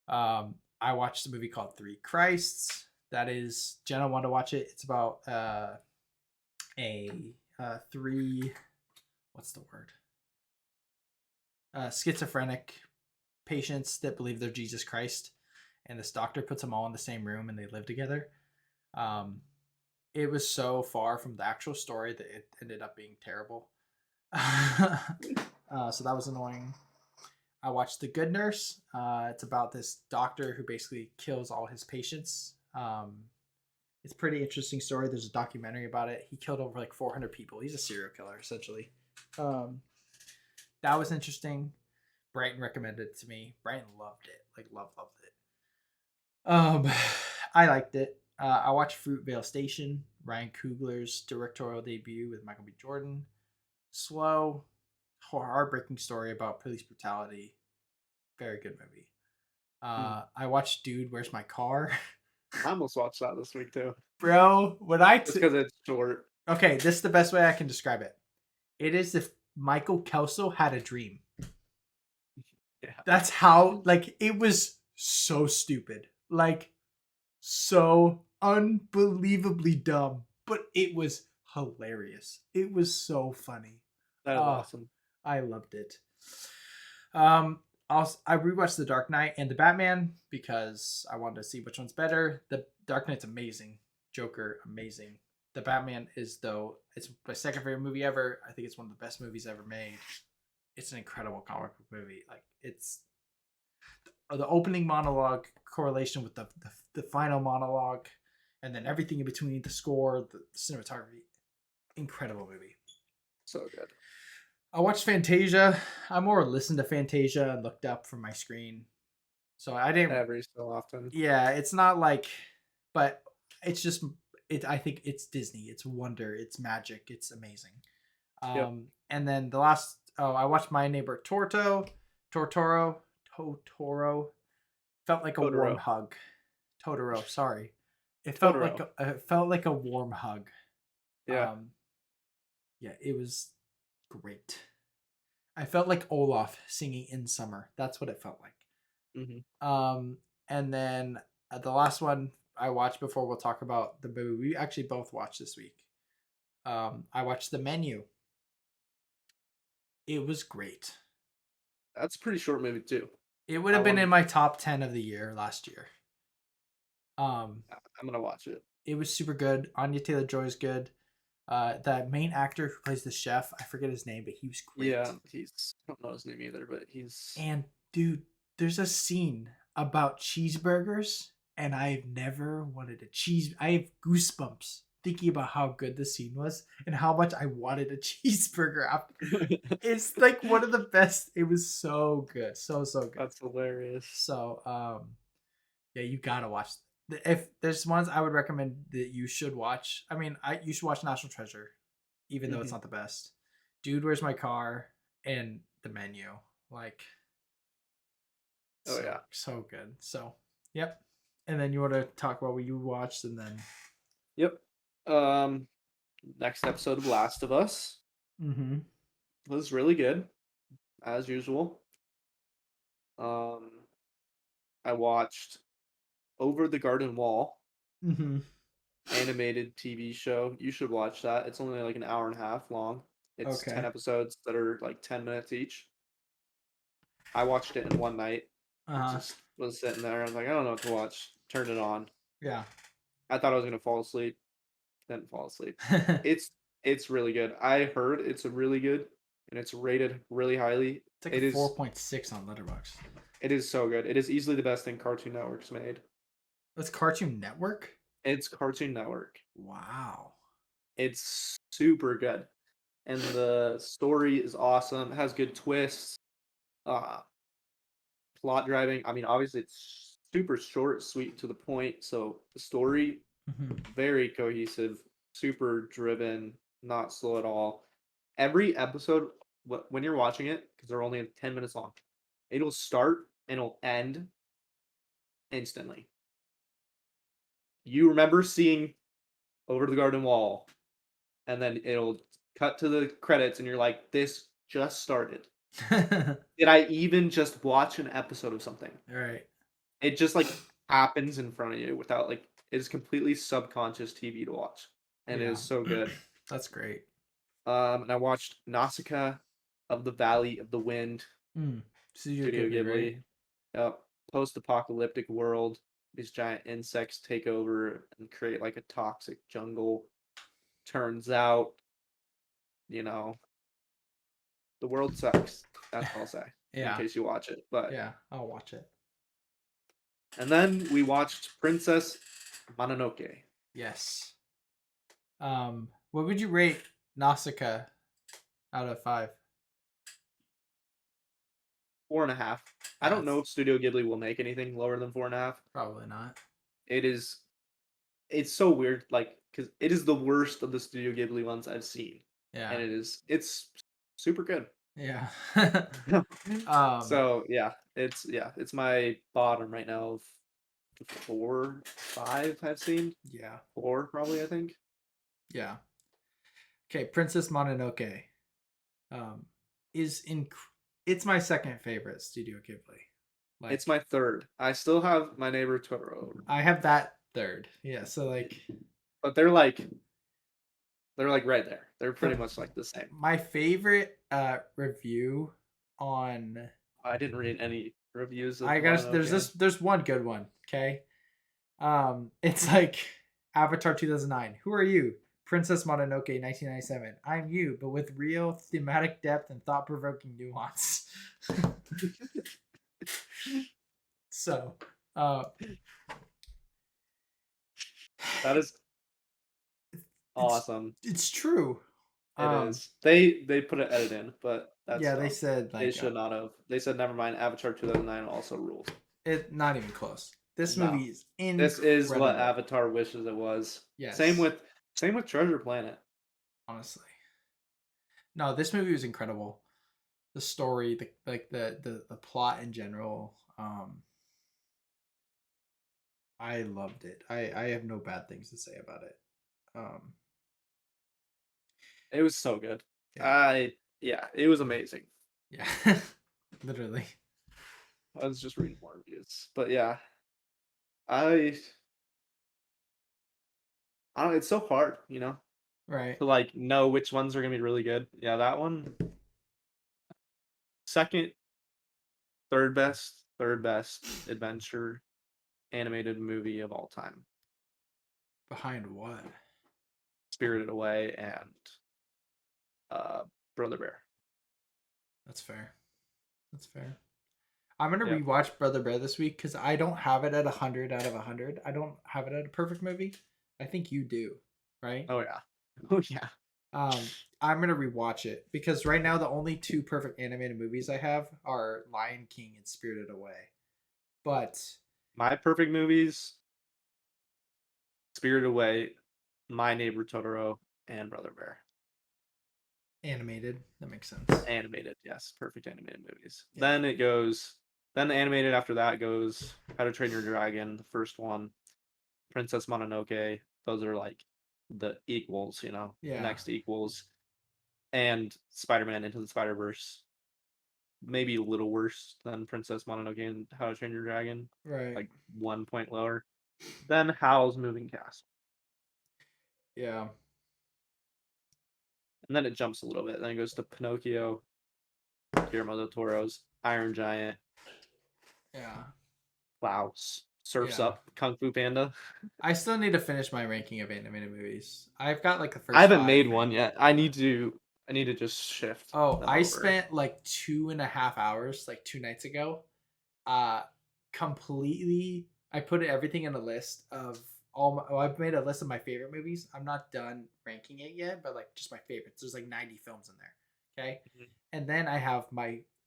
I watched a movie called Three Christs. That is, Jenna wanted to watch it. It's about three, what's the word? Schizophrenic patients that believe they're Jesus Christ, and this doctor puts them all in the same room and they live together. It was so far from the actual story that it ended up being terrible. So that was annoying. I watched The Good Nurse. It's about this doctor who basically kills all his patients. It's a pretty interesting story. There's a documentary about it. He killed over like 400 people. He's a serial killer, essentially. That was interesting. Brighton recommended it to me. Brighton loved it. Like, loved it. I liked it. I watched Fruitvale Station, Ryan Coogler's directorial debut with Michael B. Jordan. Slow, heartbreaking story about police brutality. Very good movie. I watched Dude, Where's My Car? I almost watched that this week too. Bro, Just because it's short. Okay, this is the best way I can describe it. It is if Michael Kelso had a dream. Yeah. That's how, like, it was so stupid. Like, so unbelievably dumb. But it was hilarious. It was so funny. That is awesome. I loved it. I rewatched The Dark Knight and The Batman because I wanted to see which one's better. The Dark Knight's amazing. Joker, amazing. The Batman is, though, it's my second favorite movie ever. I think it's one of the best movies ever made. It's an incredible comic book movie. Like, it's the opening monologue correlation with the final monologue, and then everything in between, the score, the cinematography. Incredible movie. So good. I watched Fantasia. I more listened to Fantasia and looked up from my screen. So I didn't every so often. Yeah, it's not like, but it's just I think it's Disney. It's wonder. It's magic. It's amazing. And then I watched My Neighbor Totoro. Felt like a warm hug. Totoro, sorry. It felt like a warm hug. Yeah. Yeah, it was great. I felt like Olaf singing In Summer. That's what it felt like. And then the last one I watched before we'll talk about the movie we actually both watched this week. I watched The Menu. It was great. That's a pretty short movie too. It would have been in my top 10 of the year last year. I'm gonna watch it. It was super good. Anya Taylor-Joy is good. The main actor who plays the chef, I forget his name, but he was great. Yeah, I don't know his name either, but he's. And dude, there's a scene about cheeseburgers, and I've never wanted a cheese. I have goosebumps thinking about how good the scene was and how much I wanted a cheeseburger after. It's like one of the best. It was so good, so good. That's hilarious. So, yeah, you gotta watch. If there's ones I would recommend that you should watch. I mean, you should watch National Treasure, even though it's not the best. Dude, Where's My Car? And The Menu. Like, so good. So, yep. And then you want to talk about what you watched, and then. Yep. Next episode of Last of Us. Was really good, as usual. I watched Over the Garden Wall. Animated TV show. You should watch that. It's only like an hour and a half long. It's 10 episodes that are like 10 minutes each. I watched it in one night. Just was sitting there. I was like, I don't know what to watch. Turned it on. Yeah. I thought I was gonna fall asleep. Didn't fall asleep. It's really good. I heard it's really good, and it's rated really highly. It's like a 4.6 on Letterboxd. It is so good. It is easily the best thing Cartoon Network's made. It's Cartoon Network? It's Cartoon Network. Wow. It's super good. And the story is awesome. It has good twists. Plot driving. I mean, obviously it's super short, sweet, to the point. So the story, very cohesive, super driven. not slow at all. Every episode, when you're watching it, because they're only 10 minutes long, it'll start and it'll end instantly. You remember seeing Over the Garden Wall, and then it'll cut to the credits, and you're like, this just started. Did I even just watch an episode of something? Right. It just like happens in front of you without like, it is completely subconscious TV to watch, and it Yeah. is so good. That's great. And I watched Nausicaa of the Valley of the Wind, Studio Ghibli. Right? Yep. Post-apocalyptic world. These giant insects take over and create like a toxic jungle. Turns out, you know, the world sucks. That's what I'll say. Yeah. In case you watch it. But Yeah, I'll watch it. and then we watched Princess Mononoke. Yes. What would you rate Nausicaa out of 5? 4.5. I don't know if Studio Ghibli will make anything lower than 4.5. Probably not. It's so weird, like, because it is the worst of the Studio Ghibli ones I've seen. Yeah. And it's super good. Yeah. So it's my bottom right now of 4, 5 I've seen. Yeah. 4 probably, I think. Yeah. Okay, Princess Mononoke. It's my second favorite Studio Ghibli. Like, It's my third. I still have My Neighbor Totoro. I have that third. Yeah, so like, but they're like right there. They're pretty much like the same. My favorite review on I didn't read any reviews of there's one good one, okay? It's like Avatar 2009. Who are you? Princess Mononoke 1997. I'm you, but with real thematic depth and thought-provoking nuance. So, that is awesome. It's true. It is. They put an edit in, but that's they said like they should not have. They said never mind. Avatar 2009 also rules. It not even close. This movie is incredible. This is what Avatar wishes it was. Yes. Same with Treasure Planet. Honestly, no, this movie was incredible. The story, the plot in general. I loved it. I have no bad things to say about it. It was so good. Yeah, it was amazing. Yeah, literally. I was just reading more reviews, but yeah, I don't know. It's so hard, right? To like know which ones are gonna be really good. Yeah, that one. Second, third best adventure animated movie of all time. Behind what? Spirited Away and Brother Bear. That's fair. I'm gonna rewatch Brother Bear this week because I don't have it at 100 out of 100. I don't have it at a perfect movie. I think you do, right? Oh yeah. I'm gonna rewatch it because right now the only 2 perfect animated movies I have are Lion King and Spirited Away. But my perfect movies: Spirited Away, My Neighbor Totoro, and Brother Bear. Animated, that makes sense. Animated, yes, perfect animated movies. Yeah. Then the animated after that goes How to Train Your Dragon, the first one, Princess Mononoke. Those are like the equals, next equals, and Spider-Man Into the Spider-Verse. Maybe a little worse than Princess Mononoke and How to Train Your Dragon, right? Like 1 point lower. Then Howl's Moving Castle. Yeah. And then it jumps a little bit. Then it goes to Pinocchio, Guillermo del Toro's Iron Giant. Yeah. Klaus, Surf's Up, Kung Fu Panda. I still need to finish my ranking of animated movies. I've got like the first. I haven't made one yet. I need to just shift. Oh, I spent like 2.5 hours like 2 nights ago. Completely. I put everything in a list of I've made a list of my favorite movies. I'm not done ranking it yet, but like just my favorites. There's like 90 films in there. Okay. Mm-hmm. And then I have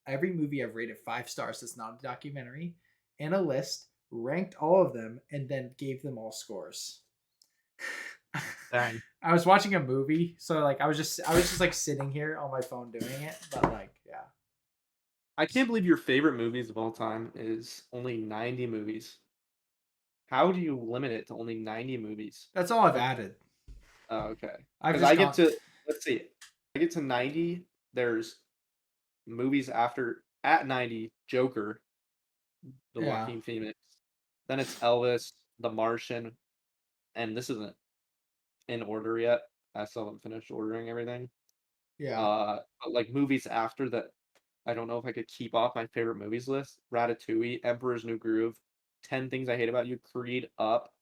every movie I've rated 5 stars that's not a documentary in a list, ranked all of them, and then gave them all scores. Dang. I was watching a movie, so like I was just like sitting here on my phone doing it, but like yeah. I can't believe your favorite movies of all time is only 90 movies. How do you limit it to only 90 movies? That's all I've added. Oh, okay. I've Because just I get gone. to, let's see, I get to 90. There's movies after, at 90, Joker, the Yeah. Joaquin Phoenix. Then it's Elvis, The Martian, and this isn't in order yet. I still haven't finished ordering everything. Yeah. But like movies after that, I don't know if I could keep off my favorite movies list. Ratatouille, Emperor's New Groove, 10 Things I Hate About You, Creed, Up,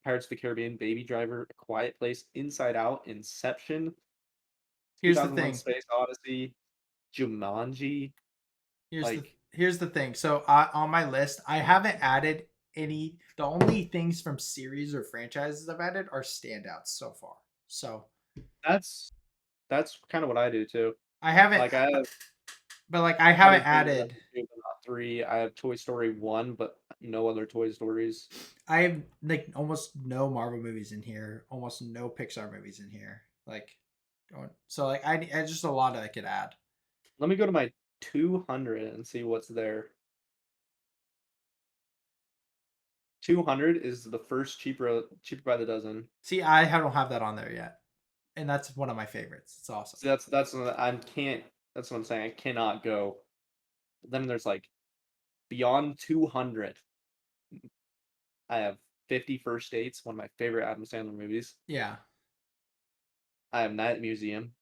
Pirates of the Caribbean, Baby Driver, A Quiet Place, Inside Out, Inception, Here's the 2001: thing. Space Odyssey, Jumanji. Like Here's the thing. So on my list, I haven't added any. The only things from series or franchises I've added are standouts so far. So that's that's kind of what I do too. I haven't, Like I have but like I haven't Alexander added. but not 3. I have Toy Story 1, but no other Toy Stories. I have like almost no Marvel movies in here, almost no Pixar movies in here. Like, so like I just a lot that I could add. Let me go to my 200 and see what's there. 200 is the first cheaper by the dozen. See, I don't have that on there yet, and that's one of my favorites. It's awesome. So I can't. That's what I'm saying. I cannot go. Then there's like beyond 200. I have 50 First Dates, one of my favorite Adam Sandler movies. Yeah. I have Night at the Museum,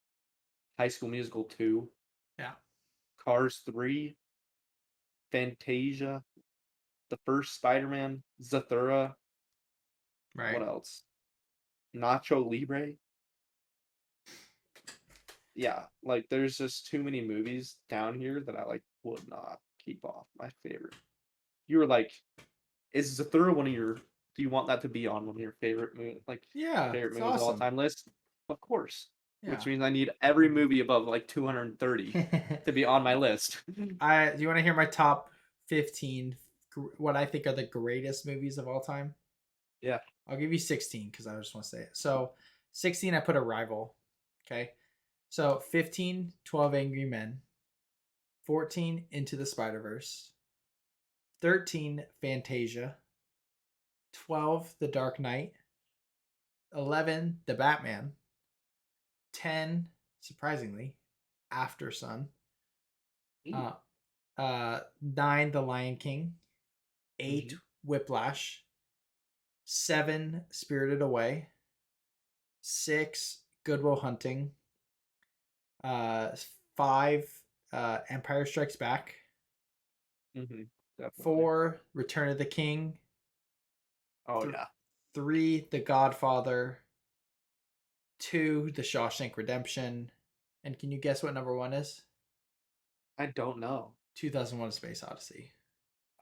High School Musical 2, Yeah. Cars 3, Fantasia, the first Spider-Man, Zathura. Right. What else? Nacho Libre. Yeah, like there's just too many movies down here that I like would not keep off my favorite. You were like, is Zathura one of your? Do you want that to be on one of your favorite Yeah, favorite it's movies of all awesome. time list? Of course. Yeah. Which means I need every movie above like 230 to be on my list. Do you want to hear my top 15 what I think are the greatest movies of all time? Yeah. I'll give you 16 because I just want to say it. So 16, I put Arrival. Okay. So 15, 12 Angry Men. 14, Into the Spider-Verse. 13, Fantasia. 12, The Dark Knight. 11, The Batman. 10, surprisingly, After Sun. 9, The Lion King. 8, Whiplash. 7, Spirited Away. 6, Good Will Hunting. 5, Empire Strikes Back. Definitely. 4, Return of the King. Oh yeah. 3, The Godfather. 2, The Shawshank Redemption. And can you guess what number 1 is? I don't know. 2001: A Space Odyssey.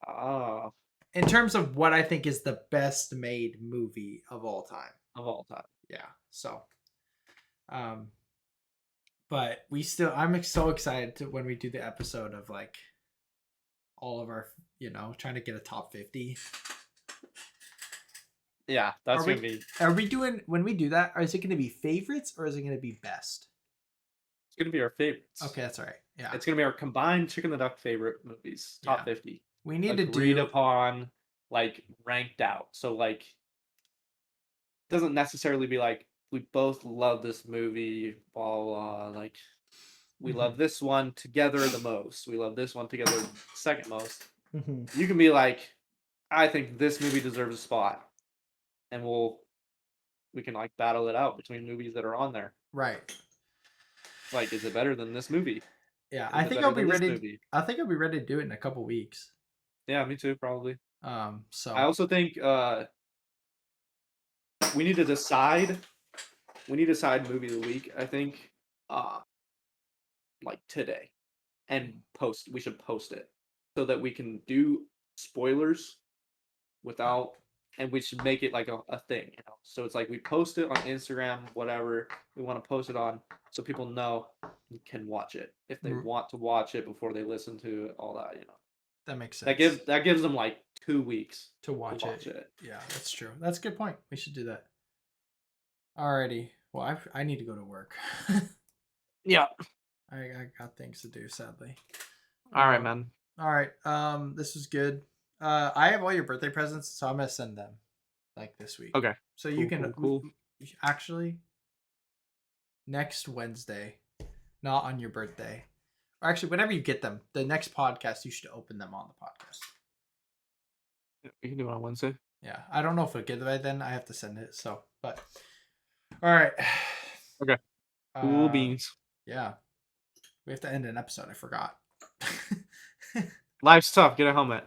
Ah. In terms of what I think is the best made movie of all time. Of all time. Yeah. So, but I'm so excited to when we do the episode of like all of our, trying to get a top 50. Yeah, that's gonna be. Are we doing when we do that? Or is it going to be favorites or is it going to be best? It's gonna be our favorites. Okay, that's all right. Yeah, it's gonna be our combined Chicken the Duck favorite movies, top 50. We need agreed upon, like ranked out. So like, it doesn't necessarily be like we both love this movie, blah blah. Like, we love this one together the most. We love this one together second most. You can be like, I think this movie deserves a spot, and we can like battle it out between movies that are on there. Right. Like, is it better than this movie? Yeah, I think I'll be ready. I think I'll be ready to do it in a couple weeks. Yeah, me too, probably. So I also think we need to decide. We need to decide movie of the week. I think, like today, and post. We should post it so that we can do spoilers without, and we should make it like a thing, So it's like we post it on Instagram, whatever we want to post it on, so people know and can watch it if they want to watch it before they listen to it, all that, That makes sense. That gives them like 2 weeks to watch it. Yeah, that's true. That's a good point. We should do that. Alrighty. Well, I need to go to work. Yeah. I got things to do, sadly. All right, man. All right. This was good. I have all your birthday presents, so I'm gonna send them like this week. Okay. So you Cool, can cool. actually next Wednesday, not on your birthday, or actually whenever you get them, the next podcast you should open them on the podcast. We can do it on Wednesday. Yeah, I don't know if it'll get by then. I have to send it. So, but all right. Okay. Cool beans. Yeah, we have to end an episode. I forgot. Life's tough. Get a helmet.